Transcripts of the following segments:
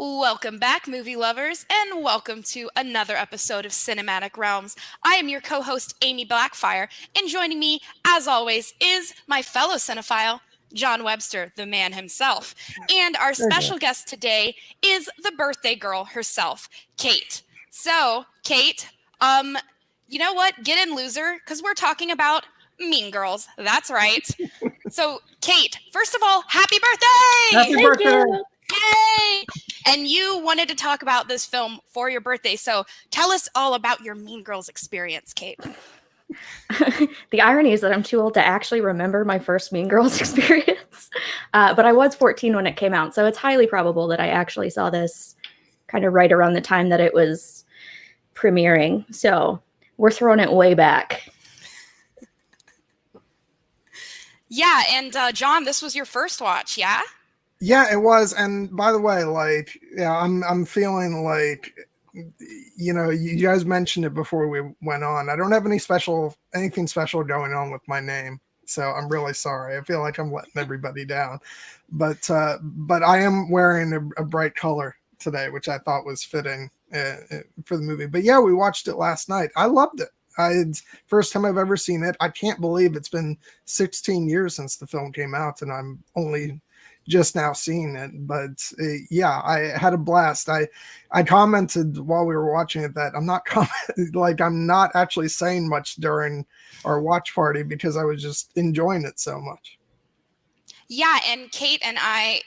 Welcome back, movie lovers, and welcome to another episode of Cinematic Realms. I am your co-host, Amy Blackfire, and joining me, as always, is my fellow cinephile, John Webster, the man himself. And our special guest today is the birthday girl herself, Kate. So, Kate, you know what? Get in, loser, because we're talking about Mean Girls. That's right. So, Kate, first of all, happy birthday! Happy birthday! Yay! And you wanted to talk about this film for your birthday. So tell us all about your Mean Girls experience, Kate. The irony is that I'm too old to actually remember my first Mean Girls experience. But I was 14 when it came out. So it's highly probable that I actually saw this kind of right around the time that it was premiering. So we're throwing it way back. Yeah. And John, this was your first watch, yeah? Yeah, it was. And by the way, I'm feeling like, you guys mentioned it before we went on. I don't have anything special going on with my name. So I'm really sorry. I feel like I'm letting everybody down, but I am wearing a bright color today, which I thought was fitting for the movie. But yeah, we watched it last night. I loved it. It's first time I've ever seen it. I can't believe it's been 16 years since the film came out, and I'm only just now seeing it. But yeah, I had a blast. I commented while we were watching it that I'm not actually saying much during our watch party because I was just enjoying it so much. Yeah, and Kate and I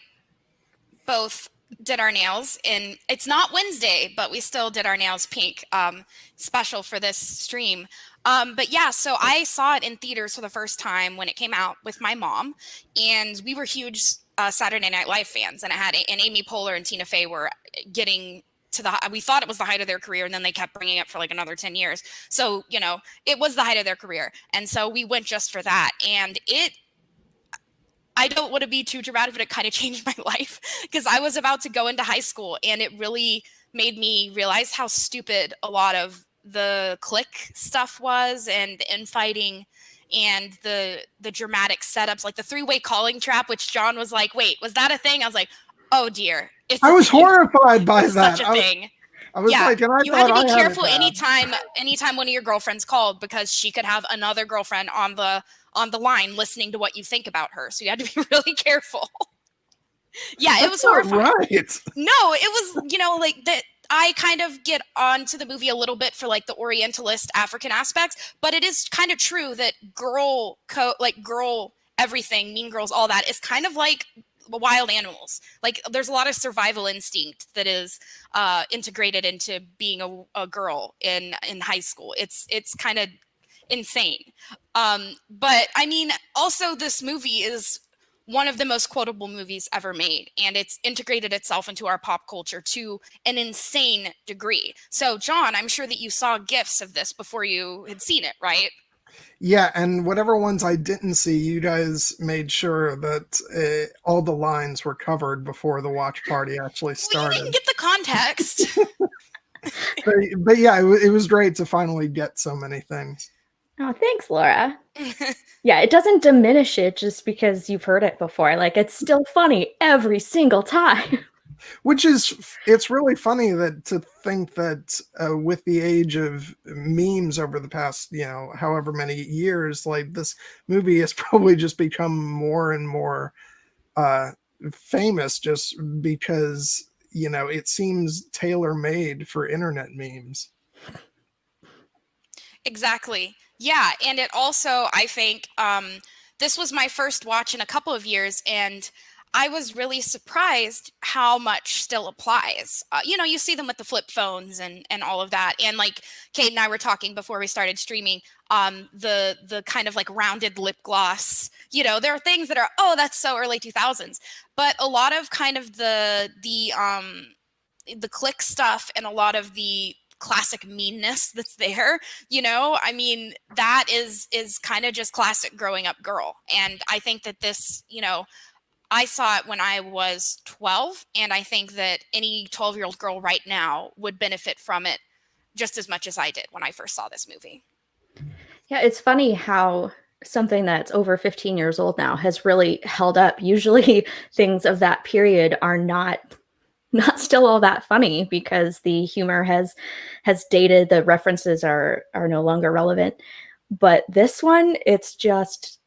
both did our nails, and it's not Wednesday, but we still did our nails pink, special for this stream. But yeah, so I saw it in theaters for the first time when it came out with my mom, and we were huge Saturday Night Live fans, and Amy Poehler and Tina Fey were getting to we thought it was the height of their career, and then they kept bringing it for like another 10 years. So, it was the height of their career. And so we went just for that. And I don't want to be too dramatic, but it kind of changed my life because I was about to go into high school, and it really made me realize how stupid a lot of the clique stuff was, and the infighting and the dramatic setups, like the three-way calling trap, which John was like, wait, was that a thing? I was like, oh dear. I was horrified by that. Such a thing. I was like, and I you had to be thought I careful had it anytime one of your girlfriends called, because she could have another girlfriend on the line listening to what you think about her. So you had to be really careful. Yeah, it was horrifying. Right. No, it was, like that. I kind of get onto the movie a little bit for like the Orientalist African aspects, but it is kind of true that girl everything, Mean Girls, all that is kind of like wild animals. Like there's a lot of survival instinct that is integrated into being a girl in high school. It's kind of insane. But I mean, also this movie is one of the most quotable movies ever made, and it's integrated itself into our pop culture to an insane degree. So, John, I'm sure that you saw GIFs of this before you had seen it, right? Yeah, and whatever ones I didn't see, you guys made sure that all the lines were covered before the watch party actually started. You didn't get the context. but yeah, it was great to finally get so many things. Oh, thanks, Laura. Yeah, it doesn't diminish it just because you've heard it before. Like, it's still funny every single time. It's really funny to think that with the age of memes over the past, however many years, like this movie has probably just become more and more famous just because, it seems tailor-made for internet memes. Exactly. Yeah, and it also, I think, this was my first watch in a couple of years, and I was really surprised how much still applies. You see them with the flip phones and all of that. And like Kate and I were talking before we started streaming, the kind of like rounded lip gloss, there are things that are, oh, that's so early 2000s. But a lot of kind of the click stuff and a lot of the classic meanness that's there, I mean, that is kind of just classic growing up girl. And I think that this, I saw it when I was 12, and I think that any 12-year-old girl right now would benefit from it just as much as I did when I first saw this movie. Yeah, it's funny how something that's over 15 years old now has really held up. Usually things of that period are not not still all that funny because the humor has dated. The references are no longer relevant. But this one, it's just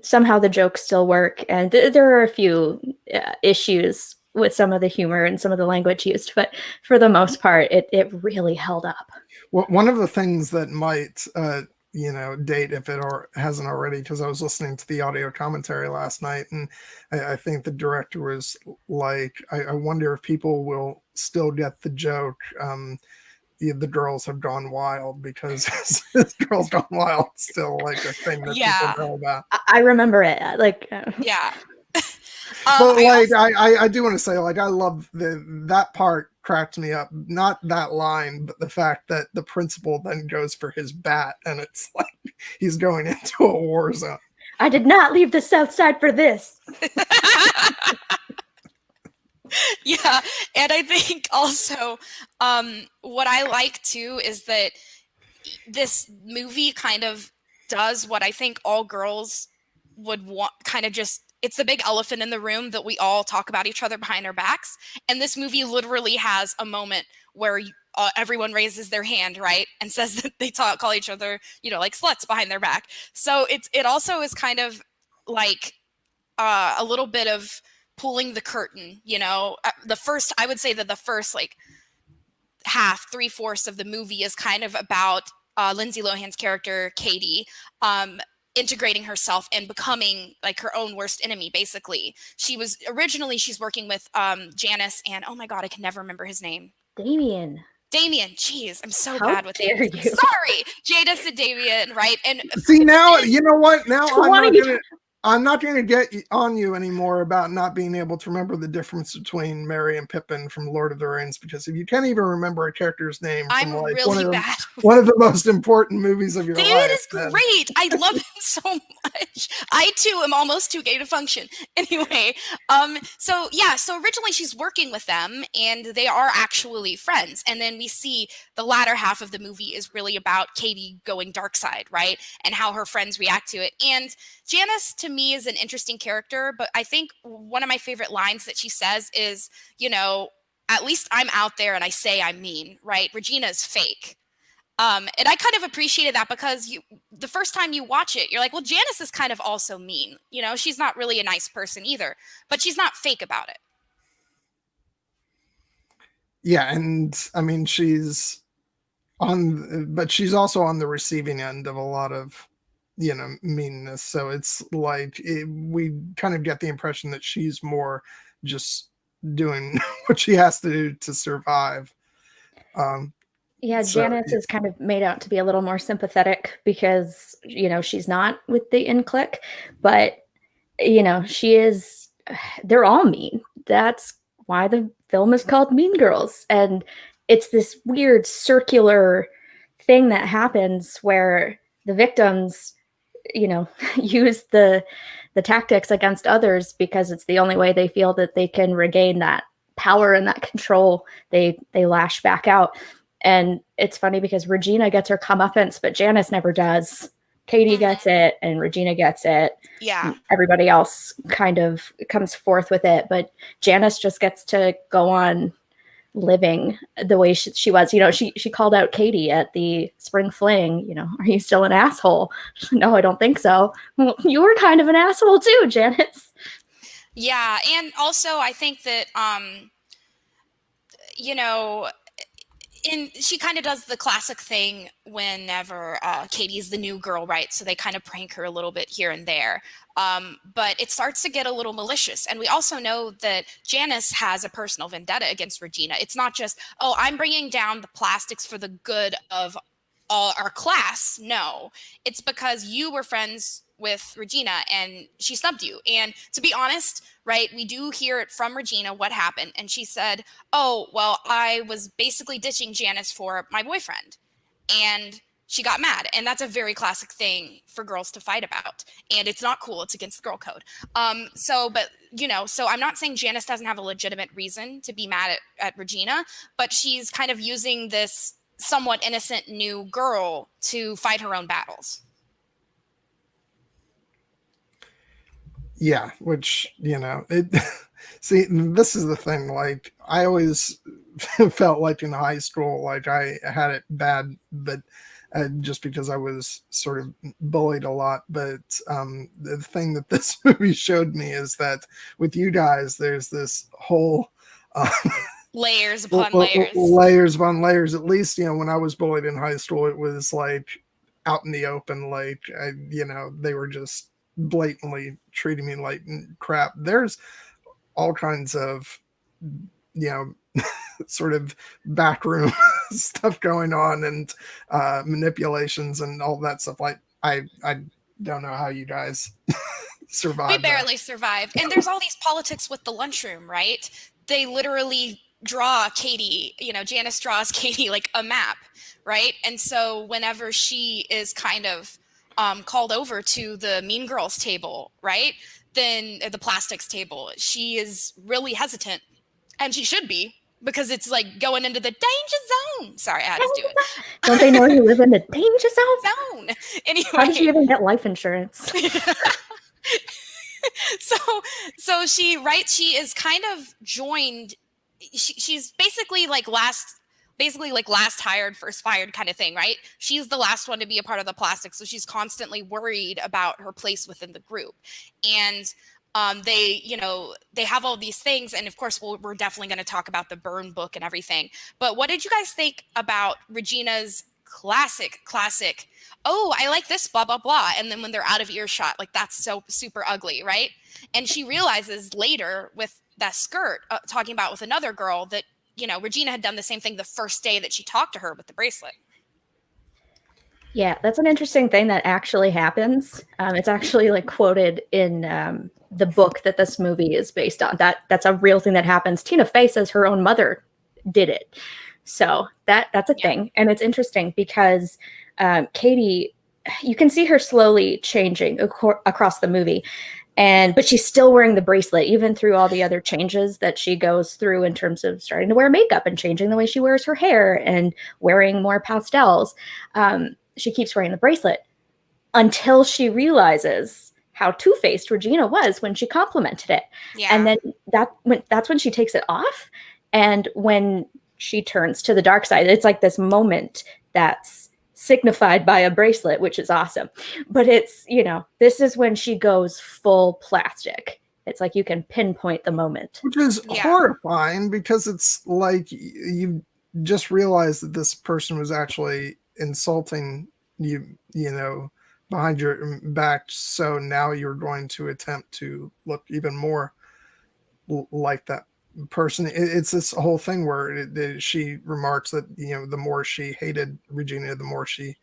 somehow the jokes still work, and there are a few issues with some of the humor and some of the language used, but for the most part, it really held up. Well, one of the things that might date, if it hasn't already, because I was listening to the audio commentary last night, and I think the director was like, I wonder if people will still get the joke. The girls have gone wild, because girls gone wild still like a thing that people know about. I remember it. Yeah. But I do want to say, like, I love that part cracked me up. Not that line, but the fact that the principal then goes for his bat, and it's like he's going into a war zone. I did not leave the South Side for this. Yeah, and I think also what I like too is that this movie kind of does what I think all girls would want, kind of just, it's the big elephant in the room that we all talk about each other behind our backs. And this movie literally has a moment where everyone raises their hand, right, and says that they call each other, like sluts behind their back. So it also is kind of like a little bit of pulling the curtain, I would say that the first like half, 3/4 of the movie is kind of about Lindsay Lohan's character, Katie, integrating herself and becoming like her own worst enemy, basically. She's working with Janice and, oh my God, I can never remember his name. Damien. Jeez, I'm so bad with dare names. you. Sorry, Jada and Damien, right? And see, now, you know what? Now I'm not going to get on you anymore about not being able to remember the difference between Merry and Pippin from Lord of the Rings, because if you can't even remember a character's name from one of the most important movies of your life. David is great. I love him so much. I too am almost too gay to function. Anyway, so originally she's working with them and they are actually friends. And then we see the latter half of the movie is really about Katie going dark side, right? And how her friends react to it. And Janice, to me, is an interesting character, but I think one of my favorite lines that she says is, at least I'm out there and I say I'm mean, right? Regina is fake. And I kind of appreciated that because the first time you watch it, you're like, well, Janice is kind of also mean. She's not really a nice person either, but she's not fake about it. Yeah, and I mean, she's also on the receiving end of a lot of meanness. So it's like we kind of get the impression that she's more just doing what she has to do to survive. Janice is kind of made out to be a little more sympathetic because she's not with the in clique, but she is. They're all mean. That's why the film is called Mean Girls, and it's this weird circular thing that happens where the victims use the tactics against others because it's the only way they feel that they can regain that power and that control. They lash back out. And it's funny because Regina gets her comeuppance, but Janice never does. Katie gets it and Regina gets it. Yeah. Everybody else kind of comes forth with it, but Janice just gets to go on living the way she was. She called out Katie at the spring fling, are you still an asshole? No, I don't think so. Well, you were kind of an asshole too, Janice. Yeah, and also I think that and she kind of does the classic thing whenever Katie's the new girl, right? So they kind of prank her a little bit here and there. But it starts to get a little malicious. And we also know that Janice has a personal vendetta against Regina. It's not just, oh, I'm bringing down the plastics for the good of all our class. No, it's because you were friends with Regina and she snubbed you. And to be honest, right, we do hear it from Regina what happened. And she said, oh, well, I was basically ditching Janice for my boyfriend. And she got mad. And that's a very classic thing for girls to fight about. And it's not cool. It's against the girl code. So I'm not saying Janice doesn't have a legitimate reason to be mad at Regina, but she's kind of using this somewhat innocent new girl to fight her own battles. Yeah, which, See, this is the thing. Like, I always felt like in high school, like I had it bad, but just because I was sort of bullied a lot. But the thing that this movie showed me is that with you guys, there's this whole layers upon layers upon layers. At least, when I was bullied in high school, it was like out in the open. Like, they were just blatantly treating me like crap. There's all kinds of, sort of backroom stuff going on, and manipulations and all that stuff. Like, I don't know how you guys survived. We barely survived. And there's all these politics with the lunchroom, right? They literally draw Katie, Janice draws Katie like a map, right? And so whenever she is kind of called over to the Mean Girls table, right? Then the plastics table, she is really hesitant, and she should be, because it's like going into the danger zone. Sorry, I had to do it. Don't they know you live in the danger zone? Anyway, how did you even get life insurance? So she is kind of joined. She's basically like last hired, first fired kind of thing, right? She's the last one to be a part of the plastic, so she's constantly worried about her place within the group. And they have all these things, and of course we're definitely going to talk about the burn book and everything. But what did you guys think about Regina's classic, oh, I like this, blah, blah, blah. And then when they're out of earshot, like, that's so super ugly, right? And she realizes later with that skirt, talking about with another girl, that, Regina had done the same thing the first day that she talked to her with the bracelet. Yeah, that's an interesting thing that actually happens. It's actually like quoted in the book that this movie is based on. That's a real thing that happens. Tina Fey says her own mother did it. So that's a thing. And it's interesting because Katie, you can see her slowly changing across the movie. But she's still wearing the bracelet, even through all the other changes that she goes through in terms of starting to wear makeup and changing the way she wears her hair and wearing more pastels. She keeps wearing the bracelet until she realizes how two-faced Regina was when she complimented it. Yeah. And then that's when she takes it off. And when she turns to the dark side, it's like this moment that's signified by a bracelet, which is awesome. But it's, this is when she goes full plastic. It's like you can pinpoint the moment. Which is horrifying, because it's like you just realized that this person was actually insulting you, behind your back. So now you're going to attempt to look even more like that person. It's this whole thing where she remarks that, the more she hated Regina, the more she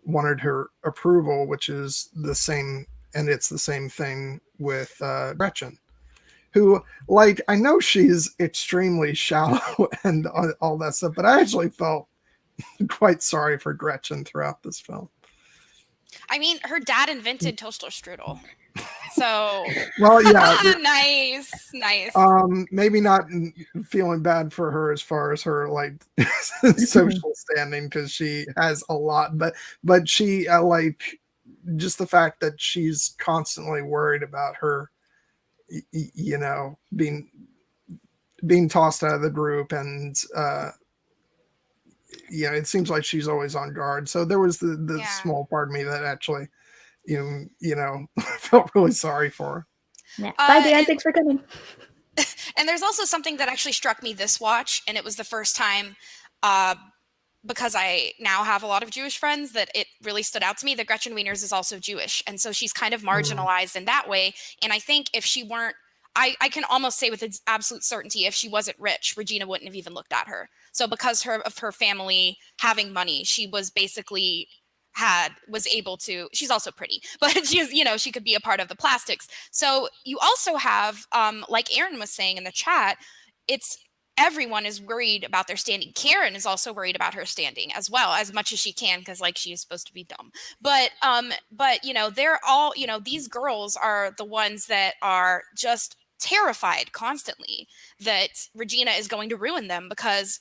wanted her approval, which is the same. And it's the same thing with Gretchen, who, like, I know she's extremely shallow and all that stuff, but I actually felt quite sorry for Gretchen throughout this film. I mean, her dad invented toaster strudel. So, well, yeah. nice. Maybe not feeling bad for her as far as her, like, social standing, because she has a lot, but she, like, just the fact that she's constantly worried about her, being tossed out of the group, and it seems like she's always on guard. So there was the small part of me that actually, felt really sorry for her. Yeah. Bye, Dan. Thanks for coming. And there's also something that actually struck me this watch, and it was the first time, because I now have a lot of Jewish friends, that it really stood out to me that Gretchen Wieners is also Jewish. And so she's kind of marginalized in that way. And I think if she weren't, I can almost say with absolute certainty, if she wasn't rich, Regina wouldn't have even looked at her. So because of her family having money, she was basically was able to, she's also pretty, but she's, she could be a part of the plastics. So you also have, like Aaron was saying in the chat, everyone is worried about their standing. Karen is also worried about her standing as well, as much as she can, because, like, she is supposed to be dumb. But they're all, these girls are the ones that are just terrified constantly that Regina is going to ruin them, because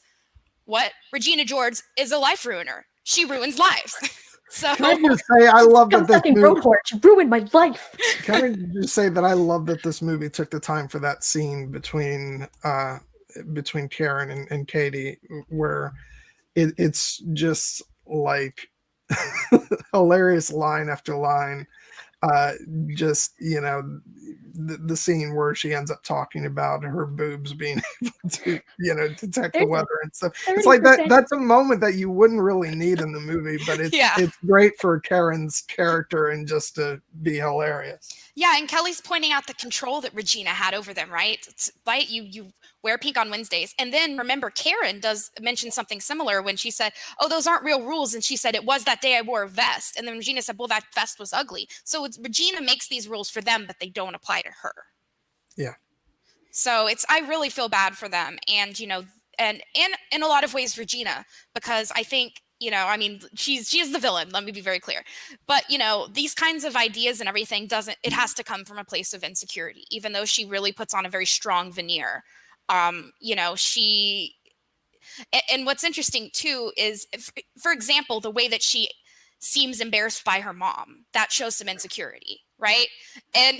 Regina George is a life ruiner. She ruins lives. So Can I just say I love that this fucking movie, road horse. You ruined my life. can I just say that I love that this movie took the time for that scene between Karen and Katie, where it's just like hilarious line after line. Just, you know, the scene where she ends up talking about her boobs being able to, you know, detect the weather and stuff. It's like that's a moment that you wouldn't really need in the movie, but it's great for Karen's character and just to be hilarious. Yeah, and Kelly's pointing out the control that Regina had over them, right? Right, you wear pink on Wednesdays. And then remember, Karen does mention something similar when she said, oh, those aren't real rules. And she said, it was that day I wore a vest. And then Regina said, well, that vest was ugly. So Regina makes these rules for them, but they don't apply to her. Yeah. So I really feel bad for them. And, you know, and in a lot of ways, Regina, because I think, you know, I mean, she is the villain. Let me be very clear. But, you know, these kinds of ideas and everything it has to come from a place of insecurity, even though she really puts on a very strong veneer. You know, and what's interesting too is, for example, the way that she seems embarrassed by her mom, that shows some insecurity, right? And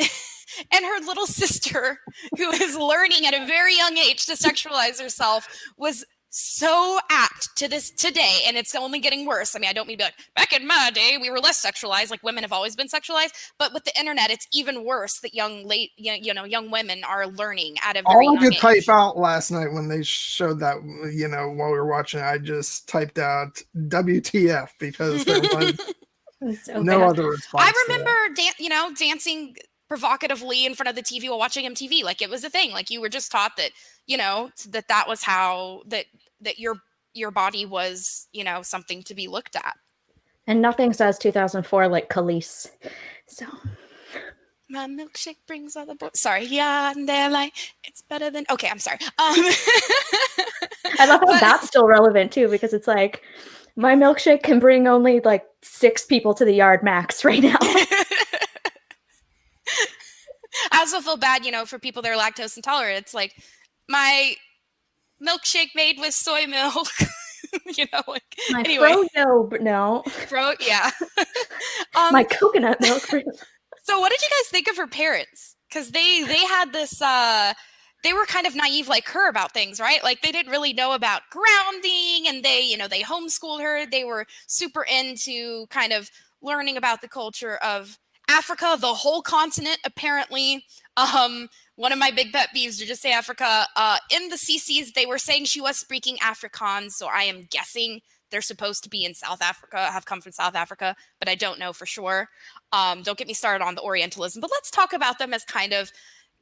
her little sister, who is learning at a very young age to sexualize herself, was so apt to this today, and it's only getting worse. I mean, I don't mean to be like, back in my day, we were less sexualized, like women have always been sexualized, but with the internet, it's even worse that young women are learning at a very young age. I could type out last night when they showed that, you know, while we were watching, I just typed out WTF because there was no other response. I remember, dancing provocatively in front of the TV while watching MTV. Like, it was a thing. Like, you were just taught that, you know, that was how that your body was, you know, something to be looked at. And nothing says 2004 like Khalees. So my milkshake brings all the boys. Sorry, yeah, and they're like, it's better than. Okay, I'm sorry. I love how that's still relevant too, because it's like, my milkshake can bring only like 6 people to the yard max right now. I also feel bad, you know, for people that are lactose intolerant. It's like, my milkshake made with soy milk. You know, like, my anyway. No. Yeah. My coconut milk. So what did you guys think of her parents? Because they had this, they were kind of naive like her about things, right? Like, they didn't really know about grounding, and they homeschooled her. They were super into kind of learning about the culture of Africa, the whole continent, apparently. One of my big pet peeves to just say Africa. In the CCs, they were saying she was speaking Afrikaans, so I am guessing they're supposed to be in South Africa, have come from South Africa, but I don't know for sure. Don't get me started on the Orientalism, but let's talk about them as kind of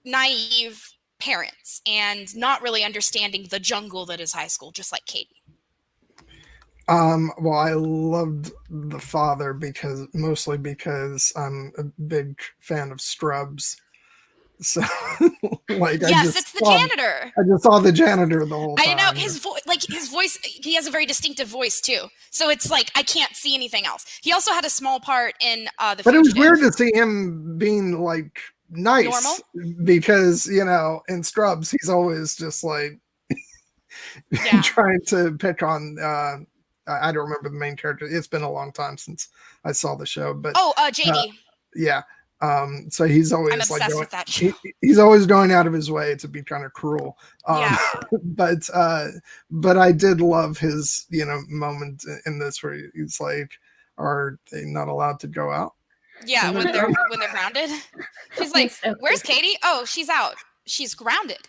naive parents and not really understanding the jungle that is high school, just like Katie. Well, I loved the father mostly because I'm a big fan of Scrubs. So, like, yes, it's the janitor. I just saw the janitor the whole time. I know his voice. He has a very distinctive voice too. So it's like, I can't see anything else. He also had a small part in the. But it was weird to see him being like nice. Normal? Because, you know, in Scrubs he's always just like trying to pick on. I don't remember the main character. It's been a long time since I saw the show, but JD. Yeah. So he's always I'm obsessed with that show. He's always going out of his way to be kind of cruel. But I did love his, you know, moment in this where he's like, are they not allowed to go out? Yeah, when they're grounded. She's like, where's Katie? Oh, she's out. She's grounded.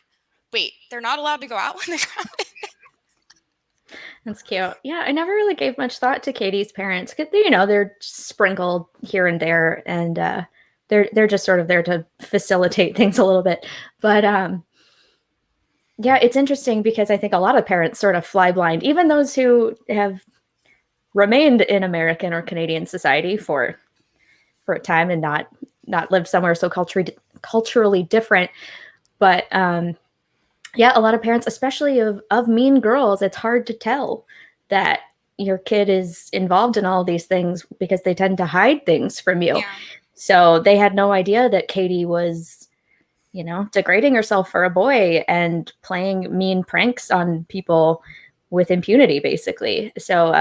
Wait, they're not allowed to go out when they're grounded? That's cute. Yeah, I never really gave much thought to Katie's parents. You know, they're sprinkled here and there, and they're just sort of there to facilitate things a little bit. But yeah, it's interesting because I think a lot of parents sort of fly blind, even those who have remained in American or Canadian society for a time and not lived somewhere so culturally different. But yeah, a lot of parents, especially of Mean Girls, it's hard to tell that your kid is involved in all of these things because they tend to hide things from you. Yeah. So they had no idea that Katie was, you know, degrading herself for a boy and playing mean pranks on people with impunity, basically. So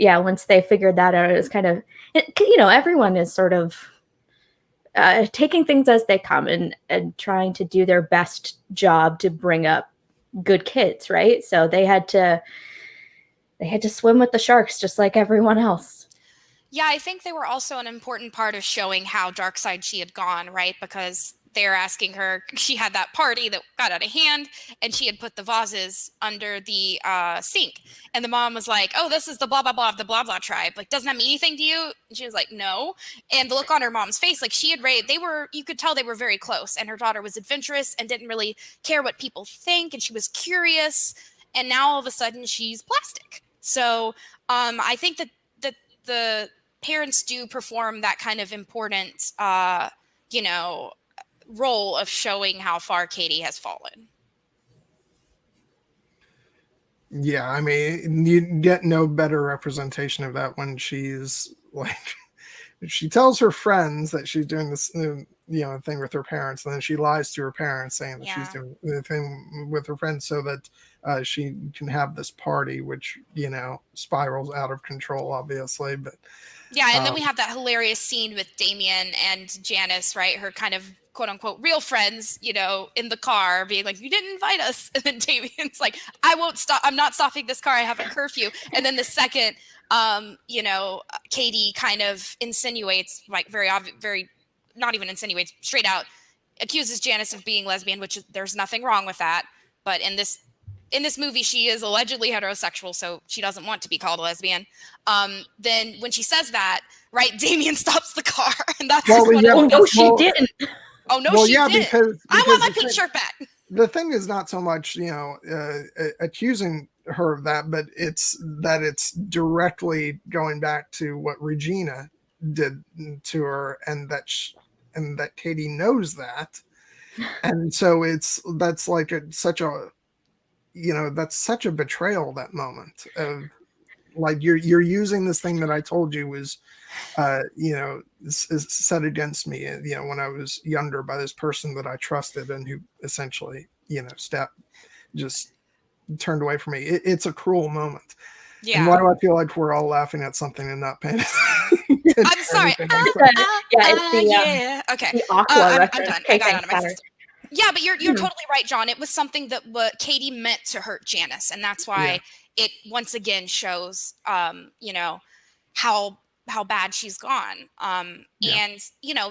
once they figured that out, it was kind of, everyone is sort of taking things as they come and trying to do their best job to bring up good kids, right? So they had to swim with the sharks just like everyone else. Yeah, I think they were also an important part of showing how dark side she had gone, right? Because they're asking her, she had that party that got out of hand, and she had put the vases under the sink. And the mom was like, oh, this is the blah, blah, blah of the blah, blah tribe. Like, doesn't that mean anything to you? And she was like, no. And the look on her mom's face, like she had you could tell they were very close. And her daughter was adventurous and didn't really care what people think. And she was curious. And now all of a sudden she's plastic. So I think that the parents do perform that kind of important, role of showing how far Katie has fallen. Yeah, I mean, you get no better representation of that when she's like, she tells her friends that she's doing this, thing with her parents, and then she lies to her parents saying that she's doing the thing with her friends so that she can have this party, which spirals out of control, obviously. But yeah, and then we have that hilarious scene with Damien and Janice, right? Her kind of quote unquote real friends, in the car being like, you didn't invite us. And then Damien's like, I won't stop. I'm not stopping this car. I have a curfew. And then the second, Katie kind of insinuates, like very not even insinuates, straight out accuses Janice of being lesbian, which there's nothing wrong with that. But in this movie, she is allegedly heterosexual, so she doesn't want to be called a lesbian. Then when she says that, right, Damien stops the car, and that's she didn't. Oh no, she didn't. Because I want my pink shirt back. The thing is not so much, accusing her of that, but it's directly going back to what Regina did to her, and that Katie knows that, and so that's such a betrayal, that moment of like you're using this thing that I told you was is set against me when I was younger by this person that I trusted and who essentially just turned away from me. It's a cruel moment. Yeah. And why do I feel like we're all laughing at something and not paying attention? I'm sorry. Yeah. Okay. The Aqua reference. I'm done. I got it out of my system. Yeah, but you're totally right, John. It was something that Katie meant to hurt Janice, and that's why it once again shows, how bad she's gone. And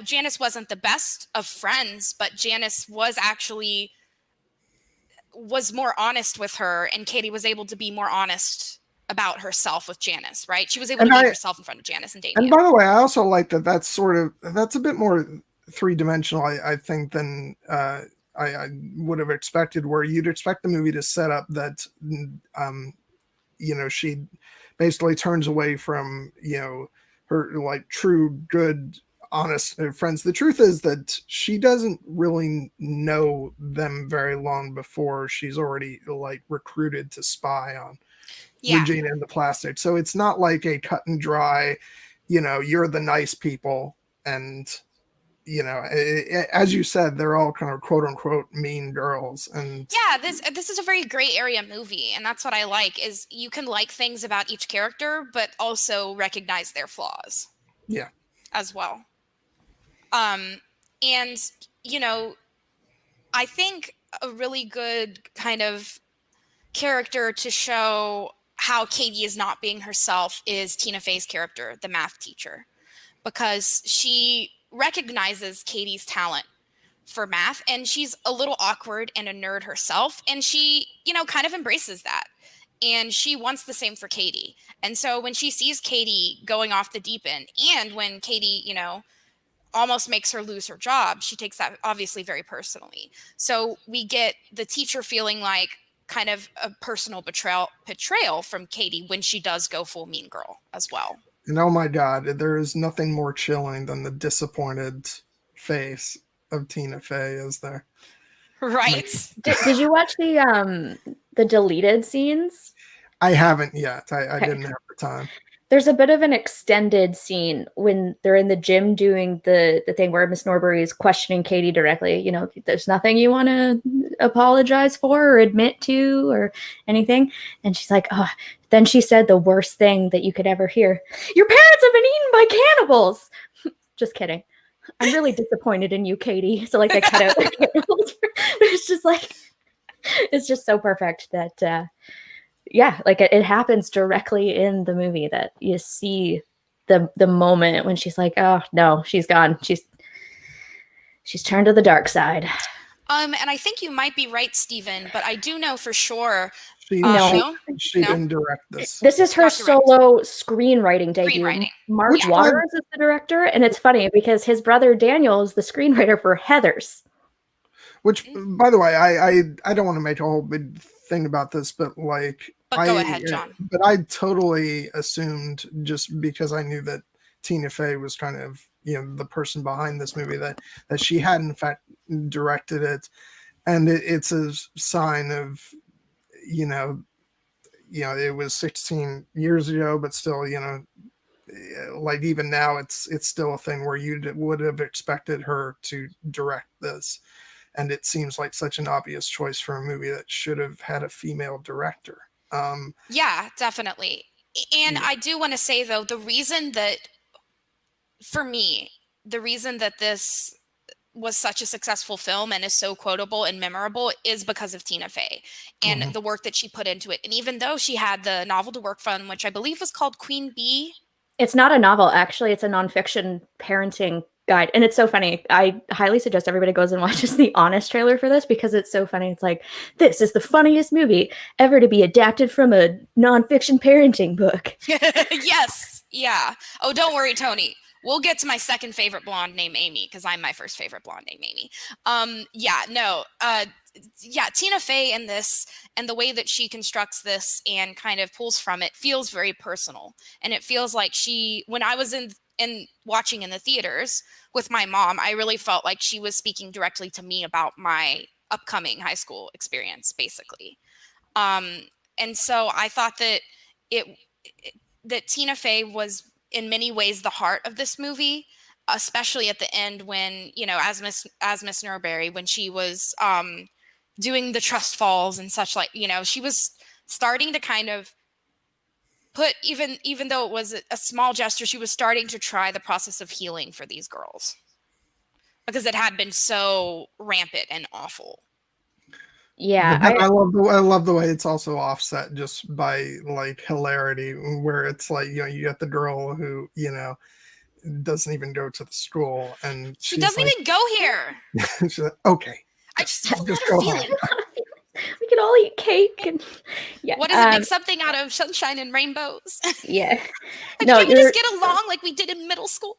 Janice wasn't the best of friends, but Janice was more honest with her, and Katie was able to be more honest about herself with Janice, right? She was able to be herself in front of Janice and Damien. And by the way, I also like that that's a bit more three-dimensional, I think, than I would have expected, where you'd expect the movie to set up that she basically turns away from her like true good honest friends. The truth is that she doesn't really know them very long before she's already like recruited to spy on Regina and the plastic. So it's not like a cut and dry, you're the nice people, and as you said, they're all kind of quote unquote mean girls. And this is a very gray area movie, and that's what I like, is you can like things about each character but also recognize their flaws as well. And I think a really good kind of character to show how Katie is not being herself is Tina Fey's character, the math teacher, because she recognizes Katie's talent for math, and she's a little awkward and a nerd herself, and she kind of embraces that, and she wants the same for Katie. And so when she sees Katie going off the deep end, and when Katie almost makes her lose her job, she takes that obviously very personally. So we get the teacher feeling like kind of a personal betrayal from Katie when she does go full mean girl as well. And oh my God, there is nothing more chilling than the disappointed face of Tina Fey, is there? Right. Did you watch the deleted scenes? I haven't yet. I didn't have the time. There's a bit of an extended scene when they're in the gym doing the thing where Miss Norbury is questioning Katie directly. You know, there's nothing you want to apologize for or admit to or anything. And she's like, oh, then she said the worst thing that you could ever hear. Your parents have been eaten by cannibals. Just kidding. I'm really disappointed in you, Katie. So like they cut out the cannibals. It's just like, it's just so perfect that, yeah, like it happens directly in the movie that you see the moment when she's like, oh no, she's gone. She's turned to the dark side. And I think you might be right, Stephen, but I do know for sure. She No? didn't direct this. This is her Not direct. solo screenwriting debut. Screenwriting. Mark Which Waters one? is the director, and it's funny because his brother Daniel is the screenwriter for Heathers. Which, by the way, I don't want to make a whole big thing about this, but like, But go ahead, John. But I totally assumed, just because I knew that Tina Fey was kind of, you know, the person behind this movie, that she had in fact directed it, and it's a sign of, you know, it was 16 years ago, but still, you know, like even now, it's still a thing where you would have expected her to direct this. And it seems like such an obvious choice for a movie that should have had a female director. Yeah, definitely. And Yeah. I do want to say, though, the reason that, for me, the reason that this was such a successful film and is so quotable and memorable is because of Tina Fey and the work that she put into it. And even though she had the novel to work from, which I believe was called Queen Bee. It's not a novel, actually. It's a nonfiction parenting guide. And it's so funny. I highly suggest everybody goes and watches the Honest trailer for this because it's so funny. It's like, this is the funniest movie ever to be adapted from a nonfiction parenting book. Yes. Yeah. Oh, don't worry, Tony. We'll get to my second favorite blonde named Amy because I'm my first favorite blonde named Amy. Tina Fey in this and the way that she constructs this and kind of pulls from it feels very personal. And it feels like when I was in watching in the theaters with my mom, I really felt like she was speaking directly to me about my upcoming high school experience, basically. And so I thought that that Tina Fey was in many ways the heart of this movie, especially at the end when, you know, as Miss Norbury, when she was doing the trust falls and such, like, you know, she was starting to kind of put, even though it was a small gesture, she was starting to try the process of healing for these girls because it had been so rampant and awful. Yeah, I love the way it's also offset just by like hilarity, where it's like, you know, you get the girl who, you know, doesn't even go to the school, and she doesn't even go here. She's like, okay, I just have a lot go of feeling. we can all eat cake and yeah. What is it? Make something out of sunshine and rainbows. Yeah. Like, can't we just get along like we did in middle school?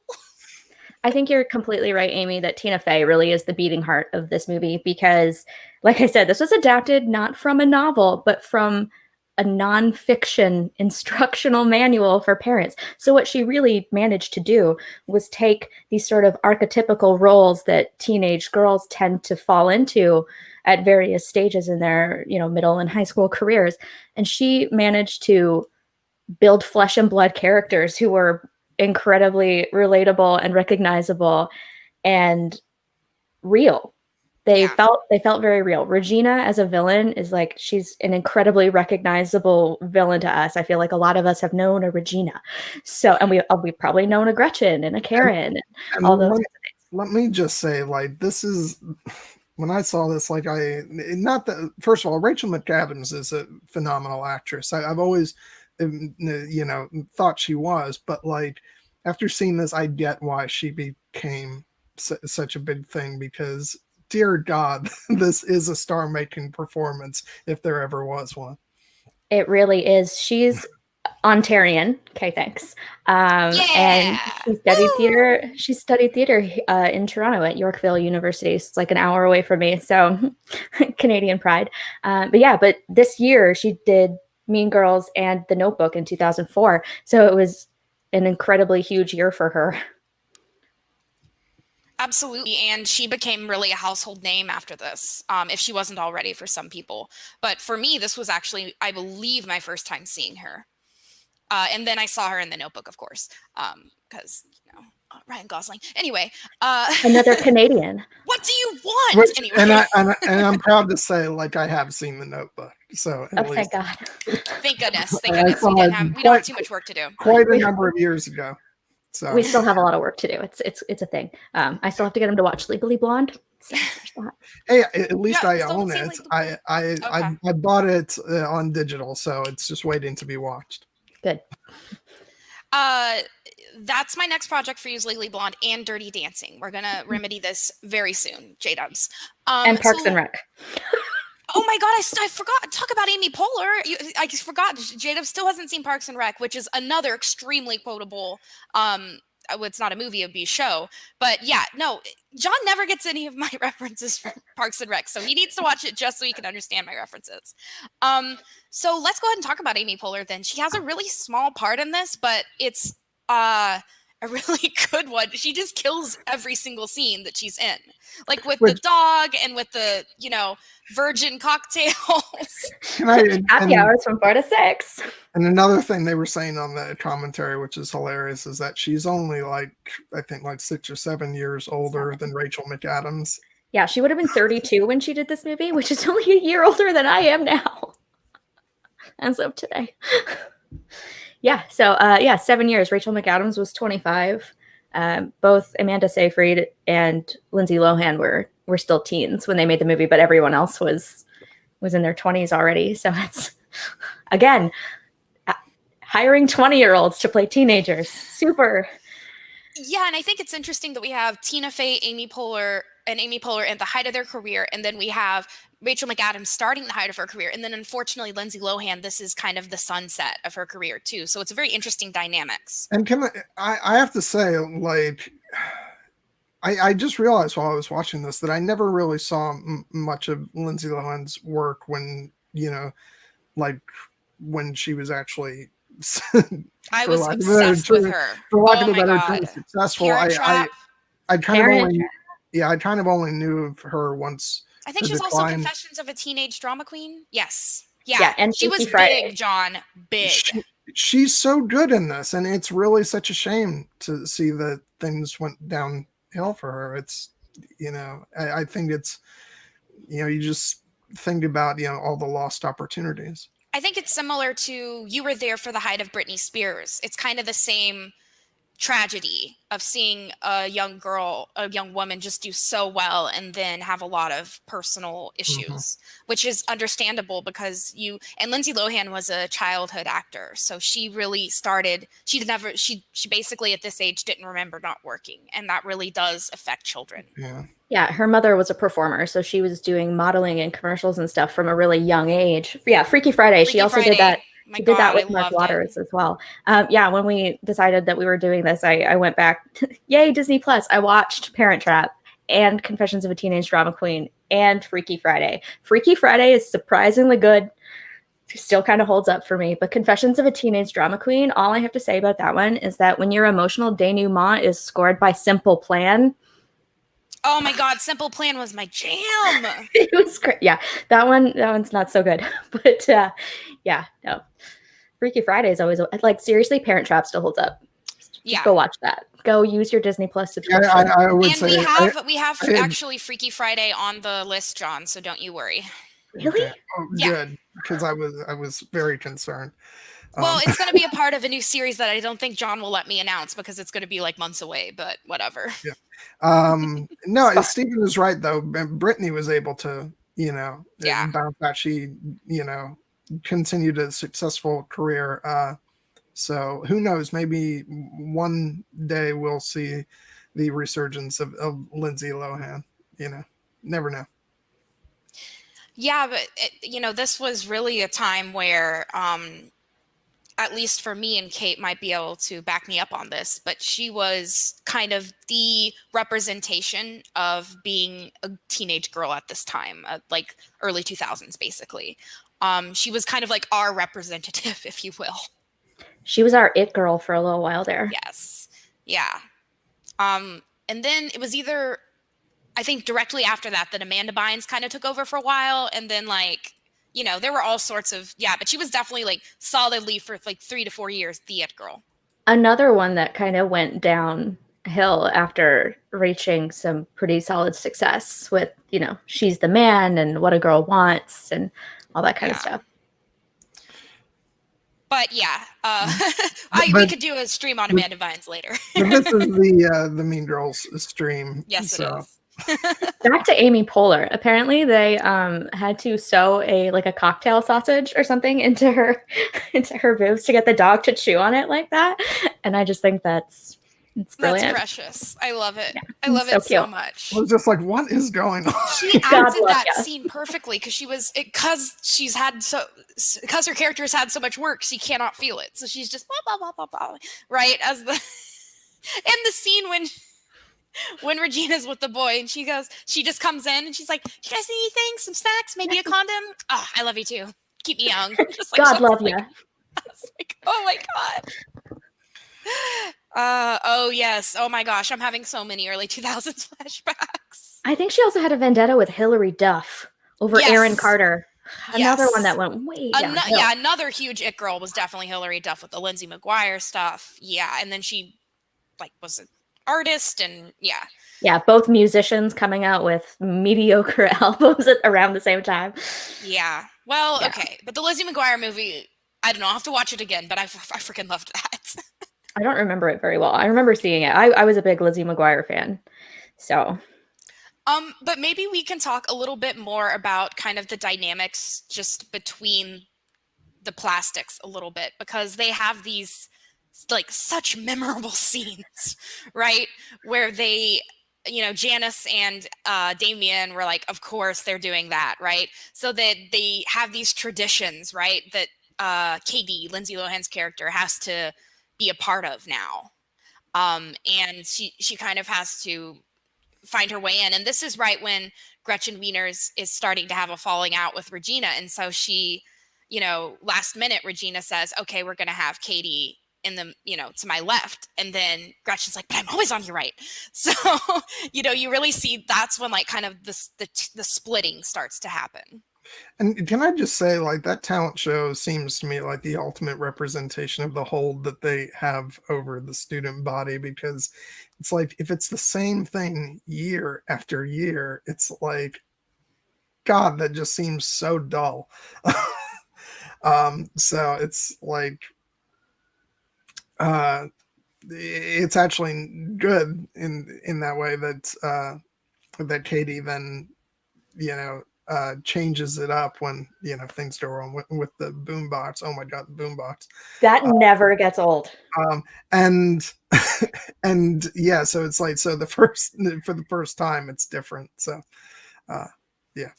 I think you're completely right, Amy, that Tina Fey really is the beating heart of this movie because, like I said, this was adapted not from a novel, but from a nonfiction instructional manual for parents. So what she really managed to do was take these sort of archetypical roles that teenage girls tend to fall into at various stages in their, you know, middle and high school careers. And she managed to build flesh and blood characters who were incredibly relatable and recognizable and real. They felt very real. Regina as a villain is like, she's an incredibly recognizable villain to us. I feel like a lot of us have known a Regina. So, and we've probably known a Gretchen and a Karen and all those. Let me just say, like, this is, when I saw this, like, first of all, Rachel McAdams is a phenomenal actress. I've always, you know, thought she was, but like, after seeing this, I get why she became such a big thing, because dear God, this is a star-making performance if there ever was one. It really is. She's Ontarian. Okay, thanks. And she studied theater. She studied theater in Toronto at Yorkville University. So it's like an hour away from me. So Canadian pride. But this year she did Mean Girls and The Notebook in 2004. So it was an incredibly huge year for her. Absolutely. And she became really a household name after this, if she wasn't already for some people. But for me, this was actually, I believe, my first time seeing her. And then I saw her in The Notebook, of course, because Ryan Gosling. Anyway, Another Canadian. what do you want? Anyway, and I'm proud to say, like, I have seen The Notebook, so at Oh, least thank God. thank goodness. Thank I goodness. saw We it don't have too much work to do. quite a number of years ago. So We still have a lot of work to do. It's a thing. I still have to get him to watch Legally Blonde. So there's that. hey, at least Yeah, I still own haven't it. seen I bought it on digital, so it's just waiting to be watched. Good. That's my next project for you is Legally Blonde and Dirty Dancing. We're gonna remedy this very soon, J-Dubs. And Parks and Rec. Oh my God, I forgot. Talk about Amy Poehler. I forgot. J-Dub still hasn't seen Parks and Rec, which is another extremely quotable. It's not a movie; it'd be a show. But yeah, no, John never gets any of my references from Parks and Rec, so he needs to watch it just so he can understand my references. So let's go ahead and talk about Amy Poehler then. She has a really small part in this, but it's a really good one. She just kills every single scene that she's in, like with the dog and with the virgin cocktails. Happy hours from 4 to 6. And another thing they were saying on the commentary, which is hilarious, is that she's only I think 6 or 7 years older than Rachel McAdams. Yeah, she would have been 32 when she did this movie, which is only a year older than I am now, as of today. Yeah, so 7 years. Rachel McAdams was 25. Both Amanda Seyfried and Lindsay Lohan were still teens when they made the movie, but everyone else was in their 20s already. So it's, again, hiring 20-year-olds to play teenagers. Super. Yeah, and I think it's interesting that we have Tina Fey, Amy Poehler at the height of their career, and then we have Rachel McAdams starting the height of her career, and then unfortunately Lindsay Lohan, this is kind of the sunset of her career too. So it's a very interesting dynamics. And I have to say, I just realized while I was watching this that I never really saw much of Lindsay Lohan's work when when she was actually I was obsessed with her. For lack of a better term, successful. I kind of only knew of her once. I think she's also Confessions of a Teenage Drama Queen. Yes. Yeah, and she was big, John. Big. She's so good in this, and it's really such a shame to see that things went downhill for her. It's, I think it's, you just think about, all the lost opportunities. I think it's similar to You Were There for the Height of Britney Spears. It's kind of the same tragedy of seeing a young woman just do so well and then have a lot of personal issues, which is understandable because Lindsay Lohan was a childhood actor. So she really started, she basically at this age didn't remember not working. And that really does affect children. Yeah, her mother was a performer, so she was doing modeling and commercials and stuff from a really young age. Yeah, Freaky Friday. She also did that. She did that with Mark Waters as well. When we decided that we were doing this, I went back. Yay, Disney Plus! I watched Parent Trap and Confessions of a Teenage Drama Queen and Freaky Friday. Freaky Friday is surprisingly good. Still kind of holds up for me. But Confessions of a Teenage Drama Queen, all I have to say about that one is that when your emotional denouement is scored by Simple Plan. Oh my God, Simple Plan was my jam. It was great. Yeah, that one's not so good. But no. Freaky Friday is always seriously, Parent Trap still holds up. Just go watch that. Go use your Disney Plus subscription. Yeah, I would say we have actually Freaky Friday on the list, John, so don't you worry. Really? Okay. Oh, good, because I was very concerned. Well, it's going to be a part of a new series that I don't think John will let me announce because it's going to be months away, but whatever. Yeah. No, Stephen is right though. Brittany was able to, bounce back. She, continued a successful career. So who knows? Maybe one day we'll see the resurgence of Lindsay Lohan. Never know. Yeah, but this was really a time where, at least for me and Kate might be able to back me up on this, but she was kind of the representation of being a teenage girl at this time, early 2000s, basically. She was kind of like our representative, if you will. She was our it girl for a little while there. Yes. Yeah. And then it was I think directly after that Amanda Bynes kind of took over for a while. And then you know, there were all sorts of, but she was definitely like solidly for like 3 to 4 years, the it girl. Another one that kind of went downhill after reaching some pretty solid success with, you know, She's the Man and What a Girl Wants and all that kind of stuff. But yeah, we could do a stream on Amanda Bynes later. But this is the Mean Girls stream. Yes, it is. Back to Amy Poehler. Apparently, they had to sew a cocktail sausage or something into her boobs to get the dog to chew on it like that. And I just think it's brilliant. That's precious. I love it. Yeah, I love it so much. I was just like, what is going on? She acted that scene perfectly because because her character has had so much work, she cannot feel it. So she's just blah, blah, blah, blah, blah, right? And the scene when Regina's with the boy and she just comes in and she's like, "Do you guys need anything? Some snacks? Maybe a condom? Oh, I love you too. Keep me young." Just like, God love you. I was like, oh my God. Oh yes. Oh my gosh. I'm having so many early 2000s flashbacks. I think she also had a vendetta with Hilary Duff over Aaron Carter. Another one that went way down. Another huge it girl was definitely Hilary Duff with the Lizzie McGuire stuff. Yeah, and then she was an artist and both musicians coming out with mediocre albums around the same time. Okay, but the Lizzie McGuire movie, I don't know, I'll have to watch it again, but I freaking loved that. I don't remember it very well. I remember seeing it. I was a big Lizzie McGuire fan, so but maybe we can talk a little bit more about kind of the dynamics just between the plastics a little bit, because they have these like such memorable scenes, right? Where they, you know, Janice and Damien were like, of course they're doing that, right? So that they have these traditions, right? That Katie, Lindsay Lohan's character, has to be a part of now. And she kind of has to find her way in. And this is right when Gretchen Wieners is starting to have a falling out with Regina. And so she, you know, last minute, Regina says, okay, we're going to have Katie in the, you know, to my left. And then Gretchen's like, but I'm always on your right. So, you know, you really see that's when like kind of the splitting starts to happen. And can I just say, like, that talent show seems to me like the ultimate representation of the hold that they have over the student body, because it's like, if it's the same thing year after year, it's like, God, that just seems so dull. So it's like, it's actually good in that way that Katie then, you know, changes it up when, you know, things go wrong with the boombox. Oh my God, the boombox. That never gets old. And yeah, so it's like, so for the first time it's different. So yeah.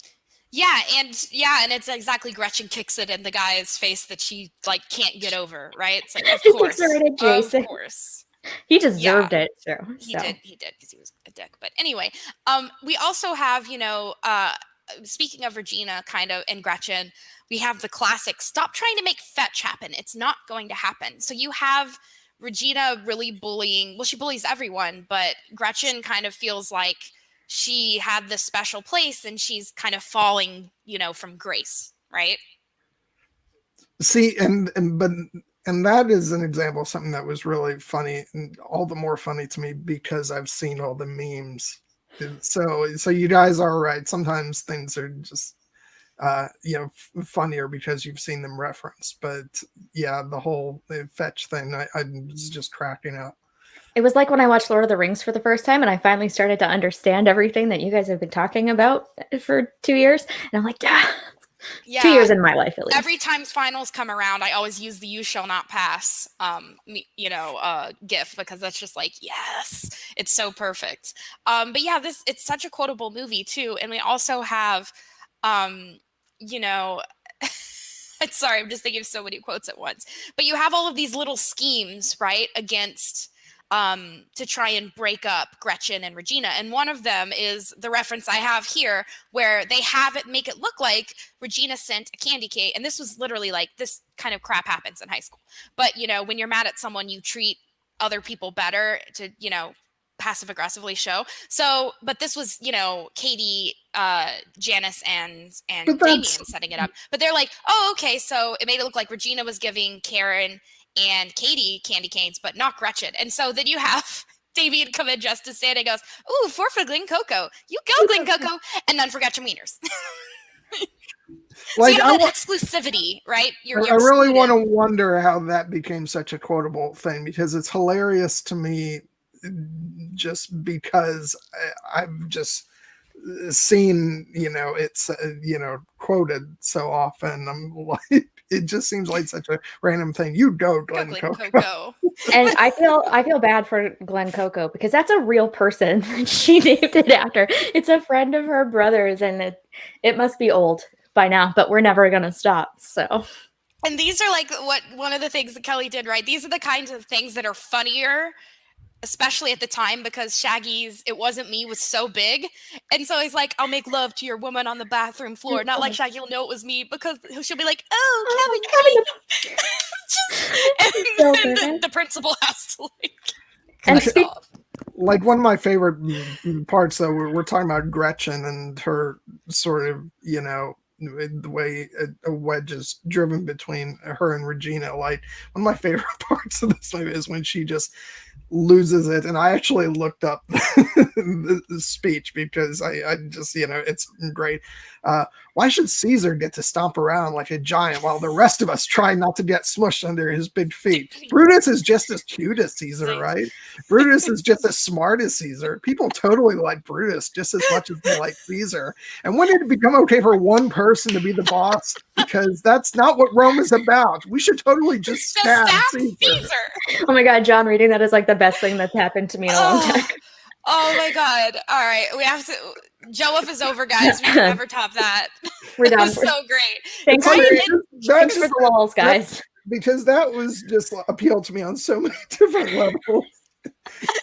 Yeah, and it's exactly Gretchen kicks it in the guy's face that she like can't get over, right? It's like, of course, Jason. Of course. He deserved it. So he did because he was a dick. But anyway, we also have, you know, speaking of Regina kind of and Gretchen, we have the classic, stop trying to make fetch happen. It's not going to happen. So you have Regina really bullying. Well, she bullies everyone, but Gretchen kind of feels like she had this special place and she's kind of falling, you know, from grace, right? See, and that is an example of something that was really funny, and all the more funny to me because I've seen all the memes. So you guys are right. Sometimes things are just, you know, funnier because you've seen them referenced. But yeah, the whole fetch thing, I was just cracking up. It was like when I watched Lord of the Rings for the first time and I finally started to understand everything that you guys have been talking about for 2 years. And I'm like, yeah, 2 years in my life, at least. Every time finals come around, I always use the "you shall not pass," GIF, because that's just like, yes, it's so perfect. But yeah, it's such a quotable movie too. And we also have, you know, sorry, I'm just thinking of so many quotes at once. But you have all of these little schemes, right, against to try and break up Gretchen and Regina. And one of them is the reference I have here where they have it make it look like Regina sent a candy cane. And this was literally like, this kind of crap happens in high school. But, you know, when you're mad at someone, you treat other people better to, you know, passive aggressively show. So, but this was, Katie, Janice, and Damien setting it up. But they're like, oh, okay. So it made it look like Regina was giving Karen and Katie candy canes, but not Gretchen. And so then you have Damien come in just to say it and goes, ooh, 4 for Glen Coco. You go, Glen Coco. And none for Gretchen Wieners. So you have that exclusivity, right? I really want to wonder how that became such a quotable thing, because it's hilarious to me just because I've just seen, it's, quoted so often. I'm like, it just seems like such a random thing. You go, Glen Coco. And I feel bad for Glen Coco because that's a real person. She named it after. It's a friend of her brother's, and it must be old by now, but we're never gonna stop. So, and these are like one of the things that Kelly did, right? These are the kinds of things that are funnier, especially at the time, because Shaggy's "It Wasn't Me" was so big, and so he's like, "I'll make love to your woman on the bathroom floor." Not like Shaggy will know it was me, because she'll be like, "Oh, Kevin." And the principal has to cut it off. Like, one of my favorite parts, though, we're talking about Gretchen and her sort of, the way a wedge is driven between her and Regina. Like, one of my favorite parts of this movie is when she just loses it. And I actually looked up the speech because I just, it's great. Why should Caesar get to stomp around like a giant while the rest of us try not to get smushed under his big feet? Brutus is just as cute as Caesar, right? Brutus is just as smart as Caesar. People totally like Brutus just as much as they like Caesar. And when did it become okay for one person to be the boss? Because that's not what Rome is about. We should totally just stab Caesar. Oh my God, John, reading that is like the best thing that's happened to me in a long time. Oh my God. All right. We have to. Joe Up is over, guys. We can never top that. We're done. It was so great. Thanks for the walls, guys. Because that was just appealed to me on so many different levels.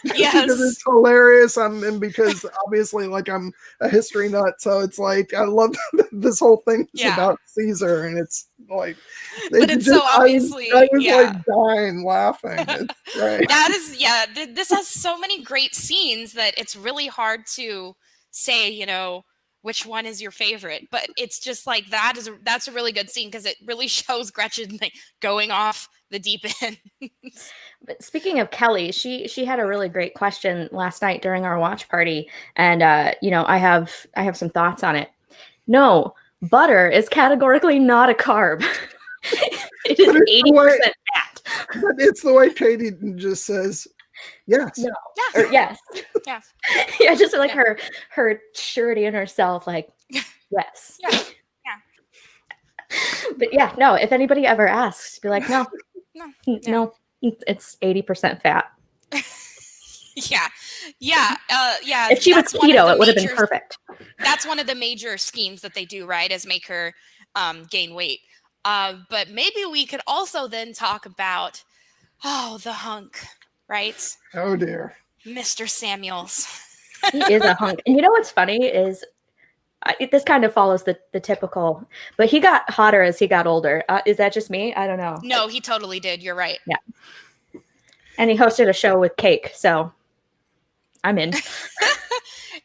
Yes. Because it's hilarious, and because obviously, like, I'm a history nut, so it's like I love this whole thing about Caesar, and it's like, but it's just, so obviously, I was like dying laughing. It's great. That is, this has so many great scenes that it's really hard to say, which one is your favorite, but it's just like that's a really good scene because it really shows Gretchen like going off the deep end. But speaking of Kelly, she had a really great question last night during our watch party, and I have some thoughts on it. No, butter is categorically not a carb. It is 80% fat. But it's the way Katie just says, yes. No. Yeah. Or yes. Yeah. Yeah, just like her surety in herself, like, yes. Yeah. But yeah, no, if anybody ever asks, be like, no, it's 80% fat. Yeah. If she was keto, it would have been perfect. That's one of the major schemes that they do, right? Is make her gain weight. But maybe we could also then talk about, the hunk, right? Oh dear. Mr. Samuels. He is a hunk. And you know what's funny is this kind of follows the typical, but he got hotter as he got older. Is that just me? I don't know. No, he totally did. You're right. Yeah. And he hosted a show with Cake, so I'm in.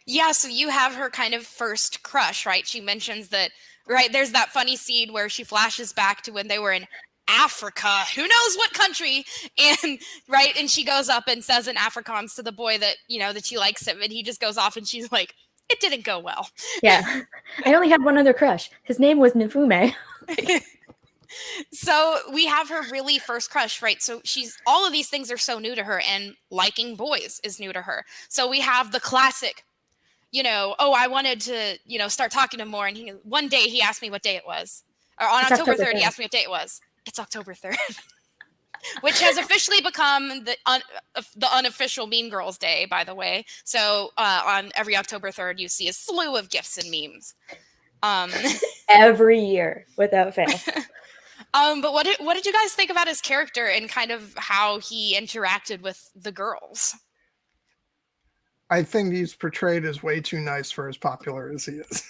Yeah, so you have her kind of first crush, right? She mentions that, right, there's that funny scene where she flashes back to when they were in Africa, who knows what country, and right, and she goes up and says in Afrikaans to the boy that, that she likes him, and he just goes off and she's like, it didn't go well. Yeah. I only had one other crush. His name was Nifume. So we have her really first crush, right? So all of these things are so new to her, and liking boys is new to her. So we have the classic, I wanted to, start talking to him more. And one day he asked me what day it was. Or on October 3rd, he asked me what day it was. It's October 3rd. Which has officially become the unofficial Mean Girls Day, by the way. So on every October 3rd, you see a slew of gifs and memes. Every year, without fail. But what did you guys think about his character and kind of how he interacted with the girls? I think he's portrayed as way too nice for as popular as he is.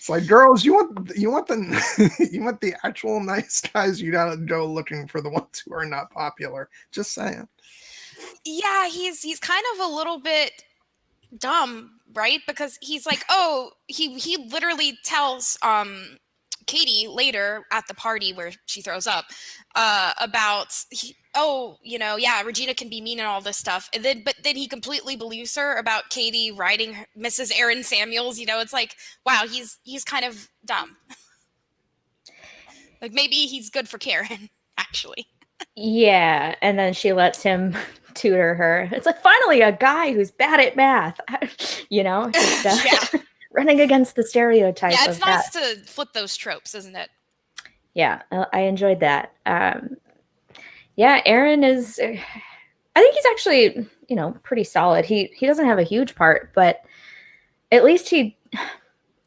It's like, girls, you want the you want the actual nice guys. You gotta go looking for the ones who are not popular. Just saying. Yeah, he's kind of a little bit dumb, right? Because he's like, oh, he literally tells Katie later at the party where she throws up about yeah, Regina can be mean and all this stuff, and then he completely believes her about Katie writing Mrs. Aaron Samuels. It's like, wow, he's kind of dumb. Like, maybe he's good for Karen, actually. Yeah, and then she lets him tutor her. It's like, finally a guy who's bad at math. Just, running against the stereotype. Yeah, it's nice to flip those tropes, isn't it? Yeah, I enjoyed that. Aaron is, I think he's actually, pretty solid. He doesn't have a huge part, but at least he's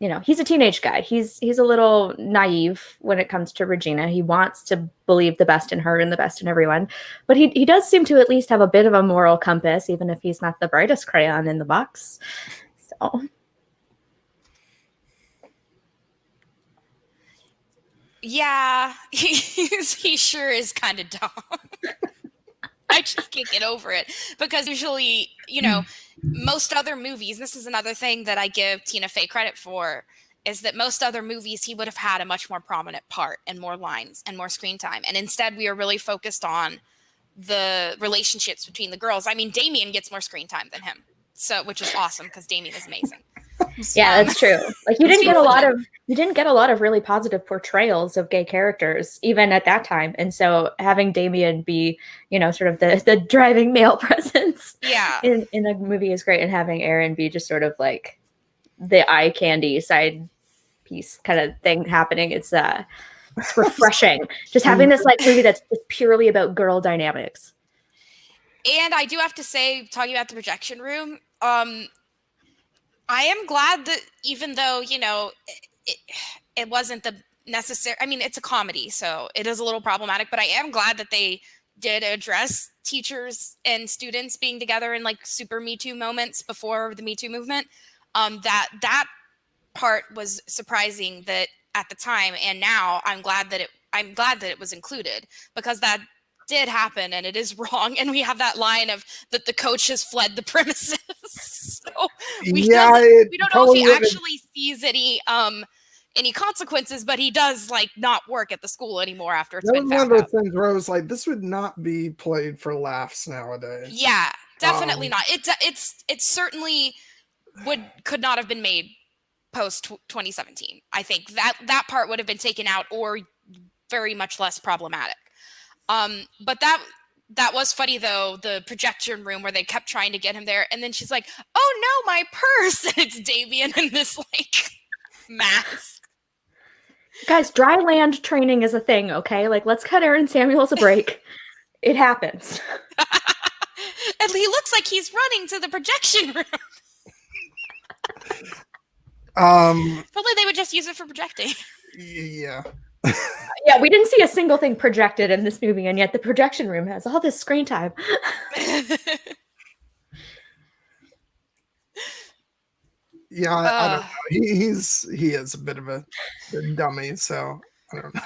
a teenage guy. He's a little naive when it comes to Regina. He wants to believe the best in her and the best in everyone, but he does seem to at least have a bit of a moral compass, even if he's not the brightest crayon in the box. So. Yeah, he sure is kind of dumb. I just can't get over it, because usually, most other movies, this is another thing that I give Tina Fey credit for, is that most other movies he would have had a much more prominent part and more lines and more screen time. And instead we are really focused on the relationships between the girls. I mean, Damien gets more screen time than him. Which is awesome, because Damien is amazing. Yeah, that's true. Like, you didn't get a lot of really positive portrayals of gay characters even at that time, and so having Damien be, sort of the driving male presence, in a movie is great, and having Aaron be just sort of like the eye candy side piece kind of thing happening. It's refreshing, just having this like movie that's just purely about girl dynamics. And I do have to say, talking about the projection room, I am glad that, even though, it wasn't the necessary, I mean, it's a comedy, so it is a little problematic, but I am glad that they did address teachers and students being together in like super Me Too moments before the Me Too movement. That part was surprising that at the time, and now I'm glad that it was included, because that did happen and it is wrong, and we have that line of that the coach has fled the premises. So we don't know if he actually sees any consequences, but he does like not work at the school anymore after it's been found out. One of those things where I was like, this would not be played for laughs nowadays. Yeah, definitely not. It certainly could not have been made post 2017. I think that part would have been taken out, or very much less problematic. But that was funny, though, the projection room where they kept trying to get him there, and then she's like, oh no, my purse, and it's Damien in this like mask. Guys, dry land training is a thing, okay? Like, let's cut Aaron Samuels a break. It happens. And he looks like he's running to the projection room. Probably they would just use it for projecting. Yeah. Yeah, we didn't see a single thing projected in this movie, and yet the projection room has all this screen time. Yeah, I don't know. He is a bit of a dummy, so I don't know.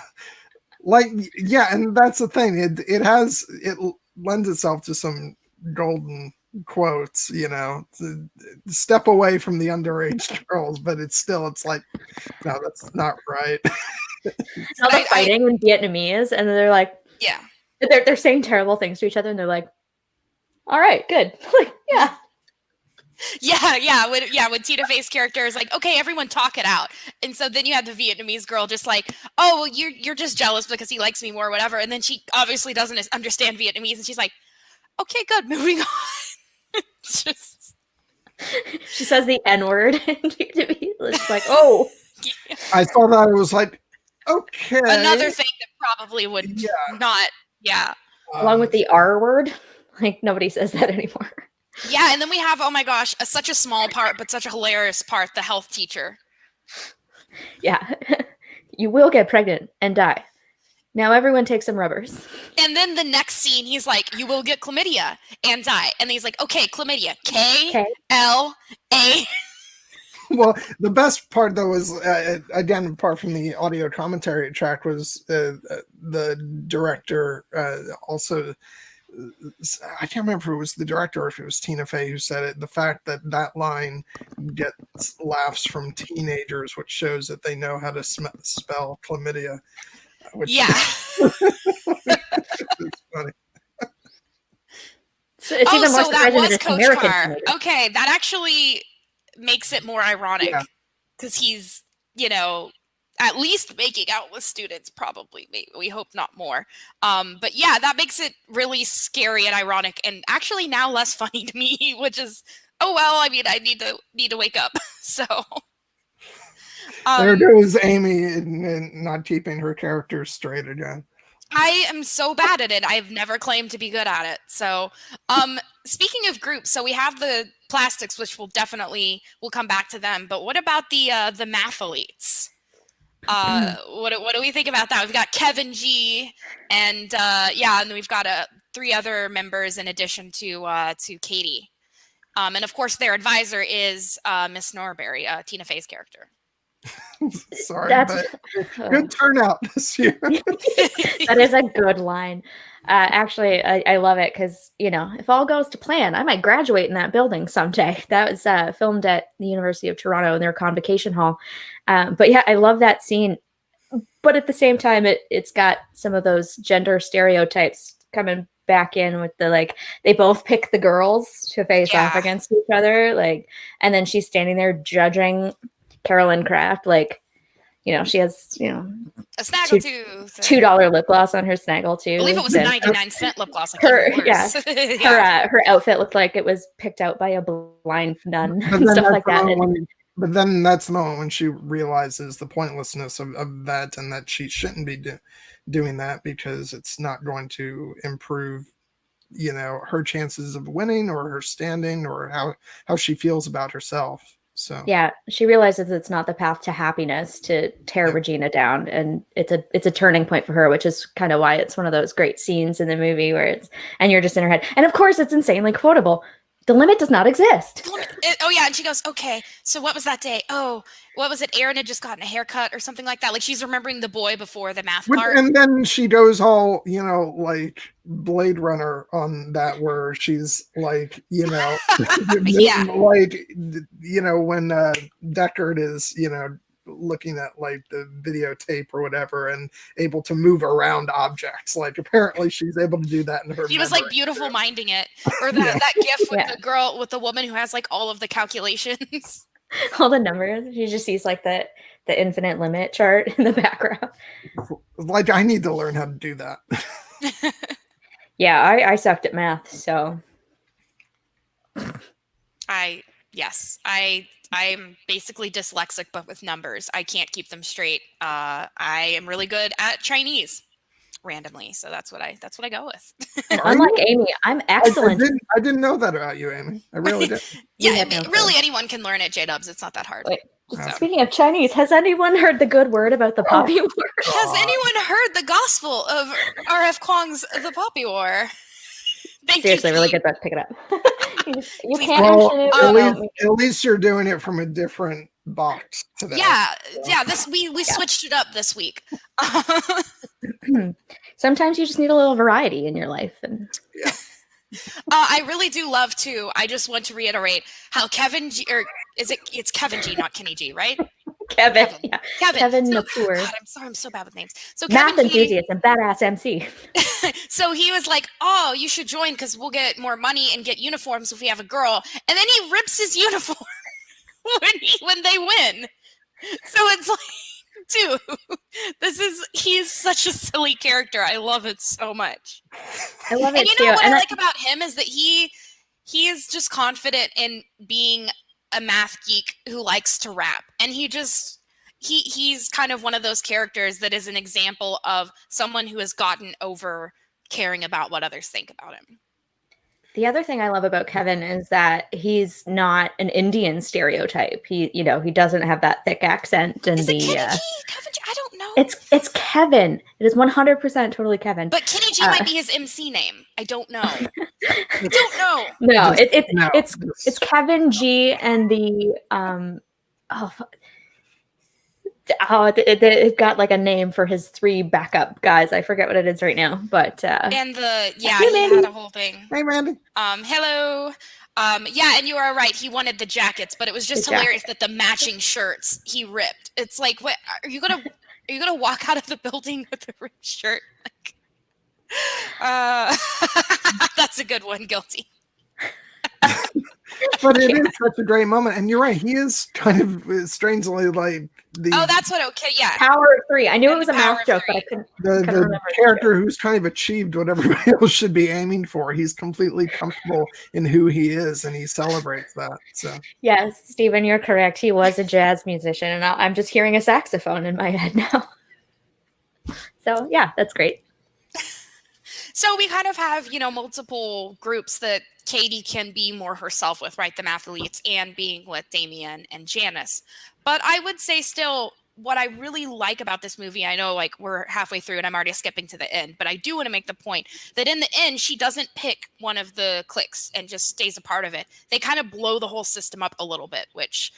Like, yeah, and that's the thing. It lends itself to some golden quotes, to step away from the underage girls, but it's like, no, that's not right. Now they're fighting in Vietnamese, and they're like, yeah, they're saying terrible things to each other, and they're like, all right, good. Like, yeah. When Tina Fey's character is like, okay, everyone talk it out, and so then you have the Vietnamese girl just like, oh, well, you're just jealous because he likes me more or whatever, and then she obviously doesn't understand Vietnamese, and she's like, okay, good, moving on. Just she says the N-word in Vietnamese. It's like, oh. Yeah. I saw that, it was like, okay. Another thing that probably would not, along with the R word, like nobody says that anymore. Yeah, and then we have, oh my gosh, such a small part, but such a hilarious part, the health teacher. Yeah. You will get pregnant and die. Now everyone take some rubbers. And then the next scene, he's like, you will get chlamydia and die. And he's like, okay, chlamydia. K-L-A. Well, the best part though was again, apart from the audio commentary track, was the director also. I can't remember if it was the director or if it was Tina Fey who said it. The fact that that line gets laughs from teenagers, which shows that they know how to spell chlamydia. Which it's funny. So it's even more that surprising was that it's Coach American Carr. chlamydia. Okay, that actually makes it more ironic because he's, at least making out with students, probably. Maybe. We hope not more. But yeah, that makes it really scary and ironic, and actually now less funny to me. Which is, I need to wake up. So there goes Amy in not keeping her character straight again. I am so bad at it. I've never claimed to be good at it. So, speaking of groups, so we have the plastics, which we'll come back to them. But what about the mathletes? What do we think about that? We've got Kevin G, and and we've got 3 other members in addition to Katie, and of course their advisor is Miss Norbury, Tina Fey's character. Sorry, but good turnout this year. That is a good line. Actually, I love it because, if all goes to plan, I might graduate in that building someday. That was filmed at the University of Toronto in their convocation hall. But yeah, I love that scene. But at the same time, it's got some of those gender stereotypes coming back in with the, they both pick the girls to face off against each other. And then she's standing there judging Carolyn Craft, she has, a snaggle tooth, $2 lip gloss on her snaggle tooth. I believe it was a 99-cent lip gloss. Her outfit looked like it was picked out by a blind nun and stuff like that. But then that's the moment when she realizes the pointlessness of that, and that she shouldn't be doing that because it's not going to improve, her chances of winning or her standing or how she feels about herself. So yeah, she realizes it's not the path to happiness to tear Regina down, and it's a turning point for her, which is kind of why it's one of those great scenes in the movie where and you're just in her head, and of course it's insanely quotable. The limit does not exist. And she goes, okay, so what was that day? Oh, what was it? Aaron had just gotten a haircut or something like that. Like she's remembering the boy before the math part. And then she goes all, like Blade Runner on that, where she's like, when Deckard is, looking at the videotape or whatever and able to move around objects. Apparently she's able to do that in her She was beautiful minding it. Or that gif with the girl, with the woman who has all of the calculations. All the numbers. She just sees the infinite limit chart in the background. I need to learn how to do that. Yeah, I sucked at math, so I'm basically dyslexic, but with numbers. I can't keep them straight. I am really good at Chinese randomly. So that's what I go with. Unlike Amy, I'm excellent. I didn't know that about you, Amy. I really did. Really anyone can learn at J-Dubs. It's not that hard. Wait, speaking of Chinese, has anyone heard the good word about the Poppy War? Has anyone heard the gospel of R.F. Kuang's The Poppy War? Seriously, really good. Let's pick it up. you can't mention it. At least you're doing it from a different box today. Yeah. We switched it up this week. Sometimes you just need a little variety in your life, and I really do love too. I just want to reiterate how Kevin G, or it's Kevin G, not Kenny G, right? Kevin Napur. God, I'm sorry, I'm so bad with names. So math Kevin enthusiast and badass MC. So he was like, "Oh, you should join because we'll get more money and get uniforms if we have a girl." And then he rips his uniform when they win. So it's dude, he's such a silly character. I love it so much. I love it too. What I like about him is that he is just confident in being a math geek who likes to rap, and he's kind of one of those characters that is an example of someone who has gotten over caring about what others think about him. The other thing I love about Kevin is that he's not an Indian stereotype. He doesn't have that thick accent and Is it Kenny G? Kevin G? I don't know. It's Kevin. It is 100% totally Kevin. But Kenny G might be his MC name. I don't know. No, it's Kevin G, and the It got like a name for his 3 backup guys. I forget what it is right now, but And he Mandy. had a whole thing. Hey, Mandy. Hello. And you are right. He wanted the jackets, but it was just hilarious that the matching shirts he ripped. It's like, what are you gonna walk out of the building with a ripped shirt? Like, that's a good one. Guilty. But it is such a great moment, and you're right. He is kind of strangely like the. Oh, that's what. Okay, yeah. Power of 3. I knew it was a mouth joke, but I couldn't. The character who's kind of achieved what everybody else should be aiming for. He's completely comfortable in who he is, and he celebrates that. So yes, Stephen, you're correct. He was a jazz musician, and I'm just hearing a saxophone in my head now. So yeah, that's great. So we kind of have, multiple groups that Katie can be more herself with, right? The mathletes and being with Damien and Janice. But I would say still what I really like about this movie, I know like we're halfway through and I'm already skipping to the end, but I do want to make the point that in the end, she doesn't pick one of the cliques and just stays a part of it. They kind of blow the whole system up a little bit, which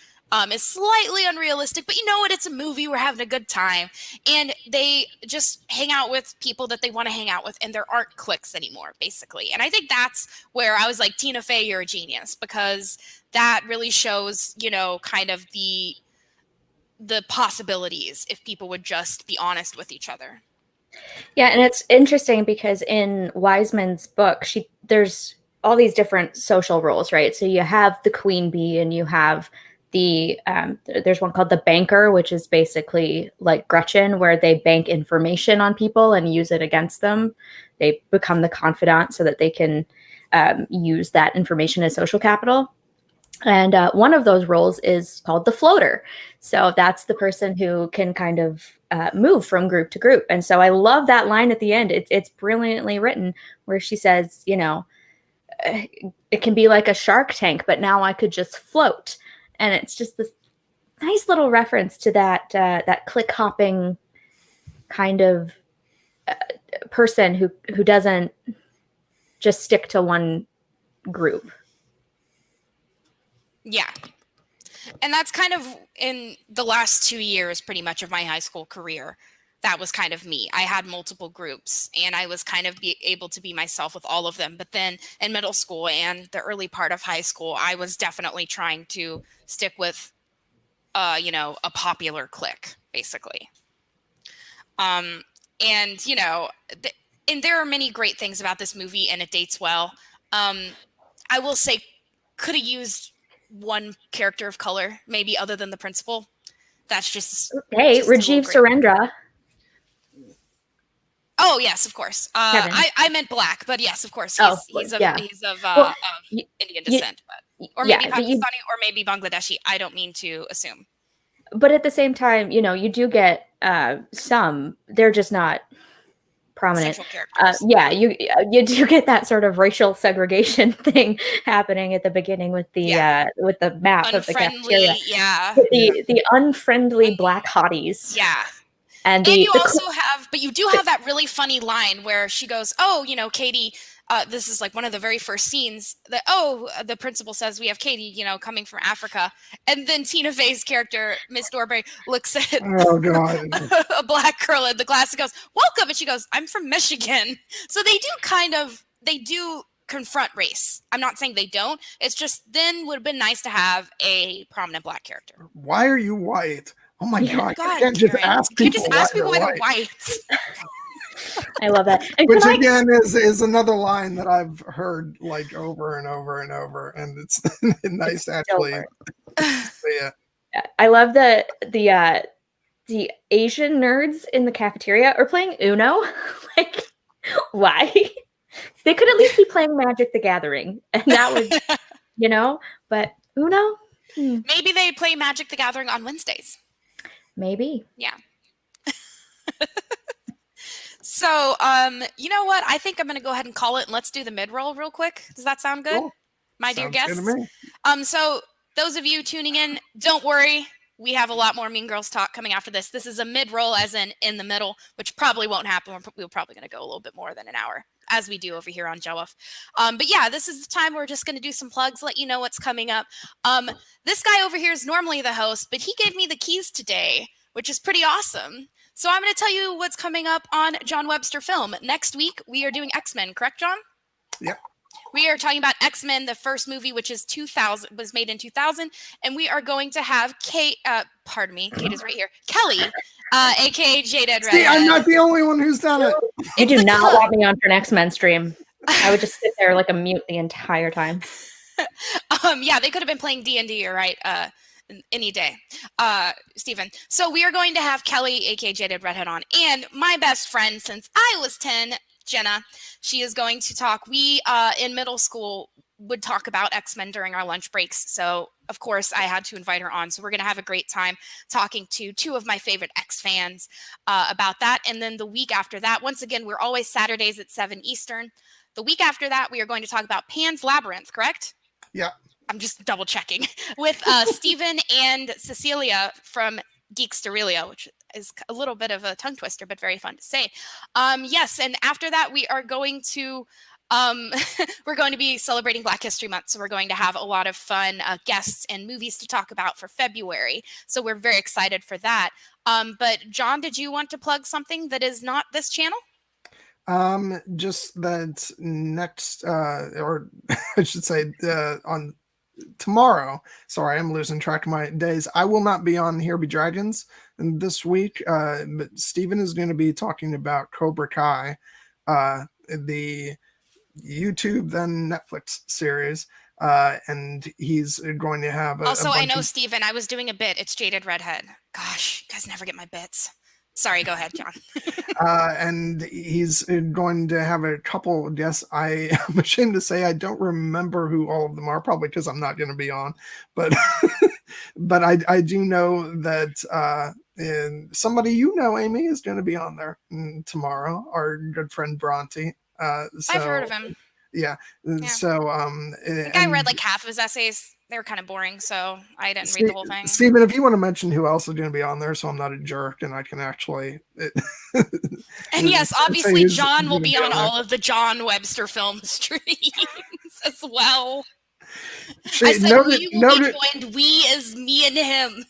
is slightly unrealistic, but you know what? It's a movie. We're having a good time. And they just hang out with people that they want to hang out with, and there aren't cliques anymore, basically. And I think that's where I was like, Tina Fey, you're a genius, because that really shows, kind of the possibilities if people would just be honest with each other. Yeah, and it's interesting because in Wiseman's book, there's all these different social roles, right? So you have the queen bee, and you have there's one called the banker, which is basically like Gretchen, where they bank information on people and use it against them. They become the confidant so that they can use that information as social capital. And one of those roles is called the floater. So that's the person who can kind of move from group to group. And so I love that line at the end. It's brilliantly written, where she says, it can be like a shark tank, but now I could just float. And it's just this nice little reference to that click hopping kind of person who doesn't just stick to one group. Yeah. And that's kind of in the last 2 years, pretty much of my high school career. That was kind of me. I had multiple groups and I was kind of able to be myself with all of them. But then in middle school and the early part of high school, I was definitely trying to stick with, a popular clique, basically. And there are many great things about this movie and it dates well. I will say could have used one character of color, maybe other than the principal. That's just Rajiv Surendra. Oh yes, of course. I meant black, but yes, of course. He's of Indian descent, or maybe Pakistani, or maybe Bangladeshi. I don't mean to assume. But at the same time, you do get some. They're just not prominent. You do get that sort of racial segregation thing happening at the beginning with the map of the cafeteria. Yeah. The unfriendly black hotties. Yeah. And you do have that really funny line where she goes, "Oh, Katie, this is like one of the very first scenes that, the principal says we have Katie, coming from Africa." And then Tina Fey's character, Miss Dorbury, looks at a black girl in the class and goes, "Welcome." And she goes, "I'm from Michigan." So they do confront race. I'm not saying they don't. It's just then would have been nice to have a prominent black character. Why are you white? Oh my God! You can't just ask people why they're white. I love that. Which again is another line that I've heard like over and over and over, and it's nice to actually. Yeah. I love the Asian nerds in the cafeteria are playing Uno. Like, why? They could at least be playing Magic the Gathering, and that would, But Uno. Maybe they play Magic the Gathering on Wednesdays. Maybe. Yeah. So, you know what? I think I'm going to go ahead and call it, and let's do the mid-roll real quick. Does that sound good? Cool. My dear guests? So those of you tuning in, don't worry. We have a lot more Mean Girls talk coming after this. This is a mid-roll, as in the middle, which probably won't happen. We're probably going to go a little bit more than an hour. as we do over here on Jelliff. But yeah, this is the time we're just going to do some plugs, let you know what's coming up. This guy over here is normally the host, but he gave me the keys today, which is pretty awesome. So I'm going to tell you what's coming up on John Webster Film. Next week, we are doing X-Men, correct, John? Yep. We are talking about X-Men, the first movie, which is 2000, was made in 2000, and we are going to have Kate, pardon me, Kate is right here, Kelly, aka jdedredhed. See, I'm not the only one who's done it. You do not want me on for an X-Men stream. I would just sit there like a mute the entire time. Yeah, they could have been playing D&D, you're right, any day, Stephen. So we are going to have Kelly, aka jdedredhed, on, and my best friend since I was 10, Jenna. She is going to talk. We in middle school would talk about X-Men during our lunch breaks. So of course I had to invite her on. So we're going to have a great time talking to two of my favorite X fans about that. And then the week after that, once again, we're always Saturdays at 7 Eastern. The week after that, we are going to talk about Pan's Labyrinth, correct? Yeah. I'm just double checking with Stephen and Cecilia from Geeksterelia, which is a little bit of a tongue twister, but very fun to say. Yes, and after that, we are going to we're going to be celebrating Black History Month, so we're going to have a lot of fun guests and movies to talk about for February. So we're very excited for that. But John, did you want to plug something that is not this channel? Just that next, or I should say, on tomorrow, sorry, I'm losing track of my days, I will not be on Here Be Dragons this week, but Stephen is going to be talking about Cobra Kai, the YouTube then Netflix series, and he's going to have also, I know, Stephen, I was doing a bit, it's jdedredhed. Gosh, you guys never get my bits. Sorry, go ahead, John. And he's going to have a couple of guests. I am ashamed to say I don't remember who all of them are, probably because I'm not going to be on. But but I do know that somebody you know, Amy, is going to be on there tomorrow. Our good friend Bronte. So, I've heard of him. Yeah. Yeah. So I think I read like half of his essays. They were kind of boring, so I didn't read the whole thing. Stephen, if you want to mention who else is going to be on there, so I'm not a jerk and I can actually. And yes, obviously, John will be on all of the John Webster Film streams as well. I said we will be joined. We as me and him.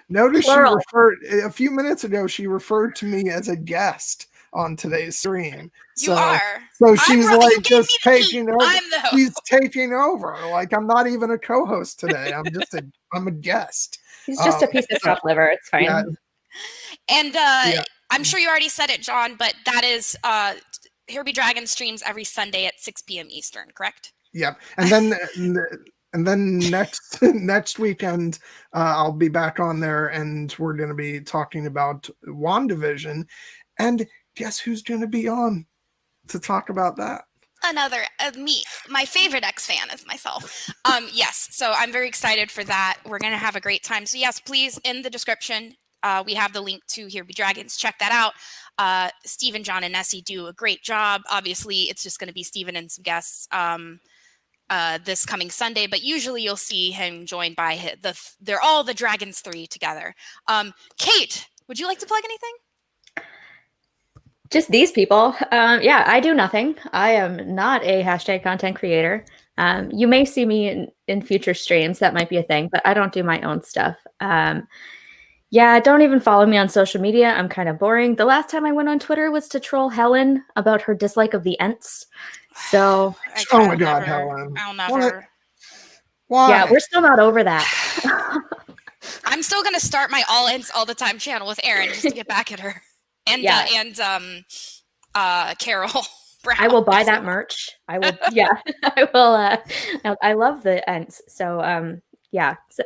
Notice she referred a few minutes ago. She referred to me as a guest on today's stream. You are. So she's like just taking over. I'm the host. She's taking over. Like I'm not even a co-host today. I'm a guest. He's just a piece of chopped liver. It's fine. Yeah. And I'm sure you already said it, John, but that is Here Be Dragon streams every Sunday at 6 p.m. Eastern, correct? Yep. And then next weekend, I'll be back on there, and we're going to be talking about WandaVision. And guess who's going to be on to talk about that? Another me, my favorite X fan is myself. Yes, so I'm very excited for that. We're going to have a great time. So yes, please, in the description, we have the link to Here Be Dragons. Check that out. Stephen, John, and Nessie do a great job. Obviously, it's just going to be Stephen and some guests this coming Sunday, but usually you'll see him joined by they're all the Dragons 3 together. Kate, would you like to plug anything? Just these people. Yeah, I do nothing. I am not a hashtag content creator. You may see me in future streams. That might be a thing, but I don't do my own stuff. Yeah, don't even follow me on social media. I'm kind of boring. The last time I went on Twitter was to troll Helen about her dislike of the Ents. So, oh my God, Helen. I'll never. Why? Yeah, we're still not over that. I'm still going to start my All Ents All the Time channel with Erin just to get back at her. And Carol Brown. I will buy that merch. I will. Yeah, I will. I love the Ents. So yeah, so,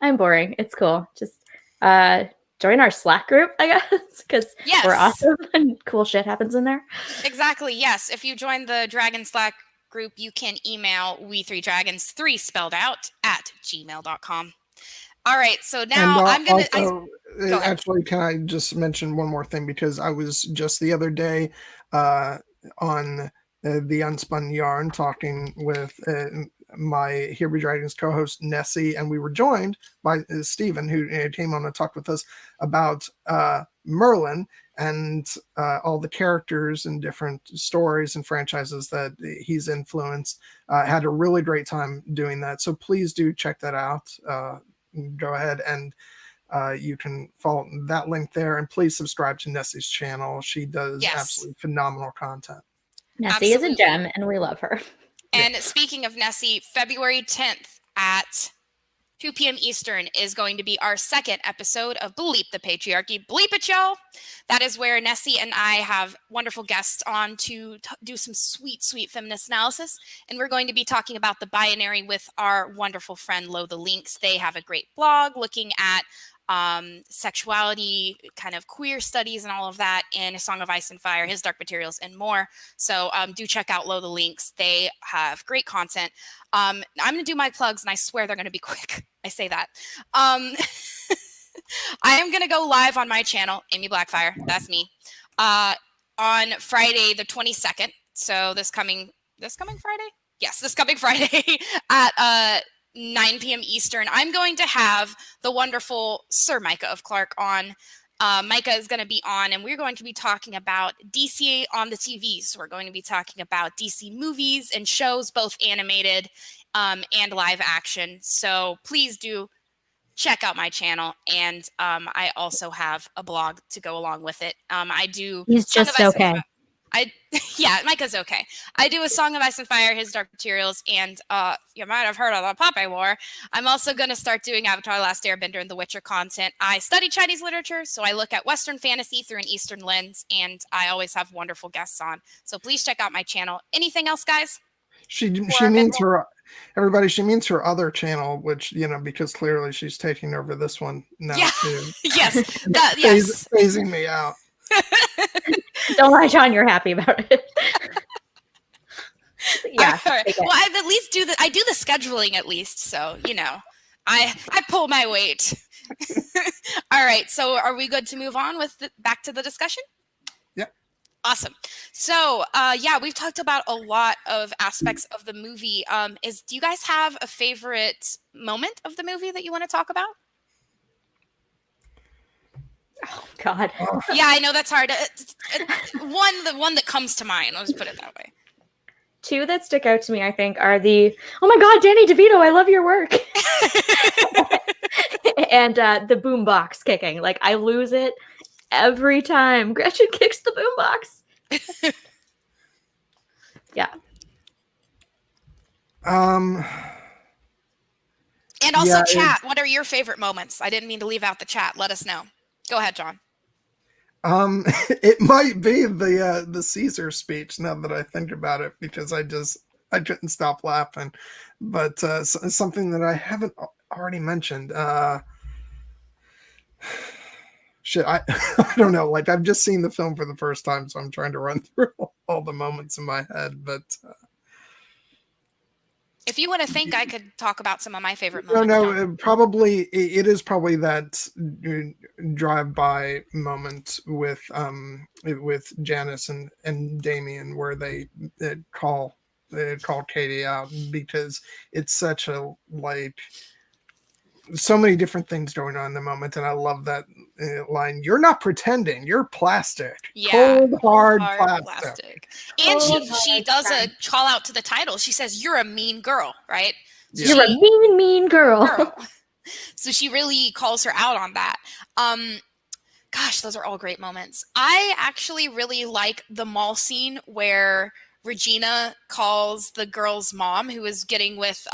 I'm boring. It's cool. Just join our Slack group, I guess, because we're awesome and cool shit happens in there. Exactly. Yes. If you join the Dragon Slack group, you can email we3dragons3 spelled out at gmail.com. All right. So now I'm going to. Actually, can I just mention one more thing? Because I was just the other day on the Unspun Yarn talking with my Here Be Dragons co-host Nessie, and we were joined by Stephen, who came on to talk with us about Merlin. and all the characters and different stories and franchises that he's influenced. Had a really great time doing that. So please do check that out. Go ahead and you can follow that link there, and please subscribe to Nessie's channel. She does absolutely phenomenal content. Nessie is a gem, and we love her. And speaking of Nessie, February 10th at 2 p.m. Eastern is going to be our second episode of Bleep the Patriarchy. Bleep it, y'all. That is where Nessie and I have wonderful guests on to do some sweet, sweet feminist analysis. And we're going to be talking about the binary with our wonderful friend Lo the Lynx. They have a great blog looking at sexuality, kind of queer studies and all of that in A Song of Ice and Fire, His Dark Materials, and more. So do check out Lo the Lynx. They have great content. I'm going to do my plugs, and I swear they're going to be quick. I say that. I am going to go live on my channel, Amy Blackfire. That's me. On Friday, the 22nd. So this coming Friday? Yes, this coming Friday at 9 p.m. Eastern. I'm going to have the wonderful Sir Micah of Clark on. Micah is going to be on, and we're going to be talking about DC on the TV. So we're going to be talking about DC movies and shows, both animated and live action. So please do check out my channel. And I also have a blog to go along with it. I do. He's just okay. Yeah, Micah's okay. I do A Song of Ice and Fire, His Dark Materials, and you might have heard of the Popeye War. I'm also going to start doing Avatar: Last Airbender and The Witcher content. I study Chinese literature, so I look at Western fantasy through an Eastern lens, and I always have wonderful guests on. So please check out my channel. Anything else, guys? She means her, everybody, she means her other channel, which, because clearly she's taking over this one now too. Yes. Yes. Phasing me out. Don't lie, John. You're happy about it. Yeah. All right. Well, I at least do the scheduling at least, so I pull my weight. All right. So, are we good to move on with back to the discussion? Yep. Awesome. So, we've talked about a lot of aspects of the movie. Do you guys have a favorite moment of the movie that you want to talk about? Oh God. Yeah, I know that's hard. The one that comes to mind. Let's put it that way. Two that stick out to me, I think, are the "Oh my God, Danny DeVito, I love your work," and the boombox kicking. Like, I lose it every time Gretchen kicks the boombox. Yeah. And also, chat. What are your favorite moments? I didn't mean to leave out the chat. Let us know. Go ahead, John. It might be the Caesar speech, now that I think about it, because I couldn't stop laughing. But something that I haven't already mentioned. Shit, I don't know. Like, I've just seen the film for the first time, so I'm trying to run through all the moments in my head. But if you want to think, I could talk about some of my favorite moments. No, it is probably that drive-by moment with Janice and Damien, where they call Katie out, because it's such a, like, so many different things going on in the moment, and I love that line. You're not pretending, you're plastic. Yeah, cold hard plastic. And she does a call out to the title. She says, "You're a mean girl," right? So you're a mean girl. So she really calls her out on that. Gosh, those are all great moments. I actually really like the mall scene where Regina calls the girl's mom, who is getting with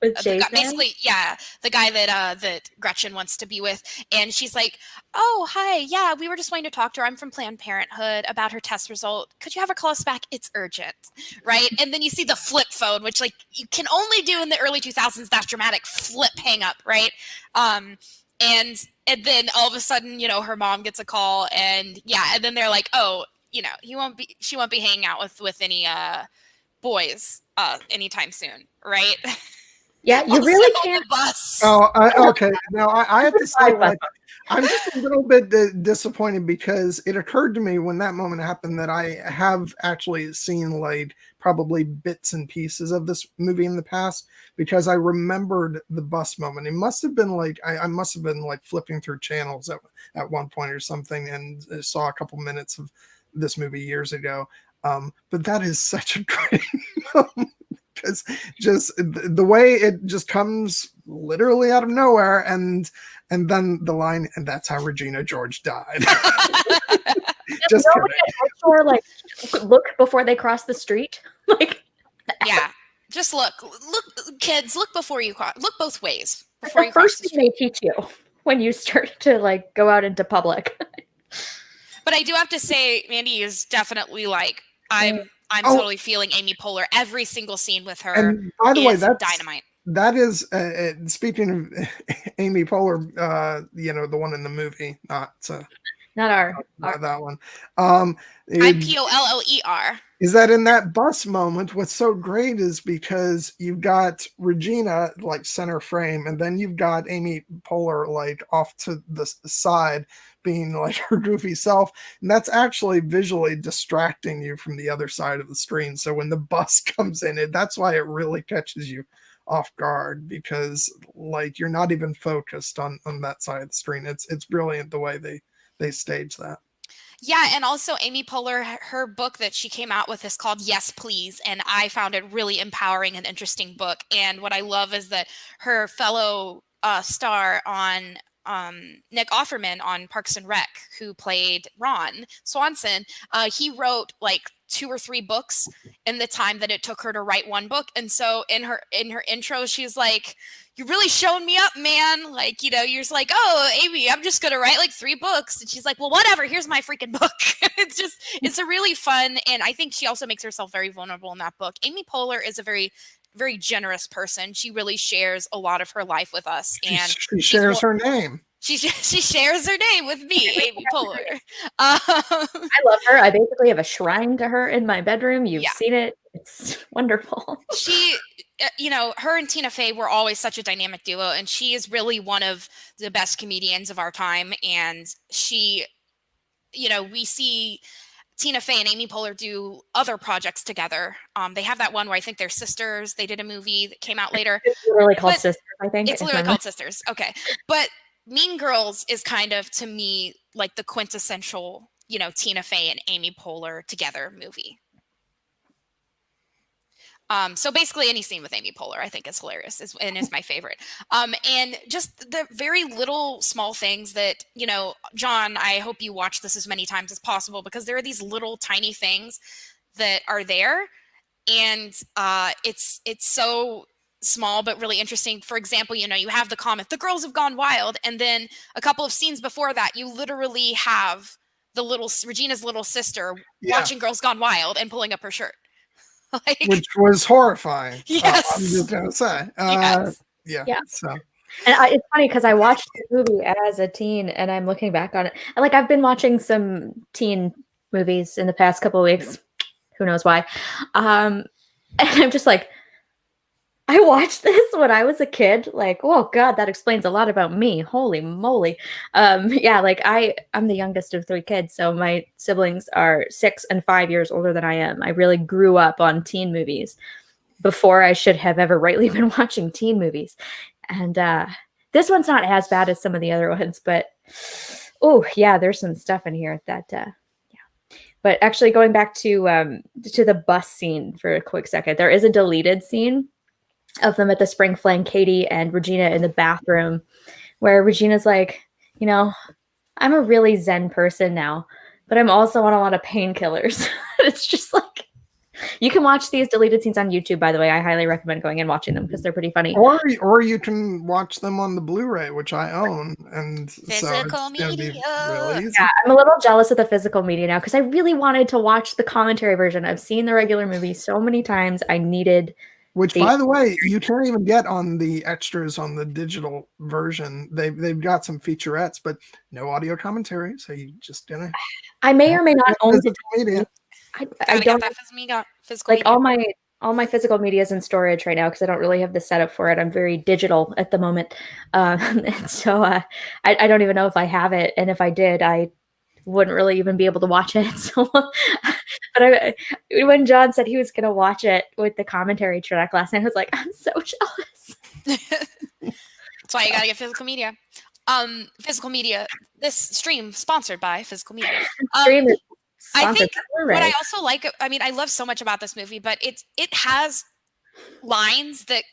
basically, the guy that Gretchen wants to be with, and she's like, "Oh, hi, yeah, we were just wanting to talk to her. I'm from Planned Parenthood about her test result. Could you have her call us back? It's urgent," right? And then you see the flip phone, which, like, you can only do in the early 2000s. That dramatic flip hang up, right? And then all of a sudden, her mom gets a call, and then they're like, "Oh, she won't be hanging out with any boys anytime soon," right? Yeah, you Also really on can't. the bus. Okay. Now I have to say, like, I'm just a little bit disappointed because it occurred to me when that moment happened that I have actually seen like probably bits and pieces of this movie in the past because I remembered the bus moment. It must have been like I must have been like flipping through channels at one point or something and saw a couple minutes of this movie years ago. But that is such a great moment. Because just the way it just comes literally out of nowhere, and then the line, and that's how Regina George died. Just nobody at Bookstore, like, look before they cross the street. Like, yeah, just look, kids, look before you cross. Look both ways before you the cross first the thing street. they teach you when you start to like go out into public. But I do have to say, Mandy is definitely like I'm totally feeling Amy Poehler. Every single scene with her and by the way, is that's dynamite. That is speaking of Amy Poehler, the one in the movie, not that one. I'm Poehler. Is that in that bus moment? What's so great is because you've got Regina like center frame, and then you've got Amy Poehler like off to the side, being like her goofy self, and that's actually visually distracting you from the other side of the screen. So when the bus comes in, that's why it really catches you off guard, because like you're not even focused on that side of the screen. It's brilliant the way they stage that. Yeah, and also Amy Poehler, her book that she came out with is called Yes, Please, and I found it really empowering and interesting book. And what I love is that her fellow star on Nick Offerman on Parks and Rec, who played Ron Swanson, he wrote like 2 or 3 books in the time that it took her to write one book. And so in her intro, she's like, "You're really showing me up, man. Like, you're just like, oh, Amy, I'm just going to write like 3 books." And she's like, "Well, whatever, here's my freaking book." It's a really fun. And I think she also makes herself very vulnerable in that book. Amy Poehler is a very, very generous person. She really shares a lot of her life with us. And she shares her name. She shares her name with me, Amy Poehler. I love her. I basically have a shrine to her in my bedroom. You've seen it. It's wonderful. She, her and Tina Fey were always such a dynamic duo, and she is really one of the best comedians of our time. And she, we see Tina Fey and Amy Poehler do other projects together. They have that one where I think they're sisters. They did a movie that came out later. It's literally called Sisters, I think. It's literally called Sisters. Okay. But Mean Girls is kind of, to me, like the quintessential, Tina Fey and Amy Poehler together movie. So basically any scene with Amy Poehler, I think, is hilarious and is my favorite. And just the very little small things that, John, I hope you watch this as many times as possible, because there are these little tiny things that are there. And it's so small but really interesting. For example, you have the comment, "The girls have gone wild," and then a couple of scenes before that, you literally have Regina's little sister watching Girls Gone Wild and pulling up her shirt, which was horrifying. Yes, I'm just gonna say. Yeah. So, and it's funny because I watched the movie as a teen, and I'm looking back on it. Like, I've been watching some teen movies in the past couple of weeks. Who knows why? And I'm just like, I watched this when I was a kid. Like, oh God, that explains a lot about me. Holy moly. Like I'm the youngest of 3 kids. So my siblings are 6 and 5 years older than I am. I really grew up on teen movies before I should have ever rightly been watching teen movies. And this one's not as bad as some of the other ones, but there's some stuff in here that But actually, going back to the bus scene for a quick second, there is a deleted scene of them at the Spring Fling, Katie and Regina in the bathroom, where Regina's like, I'm a really zen person now, but I'm also on a lot of painkillers. It's just like, you can watch these deleted scenes on YouTube, by the way. I highly recommend going and watching them because they're pretty funny. Or you can watch them on the Blu-ray, which I own, and physical media. Really easy. Yeah, I'm a little jealous of the physical media now because I really wanted to watch the commentary version. I've seen the regular movie so many times. I needed. Which, by the way, you can't even get on the extras on the digital version. They've got some featurettes, but no audio commentary. So you just gonna. I may or may not own the media. I don't that physical like media. all my all my physical media is in storage right now because I don't really have the setup for it. I'm very digital at the moment. And so I don't even know if I have it. And if I did, I wouldn't really even be able to watch it. So, but when John said he was going to watch it with the commentary track last night, I was like, I'm so jealous. That's why you got to get physical media. Physical media, this stream sponsored by physical media. I think what I also like, I mean, I love so much about this movie, but it has lines that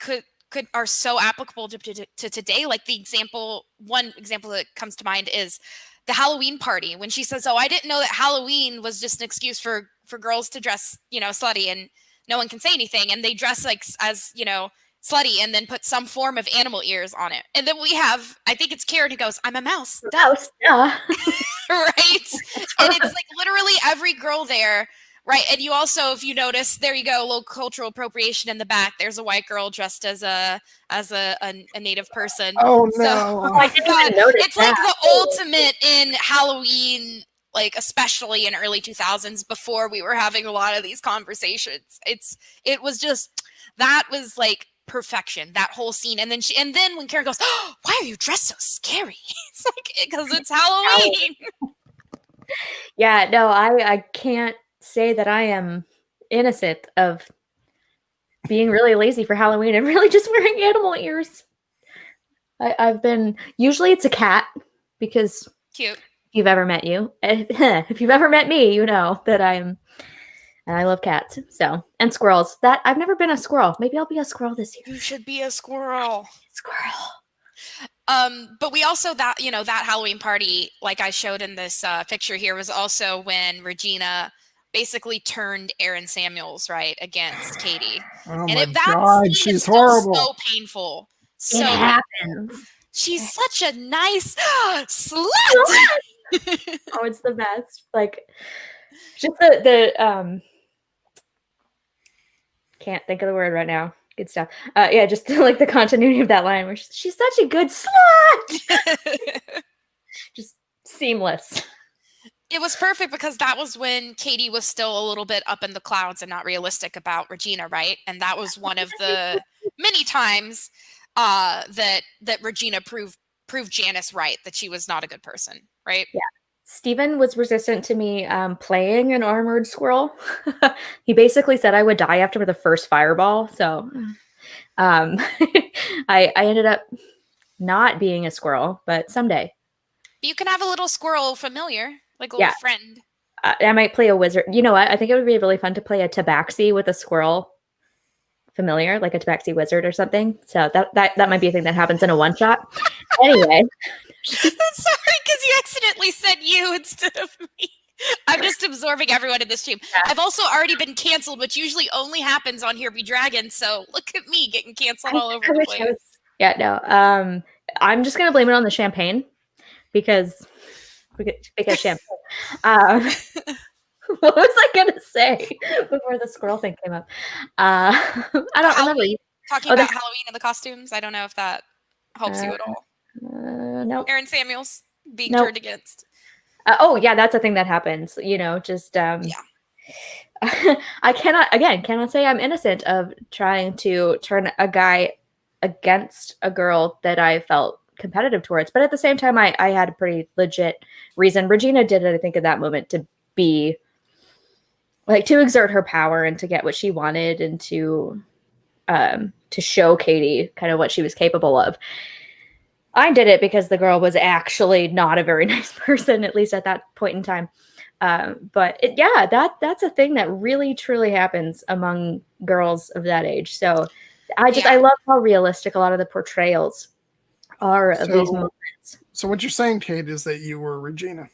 are so applicable to today. Like one example that comes to mind is the Halloween party when she says, "Oh, I didn't know that Halloween was just an excuse for girls to dress, slutty, and no one can say anything, and they dress like as slutty, and then put some form of animal ears on it." And then we have, I think it's Karen who goes, "I'm a mouse." Mouse, yeah. Right? And it's like literally every girl there, right? And you also, if you notice, there you go, a little cultural appropriation in the back. There's a white girl dressed as a native person. Oh so, no! I didn't even notice it's like the ultimate in Halloween, like especially in early 2000s, before we were having a lot of these conversations. It was just, that was like perfection, that whole scene. And then when Karen goes, "Oh, why are you dressed so scary?" It's like, because it's Halloween. Yeah, no, I can't say that I am innocent of being really lazy for Halloween and really just wearing animal ears. I've been, usually it's a cat, because Cute. if you've ever met if you've ever met me, you know that I love cats. So, and squirrels. That I've never been a squirrel. Maybe I'll be a squirrel this year. You should be a squirrel. Squirrel. But we also, that Halloween party, like I showed in this picture here, was also when Regina basically turned Aaron Samuels, right, against Katie. Oh and my God, she's horrible. So painful. So it happens. She's such a nice slut. Oh, it's the best. Like, just the can't think of the word right now. Good stuff. Yeah, just like the continuity of that line where she's such a good slut. Just seamless. It was perfect because that was when Katie was still a little bit up in the clouds and not realistic about Regina, right? And that was one of the many times that Regina proved Janice right, that she was not a good person, right? Yeah. Stephen was resistant to me playing an armored squirrel. He basically said I would die after the first fireball. So I ended up not being a squirrel, but someday. You can have a little squirrel familiar, like a little friend. I might play a wizard. You know what? I think it would be really fun to play a tabaxi with a squirrel familiar, like a tabaxi wizard or something. So that might be a thing that happens in a one shot. Anyway. Sorry, because you accidentally said you instead of me. I'm just absorbing everyone in this stream. Yeah. I've also already been canceled, which usually only happens on Here Be Dragon. So look at me getting canceled all over the place. Yeah, no. I'm just gonna blame it on the champagne because champagne. What was I gonna say before the squirrel thing came up? I don't remember. Talking about Halloween and the costumes. I don't know if that helps you at all. No. Aaron Samuels being turned against. Oh yeah, that's a thing that happens. Just yeah. I cannot say I'm innocent of trying to turn a guy against a girl that I felt competitive towards. But at the same time, I had a pretty legit reason. Regina did it, I think, in that moment to be like to exert her power and to get what she wanted and to show Katie kind of what she was capable of. I did it because the girl was actually not a very nice person, at least at that point in time. But that's a thing that really truly happens among girls of that age. So I love how realistic a lot of the portrayals are of these moments. So what you're saying, Kate, is that you were Regina.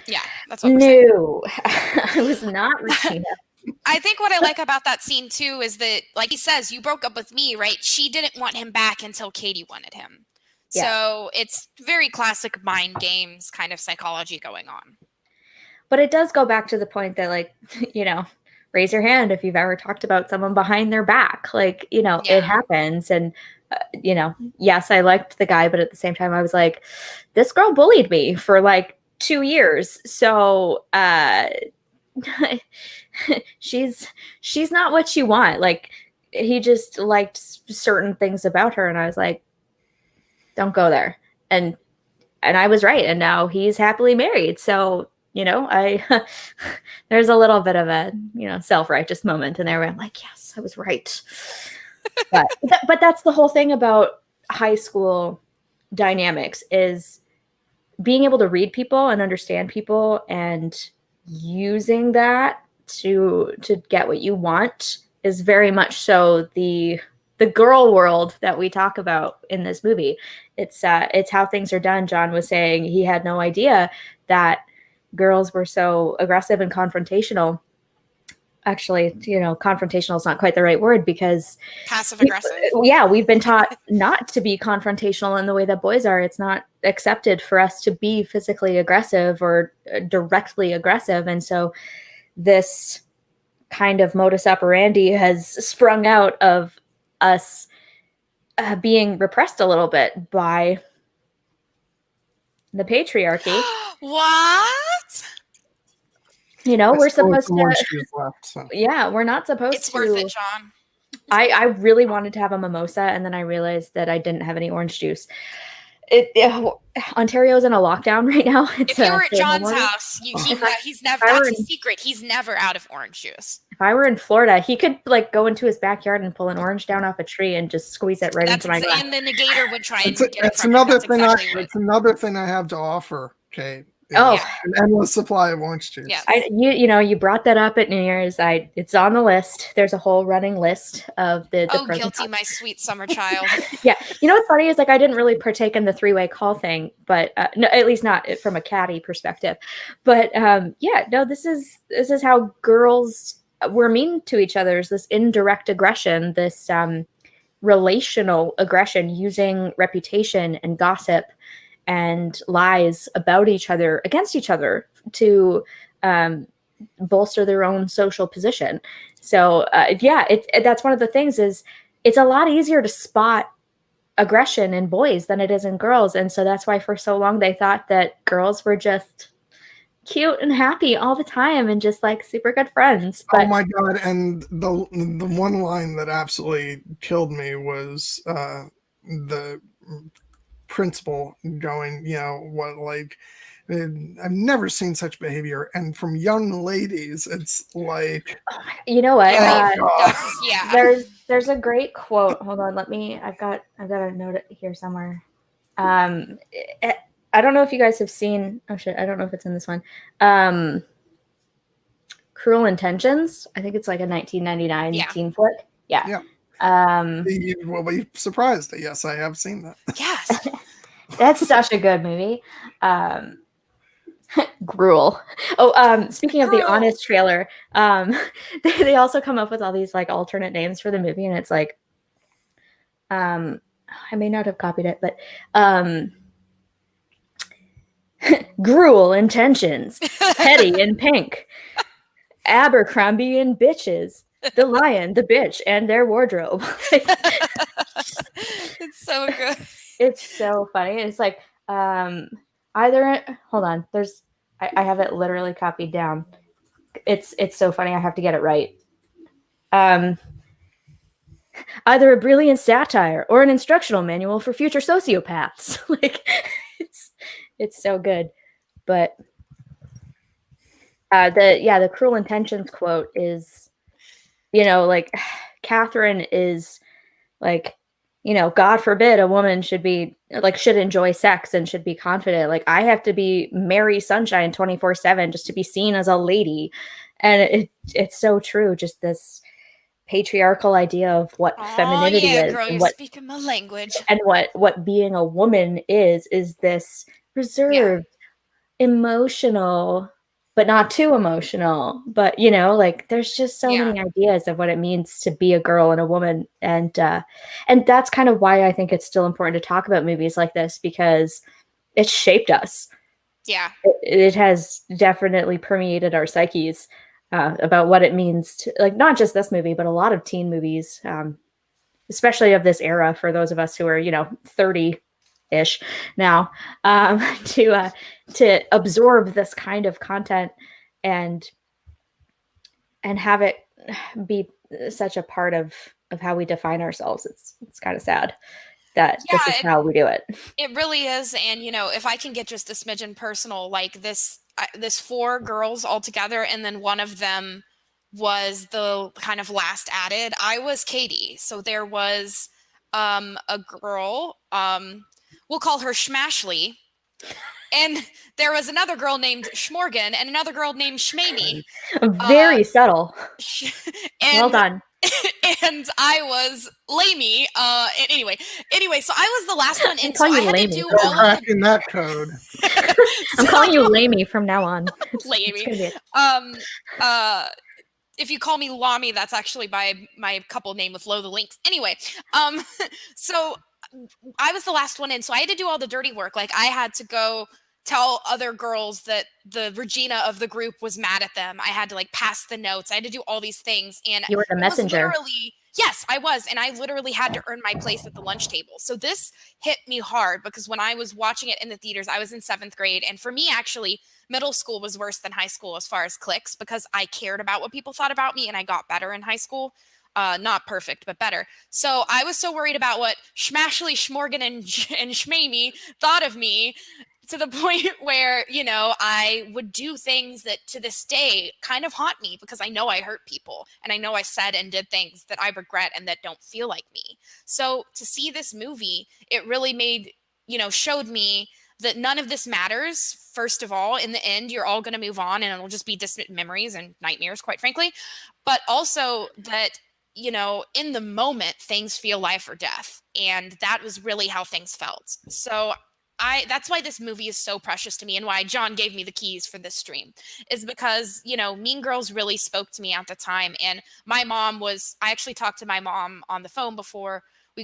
Yeah, that's what we're saying. No, I was not Regina. I think what I like about that scene too is that, like he says, you broke up with me, right? She didn't want him back until Katie wanted him. Yeah. So it's very classic mind games kind of psychology going on. But it does go back to the point that, like, raise your hand if you've ever talked about someone behind their back. Like, it happens. And, yes, I liked the guy, but at the same time, I was like, this girl bullied me for like 2 years. So she's not what you want. Like, he just liked certain things about her, and I was like, don't go there. And I was right, and now he's happily married. So, you know, there's a little bit of a, you know, self-righteous moment in there where I'm like, yes, I was right. But that's the whole thing about high school dynamics, is being able to read people and understand people and using that to get what you want is very much so the girl world that we talk about in this movie. It's how things are done. John was saying he had no idea that girls were so aggressive and confrontational. Actually, you know, confrontational is not quite the right word, because passive aggressive. We've been taught not to be confrontational in the way that boys are. It's not accepted for us to be physically aggressive or directly aggressive. And so this kind of modus operandi has sprung out of us being repressed a little bit by the patriarchy. What? You know, we're supposed to. Left, so. Yeah, we're not supposed it's to. It's worth it, John. I really wanted to have a mimosa, and then I realized that I didn't have any orange juice. Ontario's in a lockdown right now. If you were at John's house, he's never. That's his secret. He's never out of orange juice. If I were in Florida, he could like go into his backyard and pull an orange down off a tree and just squeeze it right into my glass. And the negator would try and get it from It's another thing I have to offer, Kate. Oh, an endless supply of orange juice. Yeah. You brought that up at New Year's. It's on the list. There's a whole running list of the guilty, my sweet summer child. Yeah. You know what's funny is like I didn't really partake in the three-way call thing, but no, at least not from a catty perspective. But this is how girls were mean to each other. Is this indirect aggression, this relational aggression, using reputation and gossip and lies about each other against each other to bolster their own social position. So that's one of the things is it's a lot easier to spot aggression in boys than it is in girls. And so that's why for so long they thought that girls were just cute and happy all the time and just like super good friends. But, oh my God. And the one line that absolutely killed me was the principal going, you know, what, like, I've never seen such behavior, and from young ladies, it's like, you know what? There's a great quote. Hold on, I've got a note here somewhere. I don't know if you guys have seen. Oh shit, I don't know if it's in this one. Cruel Intentions. I think it's like a 1999 teen flick. Yeah. You will be surprised that yes, I have seen that. Yes. That's such a good movie. Gruel. Oh, speaking of the Honest trailer, they also come up with all these like alternate names for the movie, and it's like, I may not have copied it, but Gruel Intentions, Petty in Pink, Abercrombie and Bitches, The Lion, the Bitch, and Their Wardrobe. It's so good. It's so funny. It's like hold on. I have it literally copied down. It's so funny. I have to get it right. Either a brilliant satire or an instructional manual for future sociopaths. Like it's so good. But the Cruel Intentions quote is, you know, like Catherine is like, you know, God forbid a woman should enjoy sex and should be confident. Like I have to be Mary Sunshine 24/7 just to be seen as a lady. And it's so true. Just this patriarchal idea of what femininity is. Girl, you're speaking my language. And what being a woman is this reserved, emotional, but not too emotional. But, you know, like there's just so many ideas of what it means to be a girl and a woman. And that's kind of why I think it's still important to talk about movies like this, because it's shaped us. Yeah. It has definitely permeated our psyches about what it means to, like, not just this movie, but a lot of teen movies, especially of this era, for those of us who are, you know, 30-ish now, to absorb this kind of content and have it be such a part of how we define ourselves. It's kind of sad that this is how we do it. It really is. And, you know, if I can get just a smidgen personal, like this 4 girls all together, and then one of them was the kind of last added. I was Katie. So there was a girl, we'll call her Schmashley. And there was another girl named Schmorgan and another girl named Schmamie. Very subtle. Well done. And I was Lamey. Anyway, so I was the last one in. So I had to do all of that code. I'm calling you Lamey from now on. Lamey. If you call me Lami, that's actually by my couple name with Lo the Lynx. Anyway, so I was the last one in, so I had to do all the dirty work. Like I had to go tell other girls that the Regina of the group was mad at them. I had to like pass the notes. I had to do all these things. And you were the messenger. Yes, I was. And I literally had to earn my place at the lunch table. So this hit me hard because when I was watching it in the theaters, I was in 7th grade. And for me, actually, middle school was worse than high school as far as cliques because I cared about what people thought about me and I got better in high school. Not perfect, but better. So I was so worried about what Schmashley, Schmorgan, and Schmamie thought of me to the point where, you know, I would do things that to this day kind of haunt me because I know I hurt people and I know I said and did things that I regret and that don't feel like me. So to see this movie, it really made, you know, showed me that none of this matters. First of all, in the end, you're all going to move on and it'll just be distant memories and nightmares, quite frankly. But also that, you know, in the moment, things feel life or death. And that was really how things felt. So that's why this movie is so precious to me and why John gave me the keys for this stream is because, you know, Mean Girls really spoke to me at the time. And my mom I actually talked to my mom on the phone before we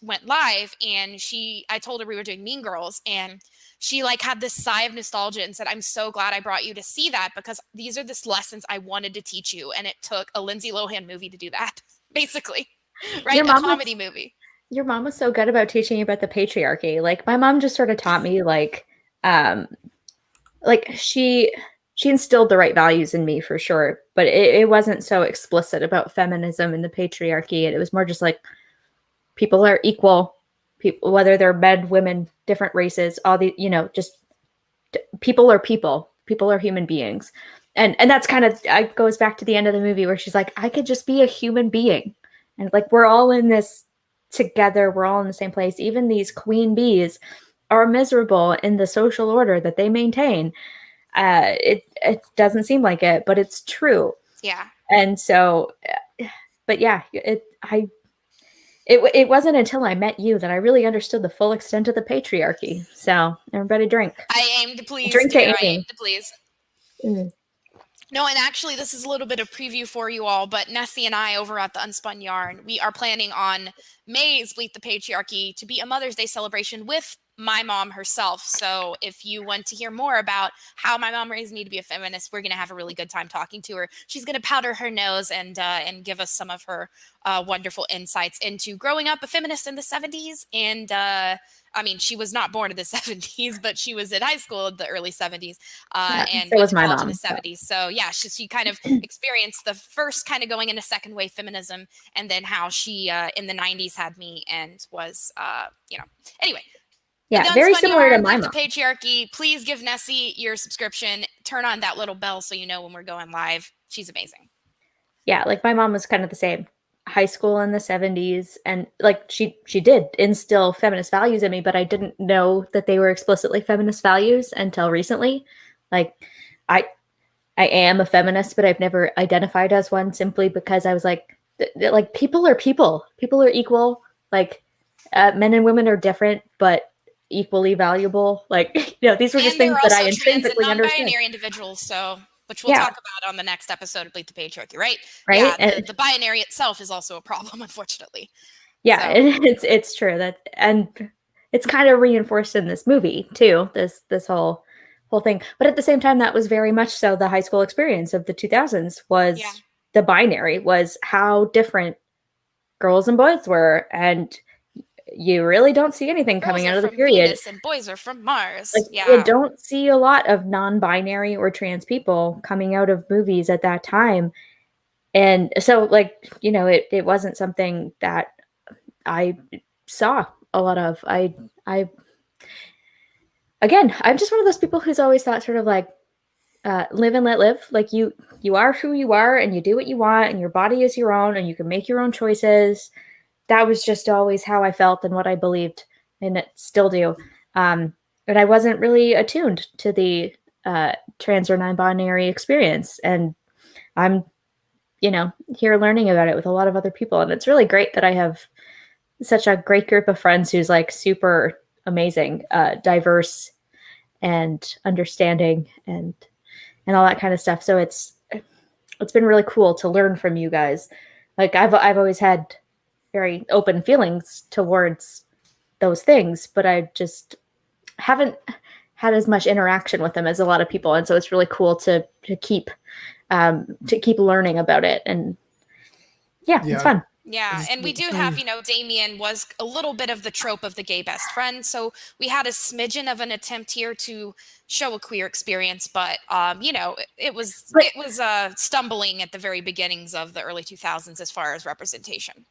went live, and I told her we were doing Mean Girls, and she like had this sigh of nostalgia and said, I'm so glad I brought you to see that because these are the lessons I wanted to teach you. And it took a Lindsay Lohan movie to do that, basically, right? A comedy movie. Your mom was so good about teaching you about the patriarchy. Like my mom just sort of taught me like she instilled the right values in me for sure, but it wasn't so explicit about feminism and the patriarchy. And it was more just like people are equal, people, whether they're men, women, different races, all the, you know, just people are people are human beings. And that's kind of, it goes back to the end of the movie where she's like, I could just be a human being. And like, we're all in this together. We're all in the same place. Even these queen bees are miserable in the social order that they maintain. It doesn't seem like it, but it's true. Yeah. And so, but yeah, it wasn't until I met you that I really understood the full extent of the patriarchy. So everybody drink. I aim to please. Drink to I aim to please. Mm. No, and actually, this is a little bit of preview for you all, but Nessie and I over at the Unspun Yarn, we are planning on May's Bleat the Patriarchy to be a Mother's Day celebration with my mom herself. So if you want to hear more about how my mom raised me to be a feminist, we're going to have a really good time talking to her. She's going to powder her nose and give us some of her wonderful insights into growing up a feminist in the 70s. And I mean, she was not born in the 70s, but she was in high school in the early 70s. And so was my mom in the 70s. So yeah, she kind of experienced the first kind of going into second wave feminism, and then how she in the 90s had me and was, anyway. Yeah, very similar to my mom. The patriarchy. Please give Nessie your subscription. Turn on that little bell so you know when we're going live. She's amazing. Yeah, like my mom was kind of the same. High school in the 70s, and like she did instill feminist values in me, but I didn't know that they were explicitly feminist values until recently. Like I am a feminist, but I've never identified as one simply because I was like people are people. People are equal. Like men and women are different, but equally valuable. Like, you know, these were just things that I intrinsically understood. Non-binary individuals, so which we'll talk about on the next episode of Bleat the Patriarchy, right? Right. Yeah, the binary itself is also a problem, unfortunately. Yeah, so. It's true that, and it's kind of reinforced in this movie too. This whole thing, but at the same time, that was very much so the high school experience of the 2000s was the binary, was how different girls and boys were, and you really don't see anything coming Girls out are of the from period. Venus and boys are from Mars. Like, Yeah. you don't see a lot of non-binary or trans people coming out of movies at that time. And so, like, you know, it wasn't something that I saw a lot of. Again, I'm just one of those people who's always thought sort of like, live and let live. Like, you are who you are, and you do what you want, and your body is your own, and you can make your own choices. That was just always how I felt and what I believed, and it still do. And I wasn't really attuned to the trans or non-binary experience. And I'm, you know, here learning about it with a lot of other people. And it's really great that I have such a great group of friends who's like super amazing, diverse and understanding and all that kind of stuff. So it's been really cool to learn from you guys. Like, I've always had very open feelings towards those things, but I just haven't had as much interaction with them as a lot of people. And so it's really cool to keep learning about it. And yeah, it's fun. Yeah, and we do have, you know, Damien was a little bit of the trope of the gay best friend, so we had a smidgen of an attempt here to show a queer experience, but you know, it was stumbling at the very beginnings of the early 2000s as far as representation.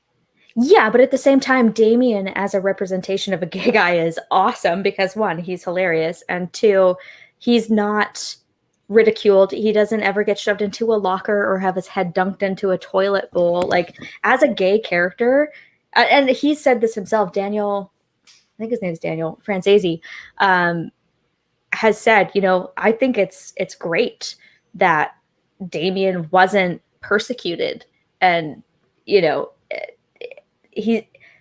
Yeah, but at the same time, Damien as a representation of a gay guy is awesome because, one, he's hilarious, and two, he's not ridiculed. He doesn't ever get shoved into a locker or have his head dunked into a toilet bowl. Like, as a gay character, and he said this himself, Daniel, I think his name is Daniel Franzese, has said, you know, I think it's great that Damien wasn't persecuted, and, you know,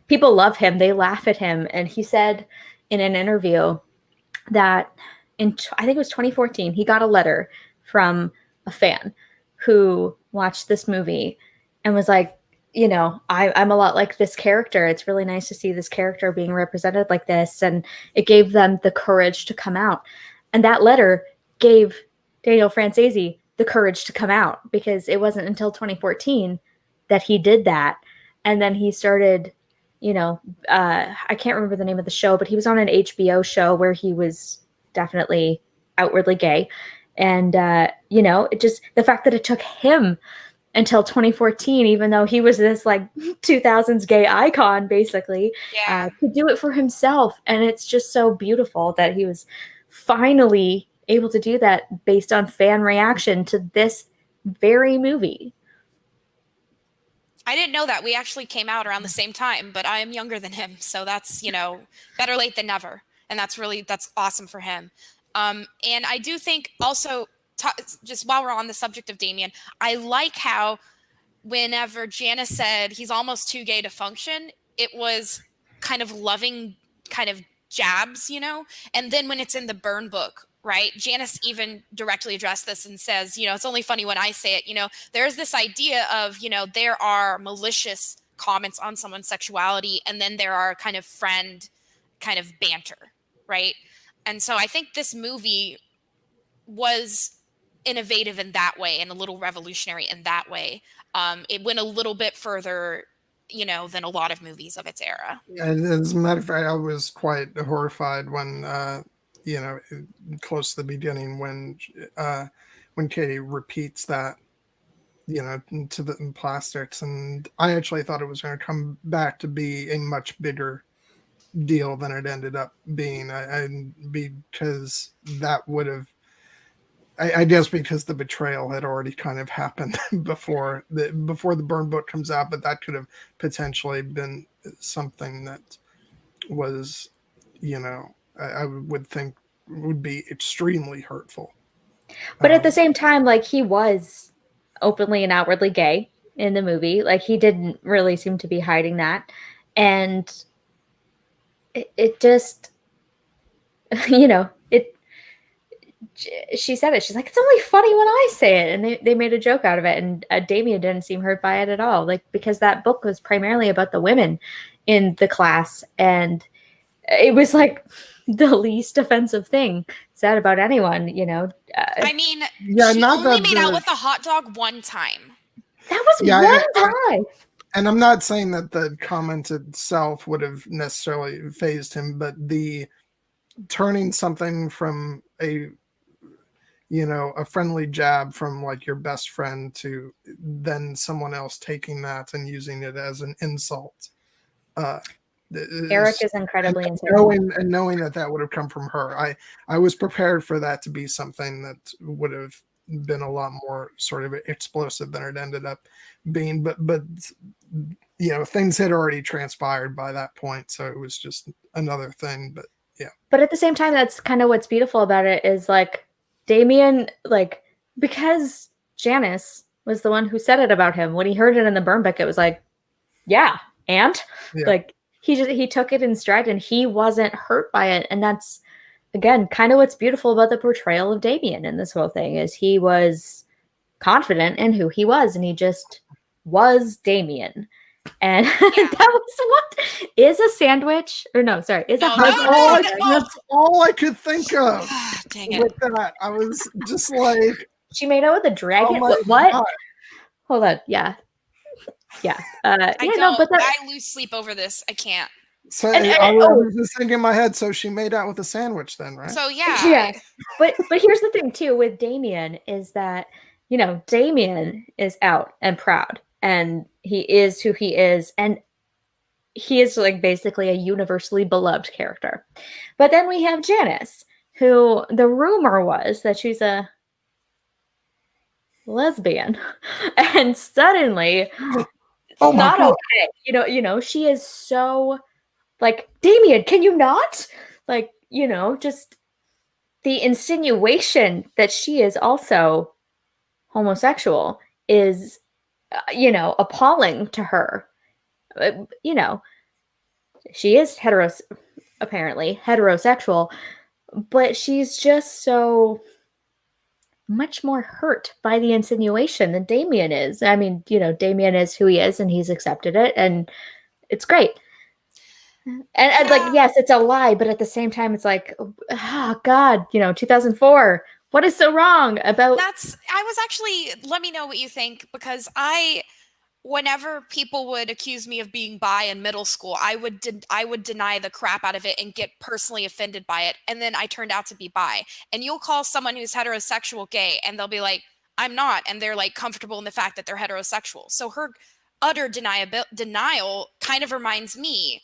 people love him, they laugh at him. And he said in an interview that I think it was 2014, he got a letter from a fan who watched this movie and was like, you know, I'm a lot like this character. It's really nice to see this character being represented like this. And it gave them the courage to come out. And that letter gave Daniel Franzese the courage to come out, because it wasn't until 2014 that he did that. And then he started, you know, I can't remember the name of the show, but he was on an HBO show where he was definitely outwardly gay. And, you know, it just, the fact that it took him until 2014, even though he was this like 2000s gay icon, basically, to do it for himself. And it's just so beautiful that he was finally able to do that based on fan reaction to this very movie. I didn't know that. We actually came out around the same time, but I am younger than him. So that's, you know, better late than never. And that's awesome for him. And I do think also, just while we're on the subject of Damien, I like how whenever Janice said he's almost too gay to function, it was kind of loving kind of jabs, you know? And then when it's in the burn book, right? Janice even directly addressed this and says, you know, it's only funny when I say it, you know, there's this idea of, you know, there are malicious comments on someone's sexuality, and then there are kind of friend kind of banter, right? And so I think this movie was innovative in that way and a little revolutionary in that way. It went a little bit further, you know, than a lot of movies of its era. And as a matter of fact, I was quite horrified when, you know, close to the beginning when Katie repeats that, you know, to the plastics, and I actually thought it was going to come back to be a much bigger deal than it ended up being. Because that would have, I guess, because the betrayal had already kind of happened before the burn book comes out, but that could have potentially been something that was, you know, I would think would be extremely hurtful. But at the same time, like, he was openly and outwardly gay in the movie. Like, he didn't really seem to be hiding that. And it just, you know, she said it. She's like, it's only funny when I say it. And they made a joke out of it. And Damien didn't seem hurt by it at all. Like, because that book was primarily about the women in the class. And it was like the least offensive thing said about anyone, you know. I mean, yeah, she only made out with a hot dog one time. That was one time. And I'm not saying that the comment itself would have necessarily fazed him, but the turning something from a friendly jab from like your best friend to then someone else taking that and using it as an insult. Eric is incredibly insane. Knowing that would have come from her. I was prepared for that to be something that would have been a lot more sort of explosive than it ended up being, but things had already transpired by that point, so it was just another thing. But yeah, but at the same time, that's kind of what's beautiful about it is like Damien, like, because Janice was the one who said it about him when he heard it in the burn book, it was like, like he took it in stride and he wasn't hurt by it. And that's, again, kind of what's beautiful about the portrayal of Damien in this whole thing is he was confident in who he was and he just was Damien. And that was what is a sandwich or no, sorry, is a hot dog. That's all I could think of. Dang it. With that, I was just like, she made out with a dragon. Oh what? God. Hold on. Yeah. I lose sleep over this. I can't. So I was just thinking in my head. So she made out with a sandwich, then, right? So yeah. But here's the thing too with Damien is that Damien is out and proud, and he is who he is, and he is like basically a universally beloved character. But then we have Janice, who the rumor was that she's a lesbian, and suddenly not okay. She is so like, Damien, can you not? Like, just the insinuation that she is also homosexual is, appalling to her. She is apparently heterosexual, but she's just so much more hurt by the insinuation than Damien is. I mean, Damien is who he is and he's accepted it and it's great. And like, yes, it's a lie, but at the same time, it's like, oh God, 2004. What is so wrong about? Let me know what you think, because whenever people would accuse me of being bi in middle school, I would deny the crap out of it and get personally offended by it. And then I turned out to be bi. And you'll call someone who's heterosexual gay and they'll be like, I'm not. And they're like comfortable in the fact that they're heterosexual. So her utter denial kind of reminds me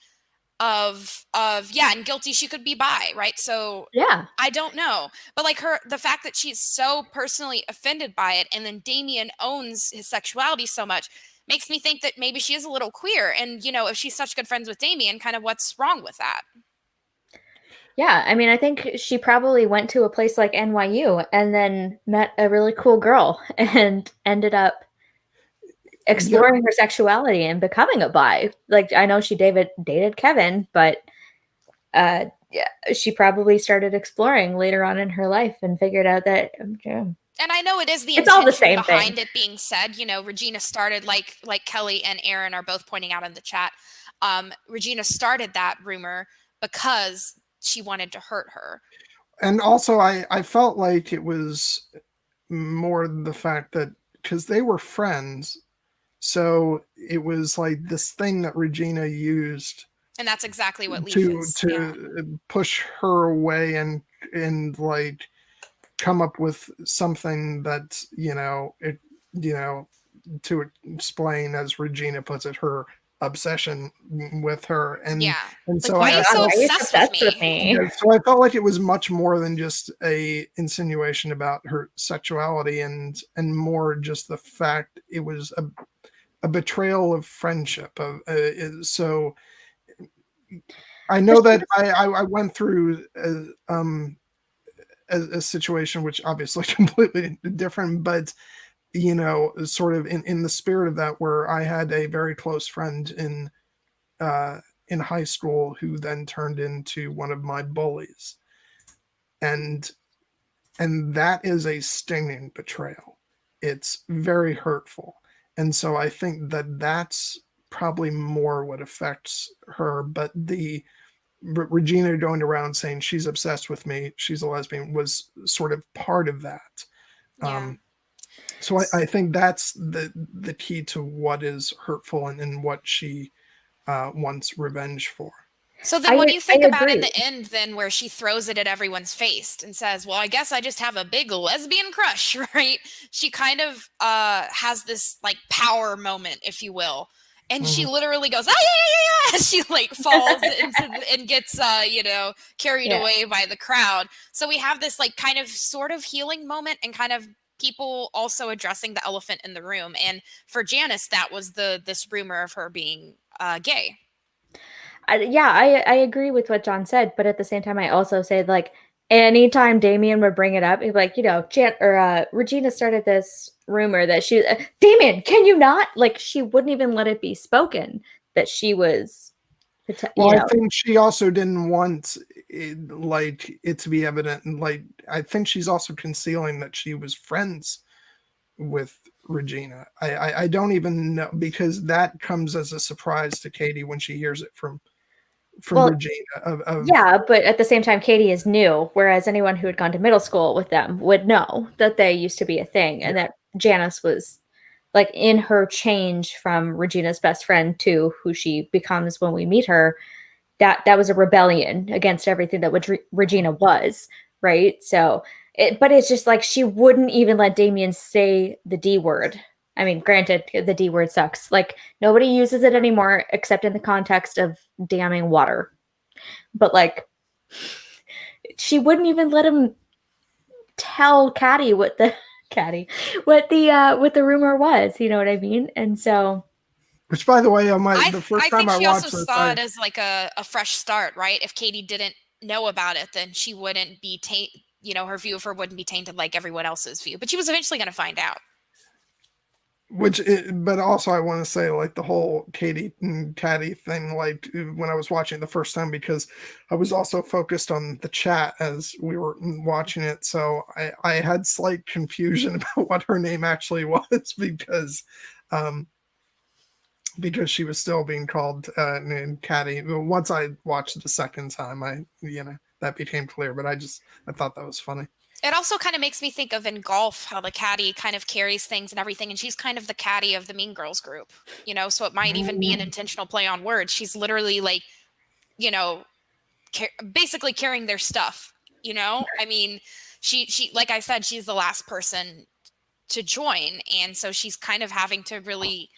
of and guilty she could be bi, right? So yeah, I don't know, but like the fact that she's so personally offended by it, and then Damien owns his sexuality so much, makes me think that maybe she is a little queer. And if she's such good friends with Damien, kind of what's wrong with that? Yeah, I mean, I think she probably went to a place like NYU and then met a really cool girl and ended up exploring her sexuality and becoming a bi. Like, I know she dated Kevin, but she probably started exploring later on in her life and figured out that and I know it's all the same behind thing. It being said, Regina started, like Kelly and Aaron are both pointing out in the chat, Regina started that rumor because she wanted to hurt her. And also I felt like it was more the fact that because they were friends, so it was like this thing that Regina used, and that's exactly what to push her away and like come up with something that to explain, as Regina puts it, her obsession with her. And so why are you so obsessed with me? So I felt like it was much more than just a insinuation about her sexuality and more just the fact it was a betrayal of friendship. So I know that I went through a situation which obviously completely different, but sort of in the spirit of that, where I had a very close friend in high school who then turned into one of my bullies, and that is a stinging betrayal. It's very hurtful. And so I think that that's probably more what affects her. But the Regina going around saying she's obsessed with me, she's a lesbian, was sort of part of that. So So I think that's the key to what is hurtful and what she wants revenge for. So then what do you think about agree. in the end then where she throws it at everyone's face and says, well, I guess I just have a big lesbian crush, right? She kind of has this like power moment, if you will. And she literally goes, ah, yeah. She like falls and gets, carried away by the crowd. So we have this like kind of sort of healing moment and kind of people also addressing the elephant in the room. And for Janice, that was this rumor of her being gay. I agree with what John said, but at the same time, I also say like anytime Damien would bring it up, he'd be like, Regina started this rumor that she, Damien, can you not? Like she wouldn't even let it be spoken that she was. I think she also didn't want it to be evident, and like I think she's also concealing that she was friends with Regina. I don't even know, because that comes as a surprise to Katie when she hears it from Regina. Yeah, but at the same time, Katie is new, whereas anyone who had gone to middle school with them would know that they used to be a thing, and that Janice was like in her change from Regina's best friend to who she becomes when we meet her. That was a rebellion against everything that Regina was, right? So, but it's just like she wouldn't even let Damien say the D word. I mean, granted, the D word sucks. Like nobody uses it anymore except in the context of damning water. But like, she wouldn't even let him tell Caddy what the rumor was. You know what I mean? And so. Which, by the way, the first time I watched this, I think she also saw it as like a fresh start, right? If Katie didn't know about it, then she wouldn't be her view of her wouldn't be tainted like everyone else's view. But she was eventually going to find out. But also I want to say like the whole Katie and Caddy thing, like when I was watching it the first time, because I was also focused on the chat as we were watching it. So I had slight confusion about what her name actually was because she was still being called Caddy. Once I watched it the second time, that became clear, but I thought that was funny. It also kind of makes me think of in golf how the caddy kind of carries things and everything, and she's kind of the caddy of the Mean Girls group, so it might even be an intentional play on words. She's literally like, basically carrying their stuff, I mean, she like I said, she's the last person to join, and so she's kind of having to really,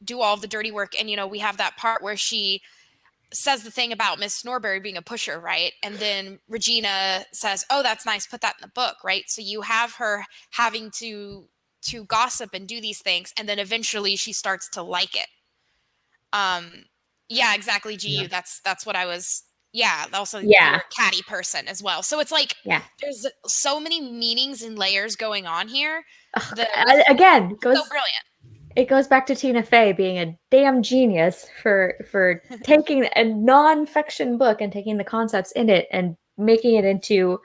do all of the dirty work. And, we have that part where she says the thing about Miss Norbury being a pusher, right? And then Regina says, oh, that's nice, put that in the book, right? So you have her having to gossip and do these things, and then eventually she starts to like it. Yeah, exactly, GU. Yeah. That's what I was. Yeah, also you're a catty person as well. So it's like there's so many meanings and layers going on here. Again, so brilliant. It goes back to Tina Fey being a damn genius for taking a non-fiction book and taking the concepts in it and making it into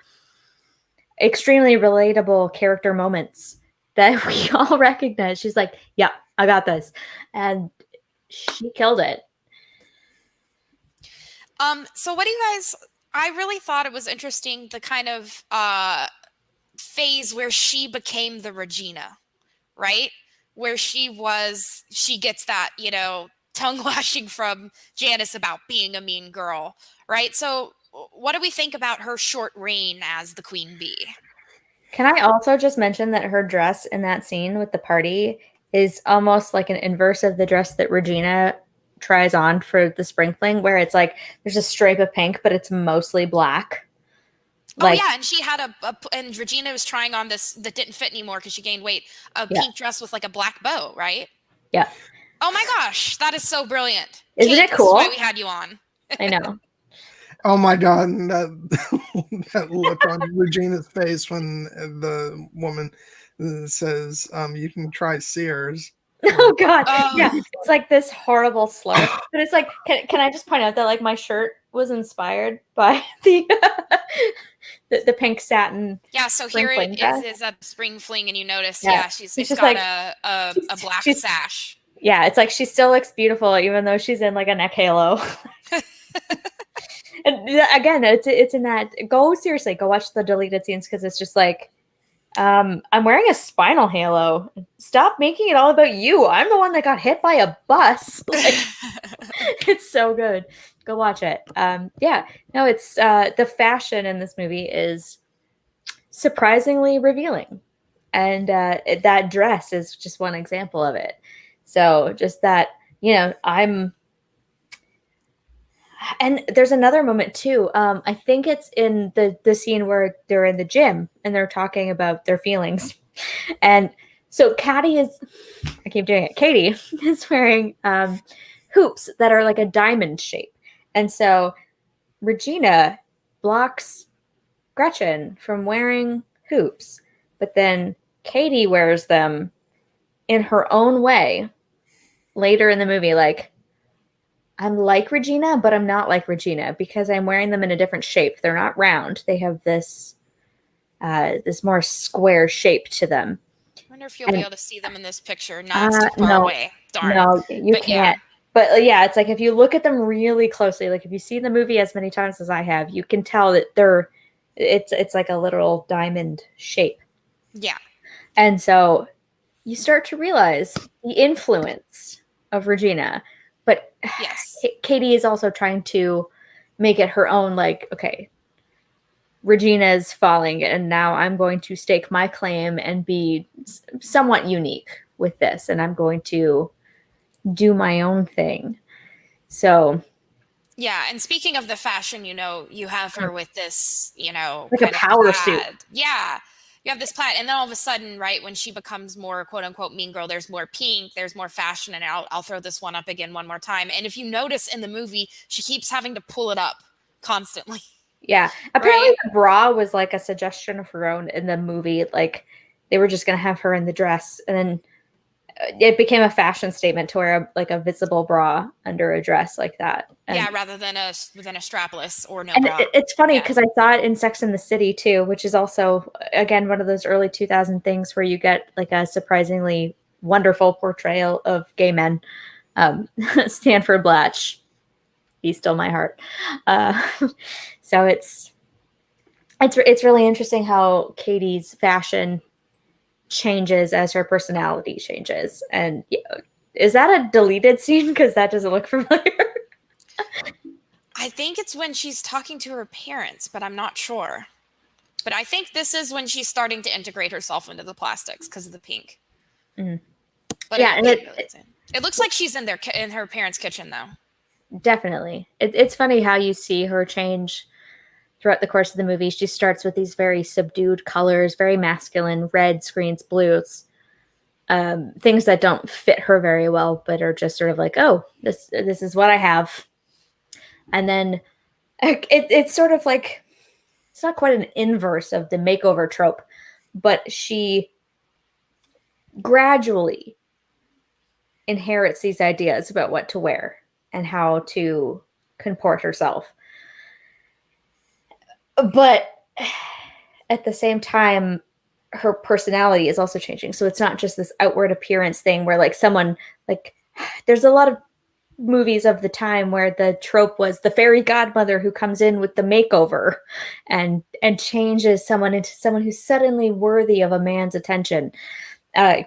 extremely relatable character moments that we all recognize. She's like, yeah, I got this. And she killed it. So what do you guys, I really thought it was interesting, the kind of phase where she became the Regina, right? Where she gets that, tongue lashing from Janice about being a mean girl, right? So what do we think about her short reign as the queen bee? Can I also just mention that her dress in that scene with the party is almost like an inverse of the dress that Regina tries on for the spring fling, where it's like there's a stripe of pink, but it's mostly black. And she had and Regina was trying on this that didn't fit anymore because she gained weight. A pink dress with like a black bow, right? Yeah. Oh my gosh, that is so brilliant! Isn't it cool? This is why we had you on. I know. Oh my god, that look on Regina's face when the woman says, "You can try Sears." Oh god, yeah, it's like this horrible slur. But it's like, can I just point out that like my shirt was inspired by the pink satin. Yeah, so here it is a spring fling, and you notice, she's got like, a black sash. Yeah, it's like she still looks beautiful even though she's in like a neck halo. And again, it's in that. Go watch the deleted scenes because it's just like I'm wearing a spinal halo. Stop making it all about you. I'm the one that got hit by a bus. Like, it's so good. Go watch it. Yeah, no, it's the fashion in this movie is surprisingly revealing, and that dress is just one example of it. So just that, and there's another moment too. I think it's in the scene where they're in the gym and they're talking about their feelings. And so Katie is wearing hoops that are like a diamond shape. And so Regina blocks Gretchen from wearing hoops, but then Katie wears them in her own way later in the movie. Like, I'm like Regina, but I'm not like Regina because I'm wearing them in a different shape. They're not round. They have this more square shape to them. I wonder if you'll be able to see them in this picture. No, it's too far away. Darn. No, you can't. Yeah. But yeah, it's like if you look at them really closely, like if you see the movie as many times as I have, you can tell that it's like a literal diamond shape. Yeah. And so you start to realize the influence of Regina. But yes, Katie is also trying to make it her own, like, okay, Regina's falling, and now I'm going to stake my claim and be somewhat unique with this, and I'm going to do my own thing. So yeah, and speaking of the fashion, you have her with this, like a power suit. Yeah, you have this plaid, and then all of a sudden, right, when she becomes more quote unquote mean girl, there's more pink, there's more fashion, and I'll throw this one up again one more time. And if you notice in the movie, she keeps having to pull it up constantly. Yeah, apparently the bra was like a suggestion of her own in the movie. Like they were just gonna have her in the dress, and then it became a fashion statement to wear a visible bra under a dress like that. And, yeah, rather than a strapless or no and bra. It's funny because I saw it in Sex and the City too, which is also, again, one of those early 2000 things where you get like a surprisingly wonderful portrayal of gay men. Stanford Blatch, he's still my heart. So it's really interesting how Katie's fashion changes as her personality changes. And is that a deleted scene? Because that doesn't look familiar. I think it's when she's talking to her parents, but I'm not sure. But I think this is when she's starting to integrate herself into the plastics because of the pink. Mm. But yeah, it looks like she's in her parents' kitchen though. Definitely. It's funny how you see her change throughout the course of the movie. She starts with these very subdued colors, very masculine, reds, greens, blues, things that don't fit her very well, but are just sort of like, oh, this is what I have. And then it's sort of like, it's not quite an inverse of the makeover trope, but she gradually inherits these ideas about what to wear and how to comport herself. But at the same time, her personality is also changing. So it's not just this outward appearance thing where like someone, like there's a lot of movies of the time where the trope was the fairy godmother who comes in with the makeover and changes someone into someone who's suddenly worthy of a man's attention.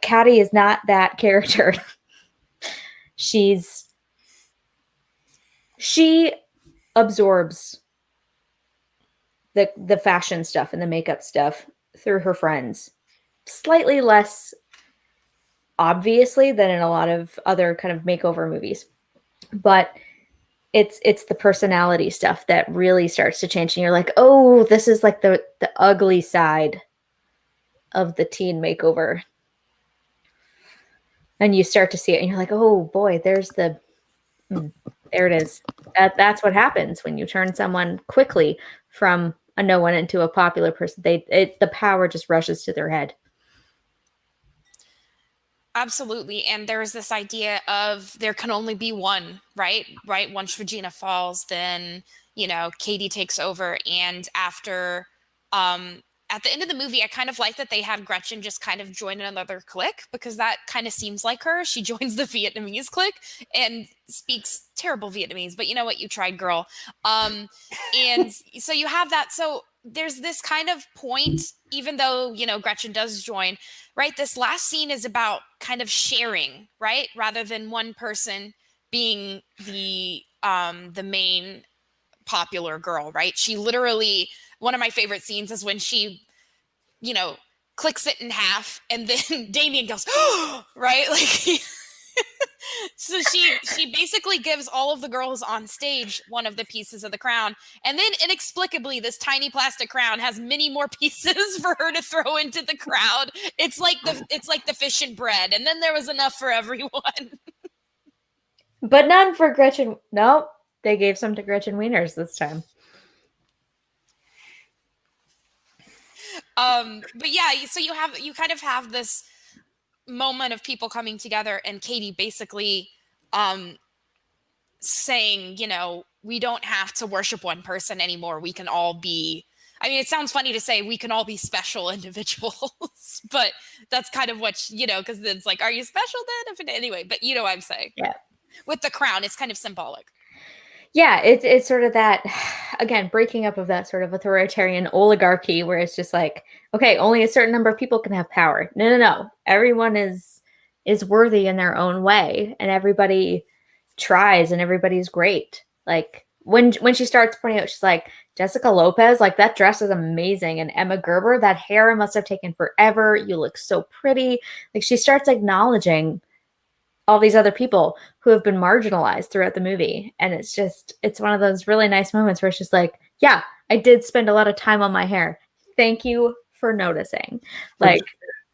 Katie is not that character. She absorbs the fashion stuff and the makeup stuff through her friends, slightly less obviously than in a lot of other kind of makeover movies. But it's the personality stuff that really starts to change. And you're like, oh, this is like the ugly side of the teen makeover. And you start to see it and you're like, oh boy, there it is. That's what happens when you turn someone quickly from a no one into a popular person. The power just rushes to their head. Absolutely. And there's this idea of there can only be one, right? Once Regina falls, then, Katie takes over. And after, at the end of the movie, I kind of like that they had Gretchen just kind of join another clique because that kind of seems like her. She joins the Vietnamese clique and speaks terrible Vietnamese, but you know what? You tried, girl. And so you have that. So there's this kind of point, even though, you know, Gretchen does join, right? This last scene is about kind of sharing, right? Rather than one person being the main popular girl, right? She literally, one of my favorite scenes is when she, you know, clicks it in half and then Damien goes, oh, right? Like, so she basically gives all of the girls on stage one of the pieces of the crown, and then inexplicably this tiny plastic crown has many more pieces for her to throw into the crowd. It's like the fish and bread, and then there was enough for everyone. But none for Gretchen. Nope, they gave some to Gretchen Wieners this time. But yeah, so you kind of have this moment of people coming together, and Katie basically saying, you know, we don't have to worship one person anymore. We can all be, I mean, it sounds funny to say we can all be special individuals, but that's kind of what, you know, because it's like, are you special then? Anyway, but you know what I'm saying. Yeah. With the crown, it's kind of symbolic. Yeah, it's sort of that, again, breaking up of that sort of authoritarian oligarchy where it's just like, okay, only a certain number of people can have power. No. Everyone is worthy in their own way, and everybody tries, and everybody's great. Like when she starts pointing out, she's like, Jessica Lopez, like that dress is amazing, and Emma Gerber, that hair must have taken forever. You look so pretty. Like she starts acknowledging all these other people who have been marginalized throughout the movie. And it's one of those really nice moments where it's just like, yeah, I did spend a lot of time on my hair. Thank you for noticing. Like,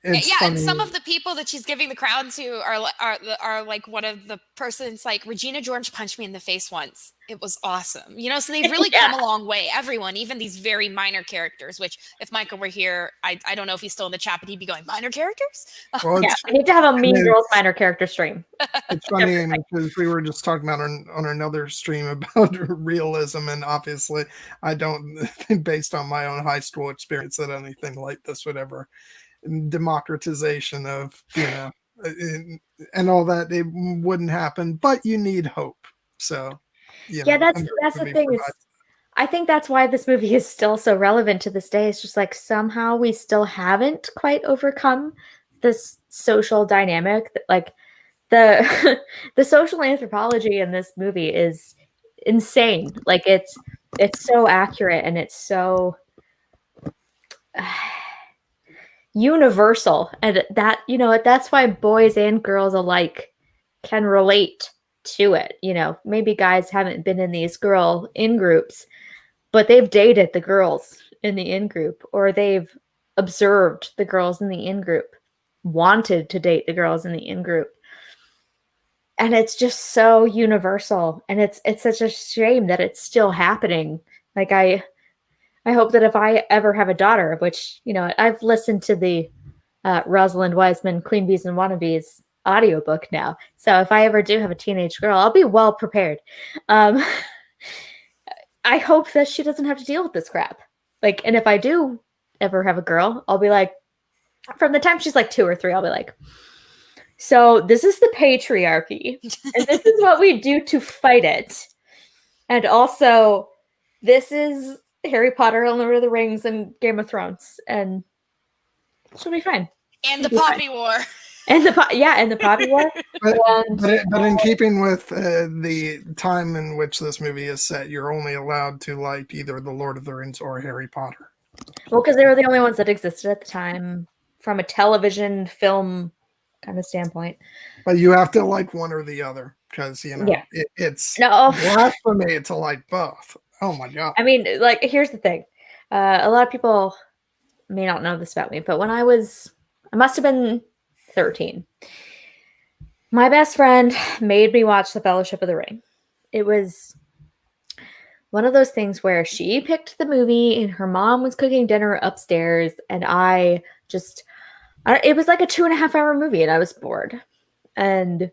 it's yeah, funny. and some of the people that she's giving the crown to are like one of the persons, like Regina George punched me in the face once. It was awesome. You know, so they've really come a long way. Everyone, even these very minor characters, which if Michael were here, I don't know if he's still in the chat, but he'd be going, minor characters? Well, yeah, we need to have a Mean Girls minor character stream. It's funny because we were just talking about on another stream about realism, and obviously I don't think, based on my own high school experience, that anything like this would ever democratization of, you know, and all that, it wouldn't happen, but you need hope. So yeah, that's the thing is, I think that's why this movie is still so relevant to this day. It's just like somehow we still haven't quite overcome this social dynamic. Like the the social anthropology in this movie is insane. Like it's so accurate, and it's so universal, and that, you know, that's why boys and girls alike can relate to it. You know, maybe guys haven't been in these girl in groups, but they've dated the girls in the in group, or they've observed the girls in the in group, wanted to date the girls in the in group. And it's just so universal, and it's such a shame that it's still happening. Like I hope that if I ever have a daughter, which, you know, I've listened to the Rosalind Wiseman Queen Bees and Wannabes audiobook now. So if I ever do have a teenage girl, I'll be well prepared. I hope that she doesn't have to deal with this crap. Like, and if I do ever have a girl, I'll be like, from the time she's like 2 or 3, I'll be like, so this is the patriarchy, and this is what we do to fight it. And also, this is Harry Potter and Lord of the Rings and Game of Thrones, and she'll be fine. And the Poppy War. And the Poppy War. But in keeping with the time in which this movie is set, you're only allowed to like either the Lord of the Rings or Harry Potter. Well, because they were the only ones that existed at the time from a television film kind of standpoint. But you have to like one or the other, because, you know, it's blasphemy to like both. Oh my God. I mean, like, here's the thing. A lot of people may not know this about me, but when I must have been 13. My best friend made me watch The Fellowship of the Ring. It was one of those things where she picked the movie and her mom was cooking dinner upstairs, and it was like a 2.5-hour movie, and I was bored. And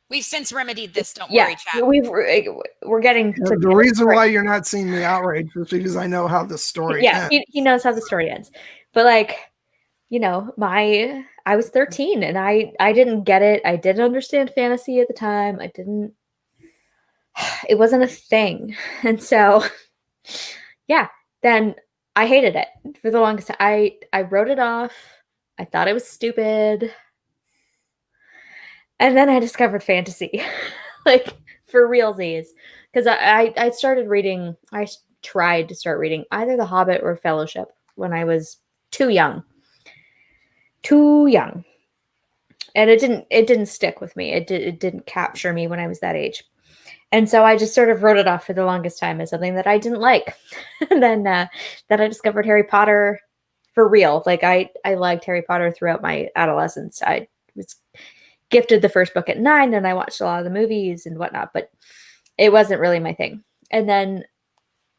we've since remedied this. Don't worry, chat. We're getting to the reason why you're not seeing the outrage is because I know how the story ends. He knows how the story ends. But like, you know, I was 13 and I didn't get it. I didn't understand fantasy at the time. It wasn't a thing. And so, yeah, then I hated it for the longest time. I wrote it off. I thought it was stupid. And then I discovered fantasy, like for realsies, because I started reading. Tried to start reading either The Hobbit or Fellowship when I was too young, and it didn't stick with me. It didn't capture me when I was that age, and so I just sort of wrote it off for the longest time as something that I didn't like. And then I discovered Harry Potter for real. Like I liked Harry Potter throughout my adolescence. I was gifted the first book at 9, and I watched a lot of the movies and whatnot, but it wasn't really my thing. And then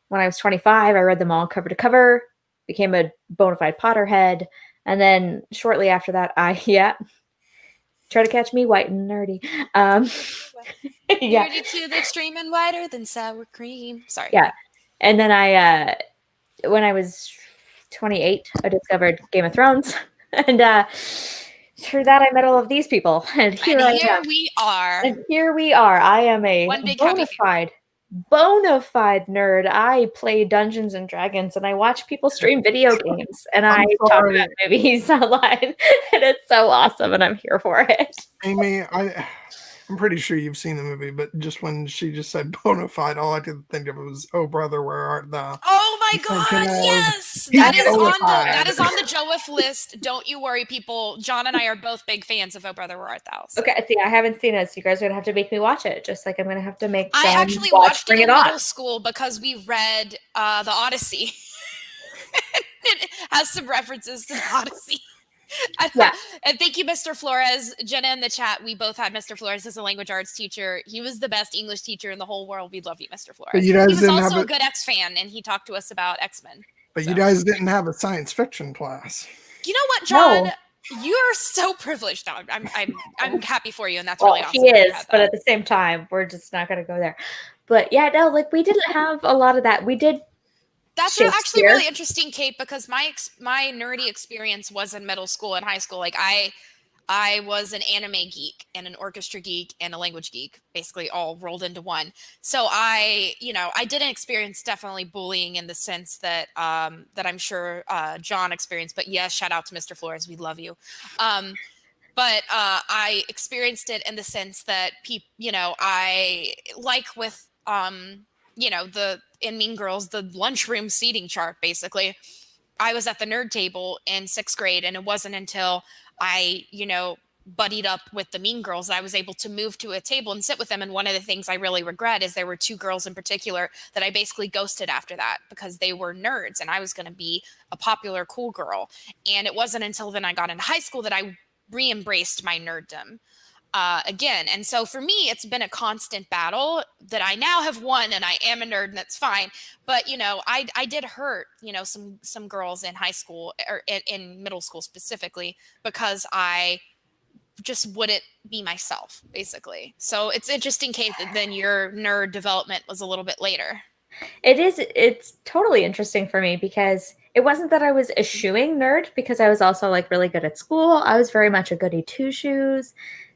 when I was 25, I read them all cover to cover, became a bona fide Potterhead. And then shortly after that, try to catch me white and nerdy. Nerdy to the extreme and whiter than sour cream. Sorry. Yeah. And then when I was 28, I discovered Game of Thrones. And through that, I met all of these people. And here we are. And here we are. I am a bona fide nerd. I play Dungeons and Dragons, and I watch people stream video games, and I talk about movies online, and it's so awesome, and I'm here for it. Amy, I'm pretty sure you've seen the movie, but just when she just said bona fide, all I could think of was, "Oh brother, where art thou?" Oh my God, yes, that is on the Joef list. Don't you worry, people. John and I are both big fans of "Oh brother, where art thou?" So. Okay, see, I haven't seen it, so you guys are gonna have to make me watch it. Just like I'm gonna have to make. I actually watched it in middle school because we read the Odyssey. It has some references to the Odyssey. Yeah. And thank you, Mr. Flores. Jenna in the chat, we both had Mr. Flores as a language arts teacher. He was the best English teacher in the whole world. We love you, Mr. Flores. But you guys he was also a good X-fan, and he talked to us about X-Men. But you guys didn't have a science fiction class. You know what, John? No. You're so privileged. No, I'm happy for you, and that's really awesome. He is, but at the same time, we're just not going to go there. But yeah, no, like we didn't have a lot of that. We did. That's actually really interesting, Kate, because my nerdy experience was in middle school and high school. Like I was an anime geek and an orchestra geek and a language geek, basically all rolled into one. So I didn't experience definitely bullying in the sense that that I'm sure John experienced. But yes, shout out to Mr. Flores, we love you. But I experienced it in the sense that I like with in Mean Girls, the lunchroom seating chart, basically. I was at the nerd table in 6th grade, and it wasn't until I, buddied up with the Mean Girls that I was able to move to a table and sit with them. And one of the things I really regret is there were 2 girls in particular that I basically ghosted after that because they were nerds and I was going to be a popular, cool girl. And it wasn't until then I got into high school that I re-embraced my nerddom. Again. And so for me, it's been a constant battle that I now have won, and I am a nerd, and that's fine. But, I did hurt, some girls in high school or in middle school specifically because I just wouldn't be myself, basically. So it's interesting, Kate, that then your nerd development was a little bit later. It's totally interesting for me because it wasn't that I was eschewing nerd because I was also like really good at school. I was very much a goody two shoes.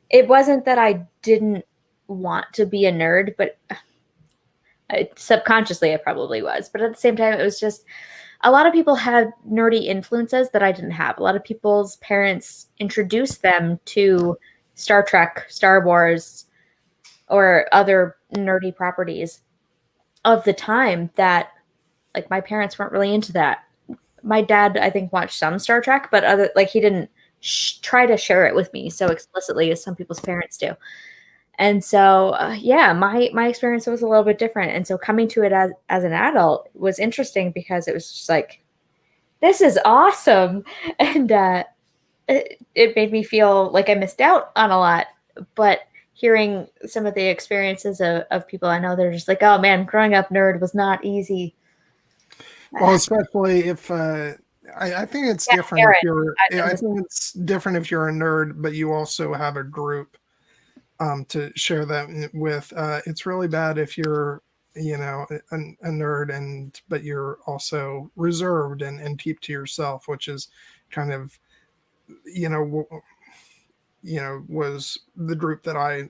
It wasn't that I didn't want to be a nerd, but subconsciously I probably was. But at the same time, it was just a lot of people had nerdy influences that I didn't have. A lot of people's parents introduced them to Star Trek, Star Wars, or other nerdy properties of the time that, like, my parents weren't really into that. My dad, I think, watched some Star Trek, but he didn't try to share it with me so explicitly as some people's parents do. And so, my experience was a little bit different. And so coming to it as an adult was interesting because it was just like, this is awesome. And it made me feel like I missed out on a lot. But hearing some of the experiences of people I know, they're just like, oh man, growing up nerd was not easy. Well, especially if I think it's different if you're. I think it's different if you're a nerd, but you also have a group to share that with. It's really bad if you're, a nerd but you're also reserved and keep to yourself, which is kind of, was the group that I,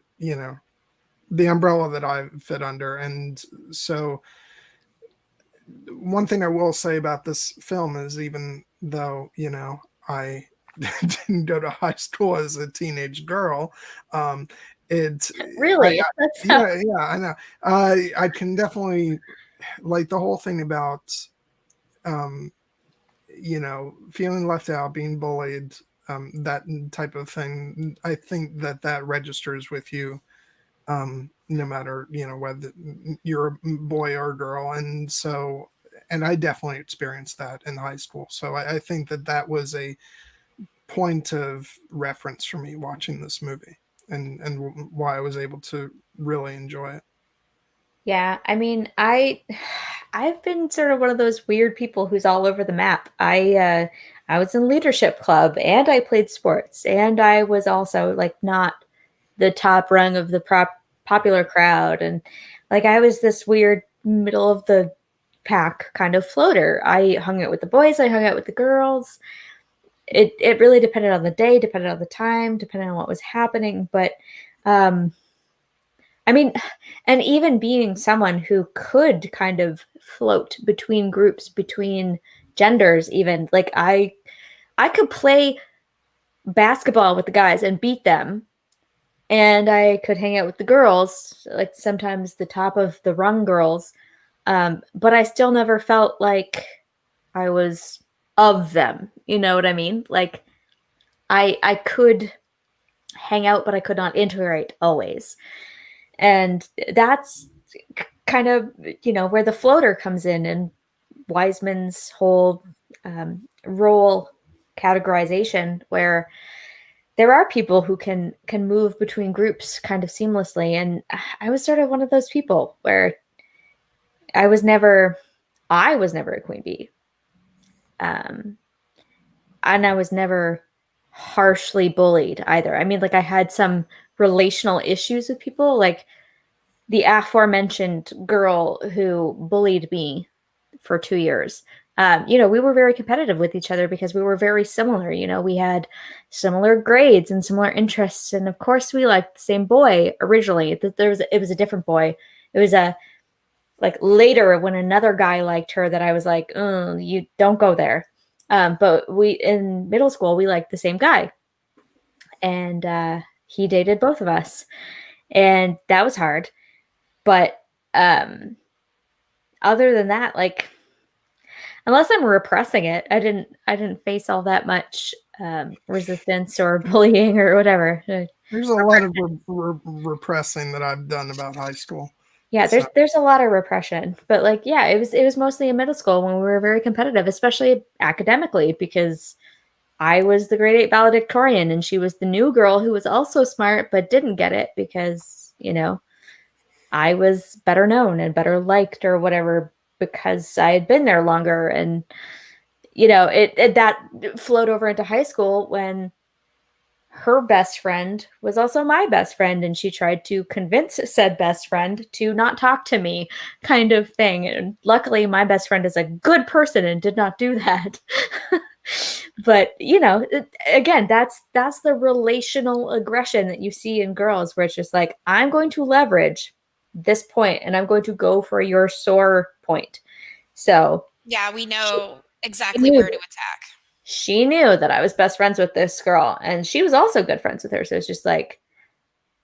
the umbrella that I fit under, and so. one thing I will say about this film is, even though, I didn't go to high school as a teenage girl, it, Really? That's yeah, I know. I can definitely, like, the whole thing about, um, feeling left out, being bullied, that type of thing. I think that registers with you, no matter, whether you're a boy or a girl. And I definitely experienced that in high school. So I think that was a point of reference for me watching this movie, and why I was able to really enjoy it. Yeah, I mean, I've been sort of one of those weird people who's all over the map. I was in leadership club and I played sports and I was also like not the top rung of the popular crowd, and like I was this weird middle of the pack kind of floater. I hung out with the boys, I hung out with the girls. It really depended on the day, depended on the time, depended on what was happening, but um I mean, and even being someone who could kind of float between groups, between genders, even like I could play basketball with the guys and beat them, and I could hang out with the girls, like sometimes the top of the rung girls, but I still never felt like I was of them. You know what I mean? Like I could hang out, but I could not integrate always. And that's kind of, where the floater comes in and Wiseman's whole role categorization, where there are people who can move between groups kind of seamlessly. And I was sort of one of those people where I was never a queen bee. And I was never harshly bullied either. I mean, like I had some relational issues with people, like the aforementioned girl who bullied me for 2 years. We were very competitive with each other because we were very similar. We had similar grades and similar interests, and of course, we liked the same boy originally. It was a different boy. It was a like later when another guy liked her that I was like, oh, you don't go there. But we in middle school we liked the same guy, and he dated both of us, and that was hard. But other than that, like unless I'm repressing it, I didn't face all that much resistance or bullying or whatever. There's a lot of repressing that I've done about high school. Yeah, there's a lot of repression, but like yeah, it was mostly in middle school when we were very competitive, especially academically, because I was the grade 8 valedictorian and she was the new girl who was also smart but didn't get it because, I was better known and better liked or whatever because I had been there longer. And, it that flowed over into high school when her best friend was also my best friend. And she tried to convince said best friend to not talk to me, kind of thing. And luckily, my best friend is a good person and did not do that. But again, that's the relational aggression that you see in girls, where it's just like, I'm going to leverage this point and I'm going to go for your sore point. So Yeah, we know exactly where to attack. She knew that I was best friends with this girl, and she was also good friends with her. So it's just like,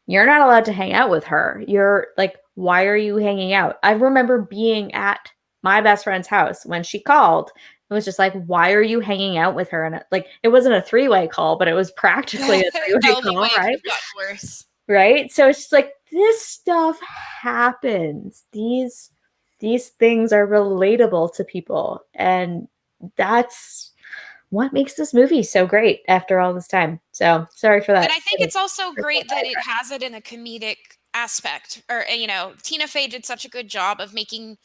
you're not allowed to hang out with her. You're like, why are you hanging out? I remember being at my best friend's house when she called. It was just like, why are you hanging out with her? And like, it wasn't a 3-way call, but it was practically a 3-way call, right? Worse. Right. So it's just like, this stuff happens. These things are relatable to people. And that's what makes this movie so great after all this time. So sorry for that. And I think it's also great that it has it in a comedic aspect. Or, Tina Fey did such a good job of making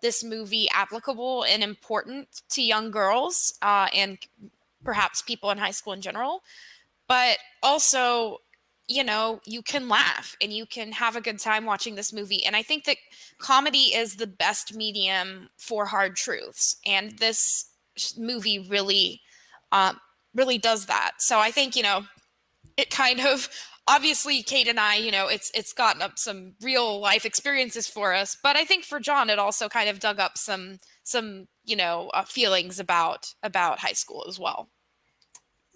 this movie applicable and important to young girls and perhaps people in high school in general. But also, you can laugh and you can have a good time watching this movie. And I think that comedy is the best medium for hard truths. And this movie really does that. So I think, it kind of, obviously Kate and I, it's gotten up some real life experiences for us, but I think for John, it also kind of dug up some feelings about high school as well.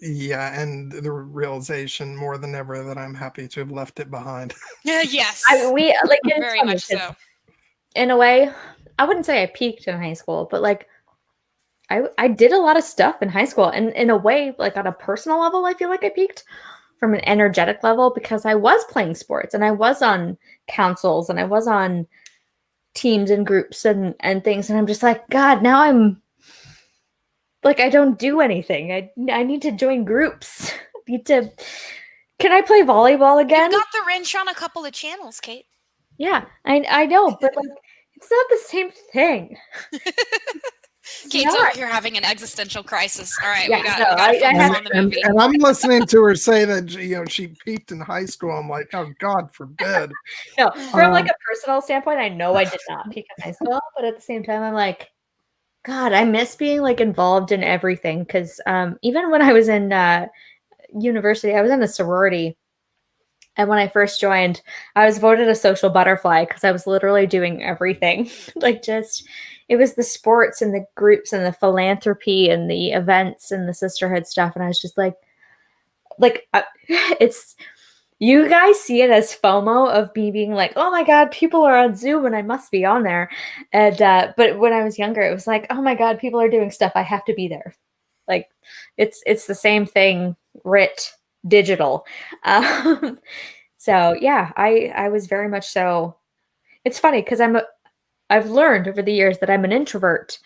Yeah, and the realization more than ever that I'm happy to have left it behind. Yes. We like it's very funny much so. In a way, I wouldn't say I peaked in high school, but like I did a lot of stuff in high school, and in a way, like on a personal level, I feel like I peaked from an energetic level because I was playing sports and I was on councils and I was on teams and groups and things, and I'm just like, God, now I'm like, I don't do anything. I need to join groups. Can I play volleyball again? You've got the wrench on a couple of channels, Kate. Yeah, I know, but like, it's not the same thing. Kate's over here having an existential crisis. All right, Yeah, we got to focus on the movie. And I'm listening to her say that she peaked in high school. I'm like, oh, God forbid. No, from like a personal standpoint, I know I did not peak in high school, but at the same time, I'm like, God, I miss being like involved in everything. Because even when I was in university, I was in a sorority. And when I first joined, I was voted a social butterfly because I was literally doing everything. It was the sports and the groups and the philanthropy and the events and the sisterhood stuff. And I was just like, it's, you guys see it as FOMO of me being like, oh my God, people are on Zoom and I must be on there. And, but when I was younger, it was like, oh my God, people are doing stuff. I have to be there. Like it's the same thing, writ digital. So yeah, I was very much so. It's funny because I've learned over the years that I'm an introvert.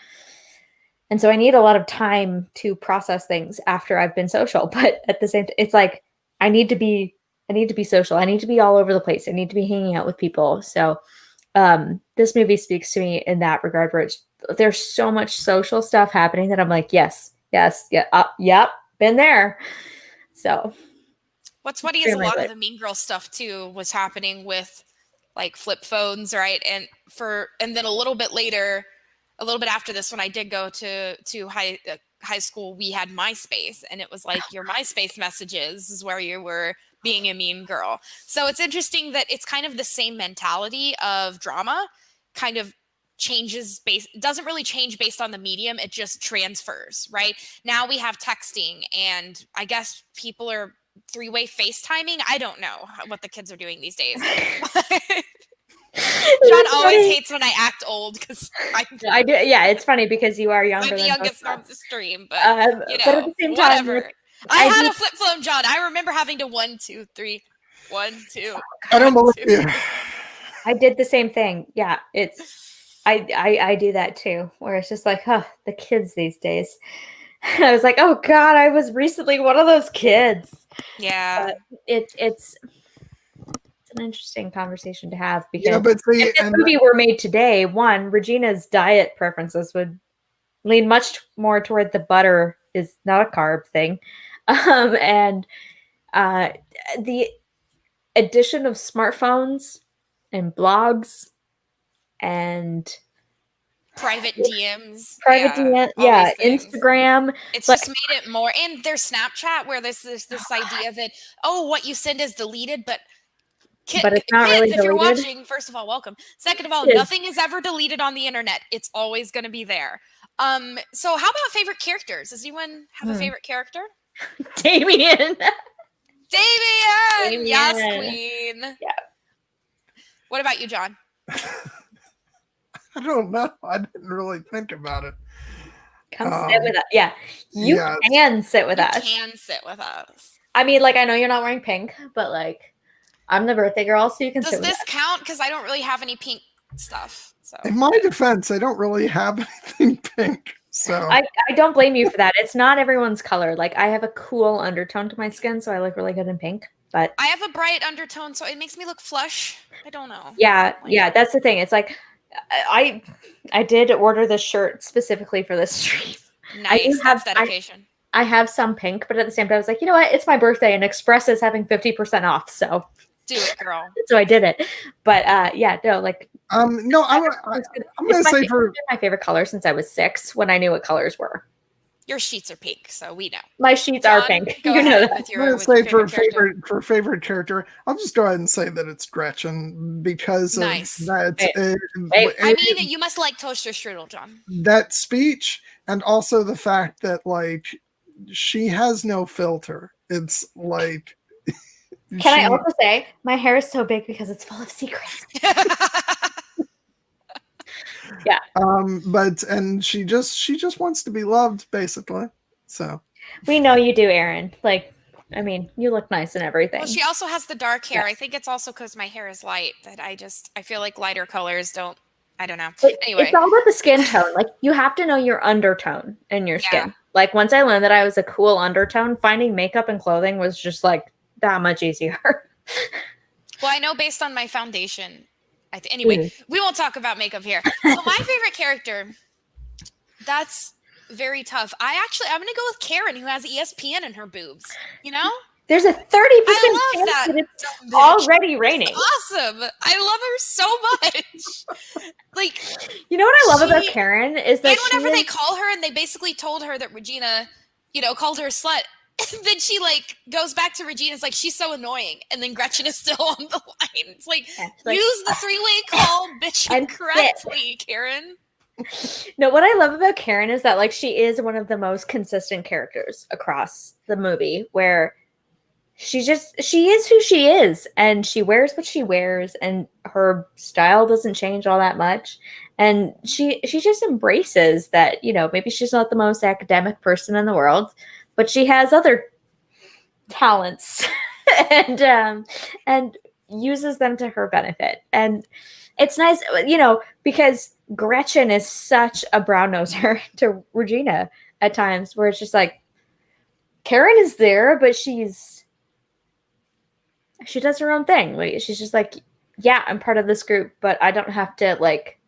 And so I need a lot of time to process things after I've been social. But at the same time, it's like, I need to be social. I need to be all over the place. I need to be hanging out with people. So this movie speaks to me in that regard, where there's so much social stuff happening that I'm like, yes, yep, been there. So what's funny is a lot of the Mean Girl stuff too was happening with like flip phones, right? And then a little bit later, a little bit after this, when I did go to high school, we had MySpace, and it was like your MySpace messages is where you were being a mean girl. So it's interesting that it's kind of the same mentality of drama, kind of doesn't really change based on the medium. It just transfers, right? Now we have texting, and I guess people are three-way FaceTiming. I don't know what the kids are doing these days. John always hates when I act old because I do. Yeah, it's funny because you are younger. I'm the youngest on the stream, but but at the same time, whatever. I had a flip phone, John. I remember having to 1, 2, 3, 1, 2. I don't believe you. I did the same thing. Yeah, I do that too, where it's just like, the kids these days. And I was like, oh God, I was recently one of those kids. Yeah, but it's an interesting conversation to have, because if this movie were made today, Regina's diet preferences would lean much more toward the butter is not a carb thing, and the addition of smartphones and blogs and private DMs, Instagram. It's just made it more, and there's Snapchat where there's this idea that what you send is deleted, but it's not kids, really if deleted. You're watching, first of all, welcome. Second of all, nothing is ever deleted on the internet. It's always going to be there. So how about favorite characters? Does anyone have a favorite character? Damien. Yes, queen. Yeah. What about you, John? I don't know. I didn't really think about it. Come sit with us. Yeah, you can sit with us. You can sit with us. I mean, like, I know you're not wearing pink, but like, I'm the birthday girl, so you can sit with us. Does this count? Because I don't really have any pink stuff. So in my defense, I don't really have anything pink. So I don't blame you for that. It's not everyone's color. Like, I have a cool undertone to my skin, so I look really good in pink. But I have a bright undertone, so it makes me look flush. I don't know. Yeah, that's the thing. It's like I did order this shirt specifically for this stream. Nice. That's dedication. I have some pink, but at the same time, I was like, you know what? It's my birthday, and Express is having 50% off, so do it, girl. So I did it. But like no, I'm gonna say my favorite color since I was 6 when I knew what colors were. Your sheets are pink, so we know. My sheets are John, pink. Go You know ahead that. with I'm your, gonna with say your favorite character. for favorite character, I'll just go ahead and say that it's Gretchen because Nice. of that. Hey, I mean, you must like toaster strudel, John. That speech, and also the fact that like she has no filter. It's like. Can I also say my hair is so big because it's full of secrets? Yeah. But she just wants to be loved, basically. So We know you do, Aaron. Like, I mean, you look nice and everything. Well, she also has the dark hair. Yeah. I think it's also because my hair is light that I feel like lighter colors don't. I don't know. But Anyway, it's all about the skin tone. Like, you have to know your undertone in your skin. Like, once I learned that I was a cool undertone, finding makeup and clothing was just like that much easier. Well, I know based on my foundation. Anyway, we won't talk about makeup here. So my favorite character, that's very tough. I'm going to go with Karen, who has ESPN in her boobs. You know? There's a 30% I love chance that. that it's already raining. Awesome. I love her so much. Like, you know what I love about Karen is that whenever they call her and they basically told her that Regina, called her a slut, then she like goes back to Regina's like, she's so annoying. And then Gretchen is still on the line. It's like, use the three-way call bitch correctly, Karen. No, what I love about Karen is that like she is one of the most consistent characters across the movie, where she is who she is, and she wears what she wears, and her style doesn't change all that much. And she just embraces that, maybe she's not the most academic person in the world, but she has other talents and uses them to her benefit. And it's nice, because Gretchen is such a brown noser to Regina at times, where it's just like Karen is there, but she does her own thing. Like, she's just like, yeah, I'm part of this group, but I don't have to like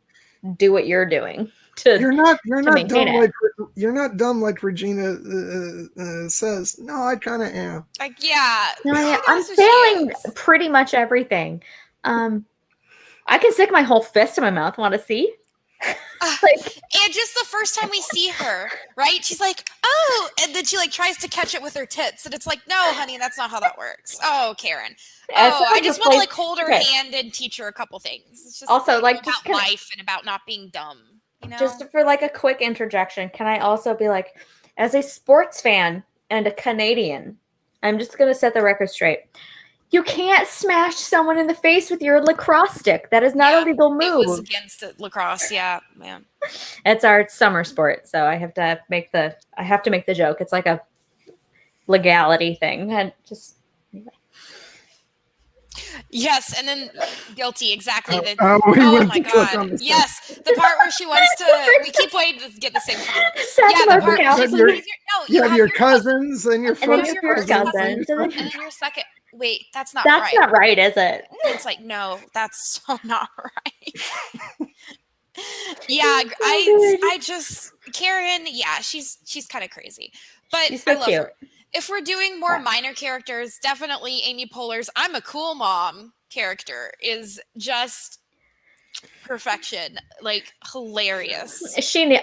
do what you're doing. You're not dumb like Regina says. No, I kind of am. Like, yeah. No, I'm failing pretty much everything. I can stick my whole fist in my mouth. Want to see? And just the first time we see her, right? She's like, oh, and then she like tries to catch it with her tits, and it's like, no, honey, that's not how that works. Oh, Karen. Oh, I just want to like hold her hand and teach her a couple things. It's just also like about life and about not being dumb. Just for like a quick interjection, can I also be like, as a sports fan and a Canadian, I'm just gonna set the record straight. You can't smash someone in the face with your lacrosse stick. That is not a legal move. It was against lacrosse, yeah, man. It's our summer sport, so I have to make the joke. It's like a legality thing, and just anyway. Yes, and then guilty, exactly. We oh my god! Yes, the part where she wants to. We keep waiting to get the same part. Yeah, the part. You have your cousins and your first cousins, and then your second. Wait, that's not right. That's not right, is it? It's like, no, that's so not right. Yeah, I just Karen. Yeah, she's kind of crazy, but she's so I love cute. her. If we're doing more minor characters, definitely Amy Poehler's "I'm a cool mom" character is just perfection, like hilarious. She's Amy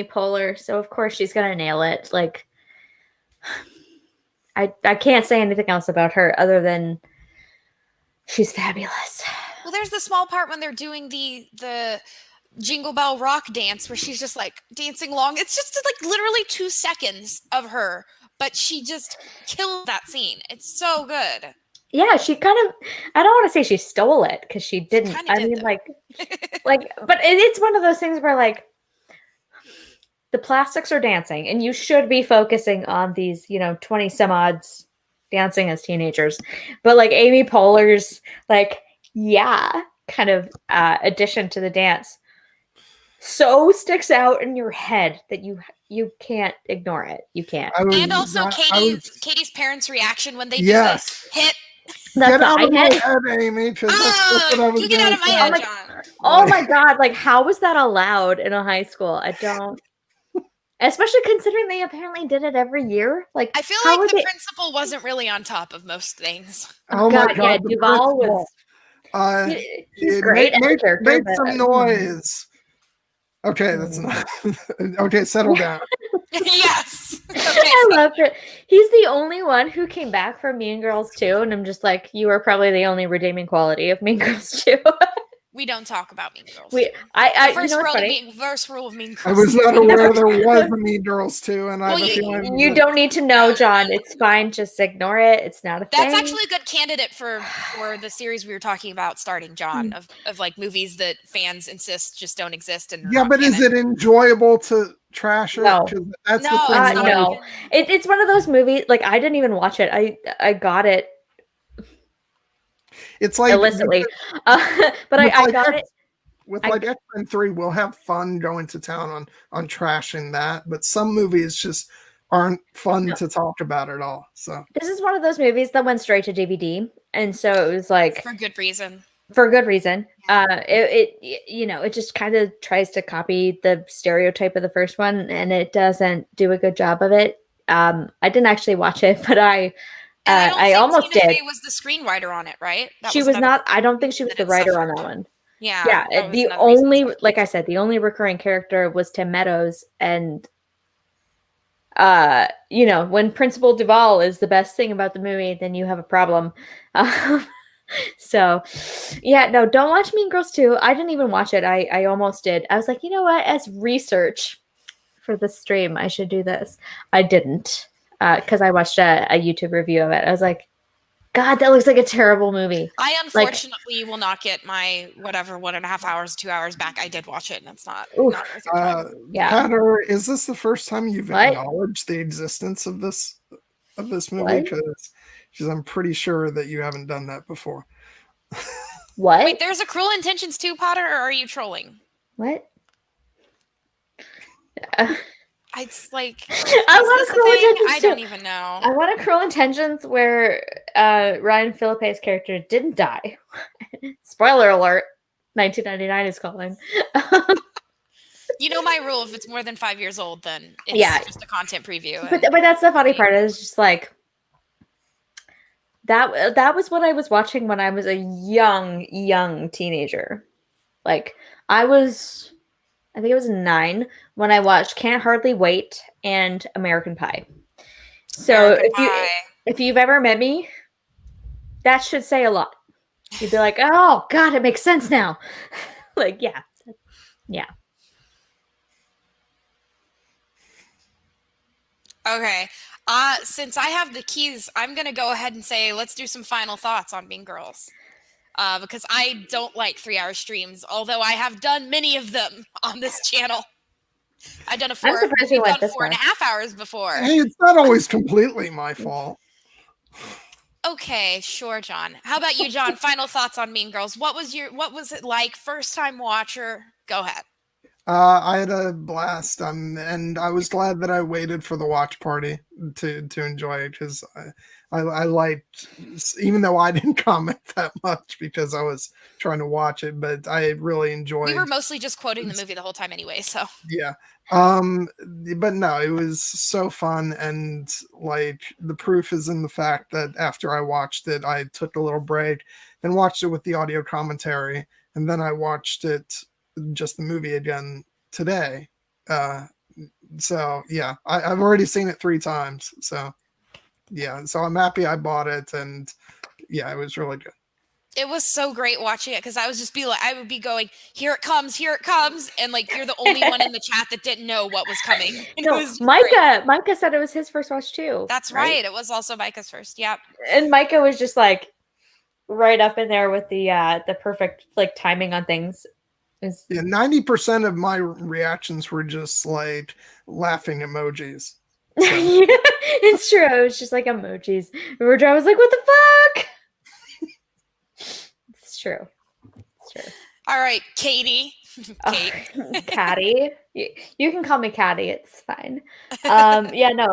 Poehler, so of course she's gonna nail it. Like, I can't say anything else about her other than she's fabulous. Well, there's the small part when they're doing the Jingle Bell Rock dance where she's just like dancing along. It's just like literally 2 seconds of her, but she just killed that scene. It's so good. Yeah, she kind of, I don't want to say she stole it because she didn't. I mean, but it's one of those things where like the plastics are dancing and you should be focusing on these, 20 some odds dancing as teenagers. But like Amy Poehler's like, kind of addition to the dance so sticks out in your head that you can't ignore it. You can't. And also Katie's parents' reaction when they do this hit. Get out of my head, Amy. That's what I was you get out of my head, John. Oh my god! Like, how was that allowed in a high school? I don't. Especially considering they apparently did it every year. Like, I feel like the principal wasn't really on top of most things. Oh my god! Yeah, Duval was. He's great. Make some noise. Okay, that's not. Okay, settle down. Yes. Okay, I love it. He's the only one who came back from Mean Girls 2, and I'm just like, you are probably the only redeeming quality of Mean Girls 2. we don't talk about Mean Girls. The first you know what's funny? rule of Mean Girls. I was not aware there was a Mean Girls too, and I have a feeling You don't need to know, John. It's fine. Just ignore it. It's not a thing. That's actually a good candidate for the series we were talking about starting, John, of like movies that fans insist just don't exist. And yeah, but is it enjoyable to trash it? No. That's No, the thing. no. It's one of those movies. Like, I didn't even watch it. I got it. It's like illicitly, but I got it. With like X-Men 3, we'll have fun going to town on trashing that, but some movies just aren't fun to talk about at all. So this is one of those movies that went straight to DVD, and so it was like for good reason. For good reason. It just kind of tries to copy the stereotype of the first one, and it doesn't do a good job of it. I didn't actually watch it, but I almost Tina did. Fey was the screenwriter on it, right? She was not. I don't think she was the writer on that one. Yeah. The only, like I said, the only recurring character was Tim Meadows, and when Principal Duval is the best thing about the movie, then you have a problem. So, yeah, no, don't watch Mean Girls 2. I didn't even watch it. I almost did. I was like, you know what? As research for the stream, I should do this. I didn't, because I watched a YouTube review of it. I was like, God, that looks like a terrible movie. I unfortunately will not get my 1.5 hours, 2 hours back. I did watch it, and it's not worth your time. Hatter, is this the first time you've acknowledged the existence of this movie? Because I'm pretty sure that you haven't done that before. What? Wait, there's a Cruel Intentions 2, Potter, or are you trolling? What? It's like, I want a Cruel Intentions. I don't even know. I want a Cruel Intentions where Ryan Phillippe's character didn't die. Spoiler alert: 1999 is calling. You know my rule: if it's more than 5 years old, then it's just a content preview. But that's the funny part. Is just like that was what I was watching when I was a young teenager. Like I think it was 9 when I watched Can't Hardly Wait and American Pie. So if you've ever met me, that should say a lot. You'd be like, oh God, it makes sense now. Like, yeah. Okay. Since I have the keys, I'm going to go ahead and say, let's do some final thoughts on Mean Girls. Because I don't like 3-hour streams, although I have done many of them on this channel. I've done 4.5 hours before. Hey, it's not always completely my fault. Okay, sure, John. How about you, John? Final thoughts on Mean Girls. What was it like? First time watcher? Go ahead. I had a blast, and I was glad that I waited for the watch party to enjoy it, because I liked, even though I didn't comment that much because I was trying to watch it, but I really enjoyed. We were mostly just quoting the movie the whole time anyway, so yeah. But no, it was so fun, and like the proof is in the fact that after I watched it, I took a little break and watched it with the audio commentary, and then I watched it just the movie again today. So yeah, I've already seen it 3 times. So yeah, so I'm happy I bought it, and yeah, it was really good. It was so great watching it, because I would be going, here it comes, and like you're the only one in the chat that didn't know what was coming. No, Micah said it was his first watch too. That's right. It was also Micah's first. Yep. And Micah was just like right up in there with the perfect like timing on things. Yeah, 90% of my reactions were just like laughing emojis. So. Yeah, it's true. It was just like emojis. I was like, what the fuck? It's true. All right, Katie. Kate. Caddy. You can call me Caddy. It's fine. Yeah, no.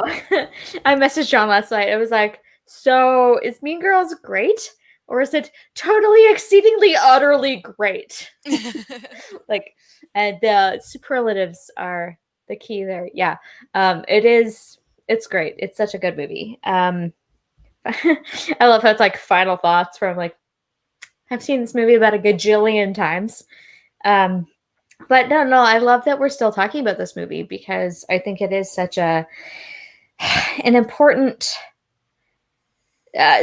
I messaged John last night. I was like, so is Mean Girls great? Or is it totally, exceedingly, utterly great? Like, and the superlatives are the key there. Yeah. It's great. It's such a good movie. I love how it's like final thoughts from like, I've seen this movie about a gajillion times. But no, I love that we're still talking about this movie because I think it is such an important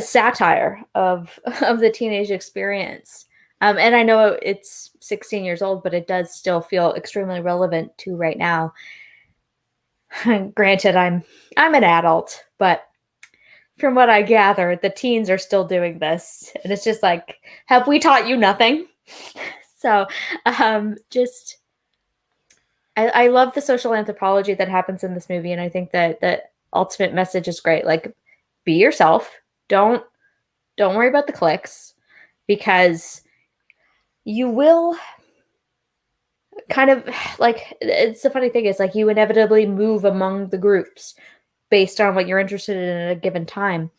satire of the teenage experience. And I know it's 16 years old, but it does still feel extremely relevant to right now. Granted, I'm an adult, but from what I gather, the teens are still doing this, and it's just like, have we taught you nothing? So, just I love the social anthropology that happens in this movie, and I think that the ultimate message is great. Like, be yourself. Don't worry about the clicks, because you will kind of, like, it's the funny thing is, like, you inevitably move among the groups based on what you're interested in at a given time.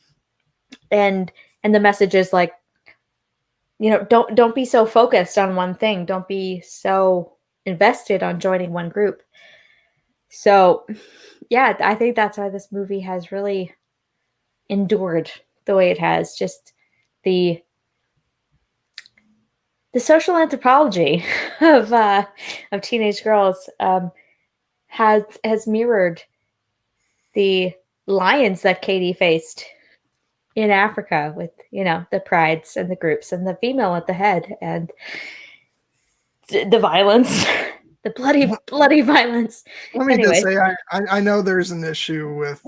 And the message is like, don't be so focused on one thing. Don't be so invested on joining one group. So, yeah, I think that's why this movie has really endured the way it has. Just the social anthropology of teenage girls has mirrored the lions that Katie faced in Africa with, the prides and the groups and the female at the head and the violence, the bloody violence. Let me Anyway. just say, I know there's an issue with,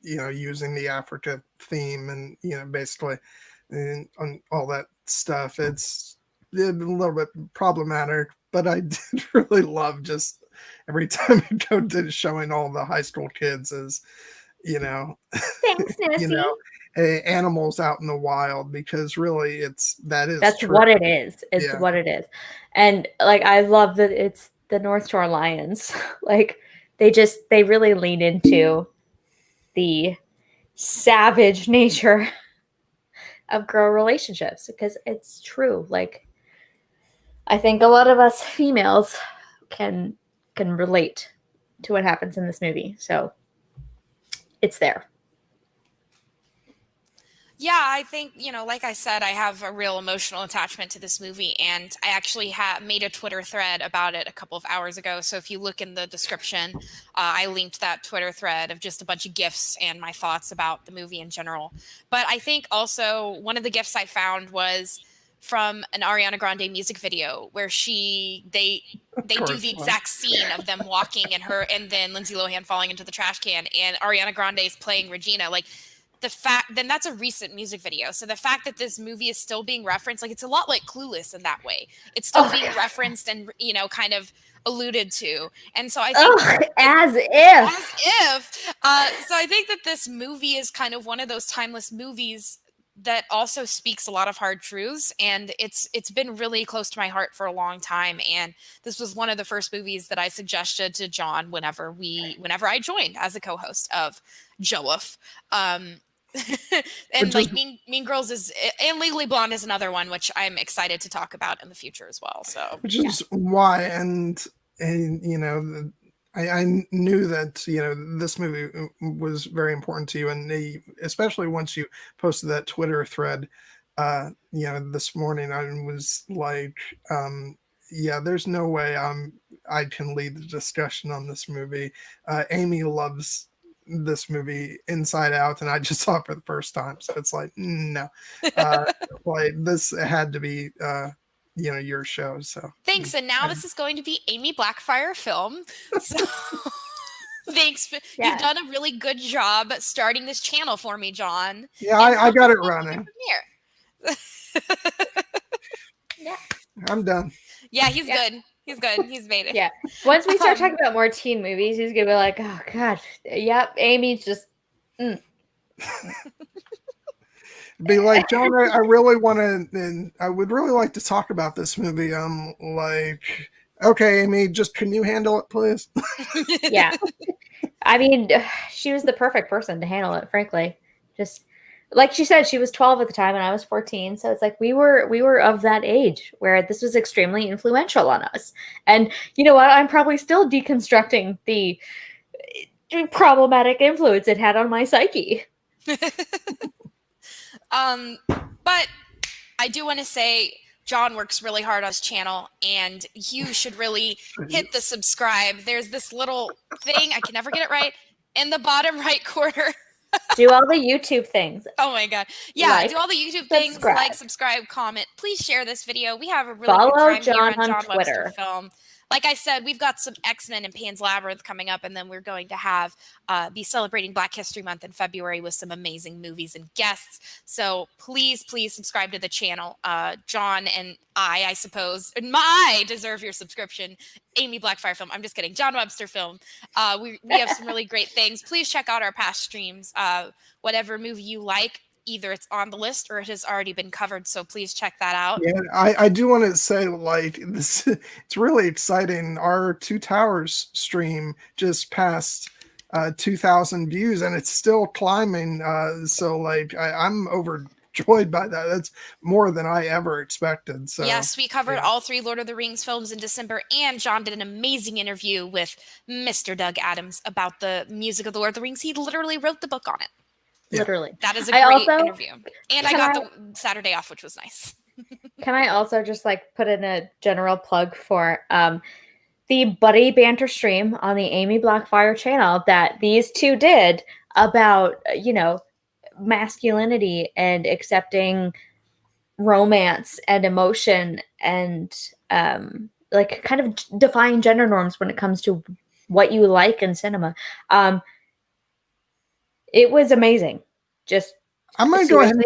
using the Africa theme and, basically and on all that stuff. It's a little bit problematic, but I did really love just every time you go to showing all the high school kids as, Thanks, Nancy. Animals out in the wild, because really that's true. What it is. It's what it is. And like, I love that it's the North Shore Lions. Like, they really lean into the savage nature of girl relationships, because it's true. Like, I think a lot of us females can relate to what happens in this movie. So it's there. Yeah, I think, like I said, I have a real emotional attachment to this movie, and I actually made a Twitter thread about it a couple of hours ago. So if you look in the description, I linked that Twitter thread of just a bunch of GIFs and my thoughts about the movie in general. But I think also one of the GIFs I found was from an Ariana Grande music video where they do the exact scene of them walking and then Lindsay Lohan falling into the trash can, and Ariana Grande is playing Regina. Like, then that's a recent music video. So the fact that this movie is still being referenced, like, it's a lot like Clueless in that way. It's still being referenced and, kind of alluded to. And so I think as if. So I think that this movie is kind of one of those timeless movies that also speaks a lot of hard truths, and it's been really close to my heart for a long time. And this was one of the first movies that I suggested to John whenever I joined as a co-host of Jollof. And like Mean Girls and Legally Blonde is another one which I'm excited to talk about in the future as well. So which is why, and I knew that this movie was very important to you, and especially once you posted that Twitter thread this morning, I was like, there's no way I can lead the discussion on this movie. Amy loves this movie inside out, and I just saw it for the first time, so it's like, no, like, this had to be your show. So thanks. And now this is going to be Amy Blackfire film. So thanks. Yeah. You've done a really good job starting this channel for me, John. Yeah, I got it running. Yeah, I'm done. Yeah, he's good. He's good. He's made it. Yeah. Once we start talking about more teen movies, he's gonna be like, "Oh God, yep, Amy's just." Be like, John, I really want to, and I would really like to talk about this movie. Like, okay, Amy, just can you handle it, please? Yeah. I mean, she was the perfect person to handle it, frankly. Just like she said, she was 12 at the time and I was 14. So it's like we were of that age where this was extremely influential on us. And you know what? I'm probably still deconstructing the problematic influence it had on my psyche. But I do want to say, John works really hard on his channel, and you should really hit the subscribe. There's this little thing, I can never get it right, in the bottom right corner. Do all the YouTube things. Oh my God. Yeah, do all the YouTube things, like, subscribe, comment. Please share this video. We have a really good time here on John Webster Film. Like I said, we've got some X-Men and Pan's Labyrinth coming up, and then we're going to have be celebrating Black History Month in February with some amazing movies and guests. So please subscribe to the channel. John and I suppose, and I deserve your subscription. Amy Blackfire Film. I'm just kidding. John Webster Film. We have some really great things. Please check out our past streams. Whatever movie you like, either it's on the list or it has already been covered. So please check that out. Yeah, I do want to say, like, this, it's really exciting. Our Two Towers stream just passed 2,000 views, and it's still climbing. So, like, I'm overjoyed by that. That's more than I ever expected. So yes, we covered all 3 Lord of the Rings films in December, and John did an amazing interview with Mr. Doug Adams about the music of the Lord of the Rings. He literally wrote the book on it. Literally. That is a great interview. And I got the Saturday off, which was nice. Can I also just like put in a general plug for the Buddy Banter stream on the Amy Blackfire channel that these two did about, you know, masculinity and accepting romance and emotion and like kind of defying gender norms when it comes to what you like in cinema. It was amazing. Just I'm gonna go ahead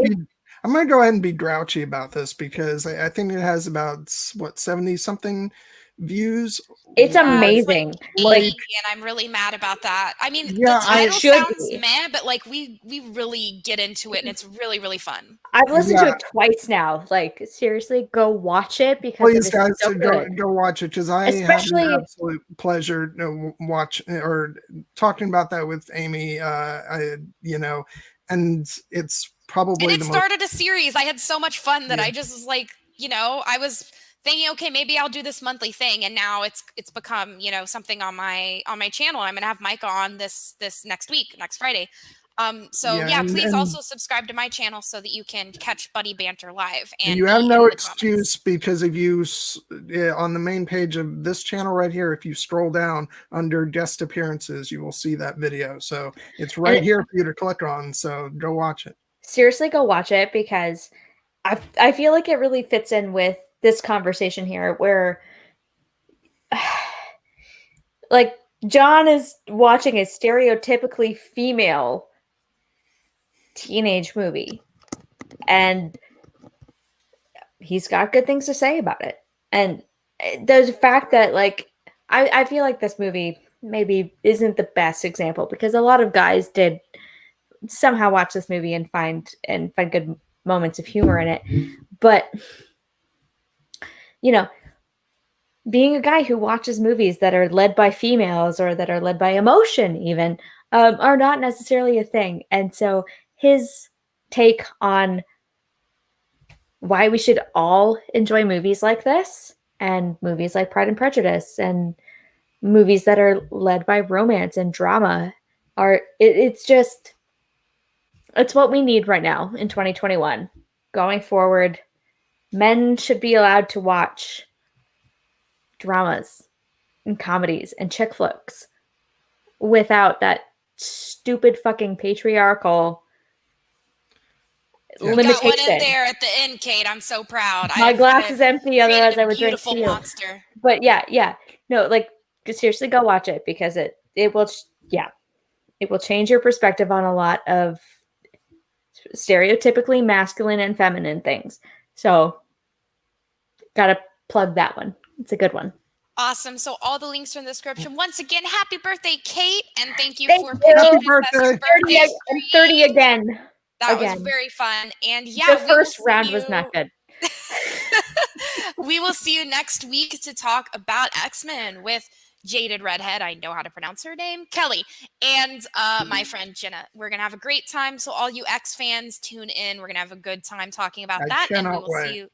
and be grouchy about this because I think it has about 70 something views. It's amazing. It's like 80, and I'm really mad about that. I mean, the title sounds meh, but like we really get into it, and it's really, really fun. I've listened to it twice now. Like, seriously, go watch it because please, guys, so go watch it because I had an absolute pleasure watch or talking about that with Amy. You know, and it's probably it started a series. I had so much fun that I just was like, you know, I was thinking, okay, maybe I'll do this monthly thing, and now it's become, you know, something on my channel. I'm gonna have Micah on this next Friday. So please also subscribe to my channel so that you can catch Buddy Banter live. And you have no excuse because if you on the main page of this channel right here, if you scroll down under guest appearances, you will see that video. So it's right here for you to click on. So go watch it. Seriously, go watch it because I feel like it really fits in with this conversation here where like John is watching a stereotypically female teenage movie and he's got good things to say about it. And there's a fact that like I feel like this movie maybe isn't the best example because a lot of guys did somehow watch this movie and find good moments of humor in it. But you know, being a guy who watches movies that are led by females or that are led by emotion even are not necessarily a thing. And so his take on why we should all enjoy movies like this and movies like Pride and Prejudice and movies that are led by romance and drama it's what we need right now in 2021. Going forward, men should be allowed to watch dramas and comedies and chick flicks without that stupid fucking patriarchal limitation. Got one in there at the end, Kate. I'm so proud. My glass is empty, otherwise I would drink beautiful monster. But yeah. No, like just seriously go watch it because it will change your perspective on a lot of stereotypically masculine and feminine things. So gotta plug that one. It's a good one. Awesome. So all the links are in the description. Once again, happy birthday, Kate. And thank you for happy birthday. 30 again. That was very fun. And the first round was not good. We will see you next week to talk about X-Men with Jaded Redhead. I know how to pronounce her name. Kelly. And my friend Jenna. We're going to have a great time. So all you X fans, tune in. We're going to have a good time talking about that. And we will see you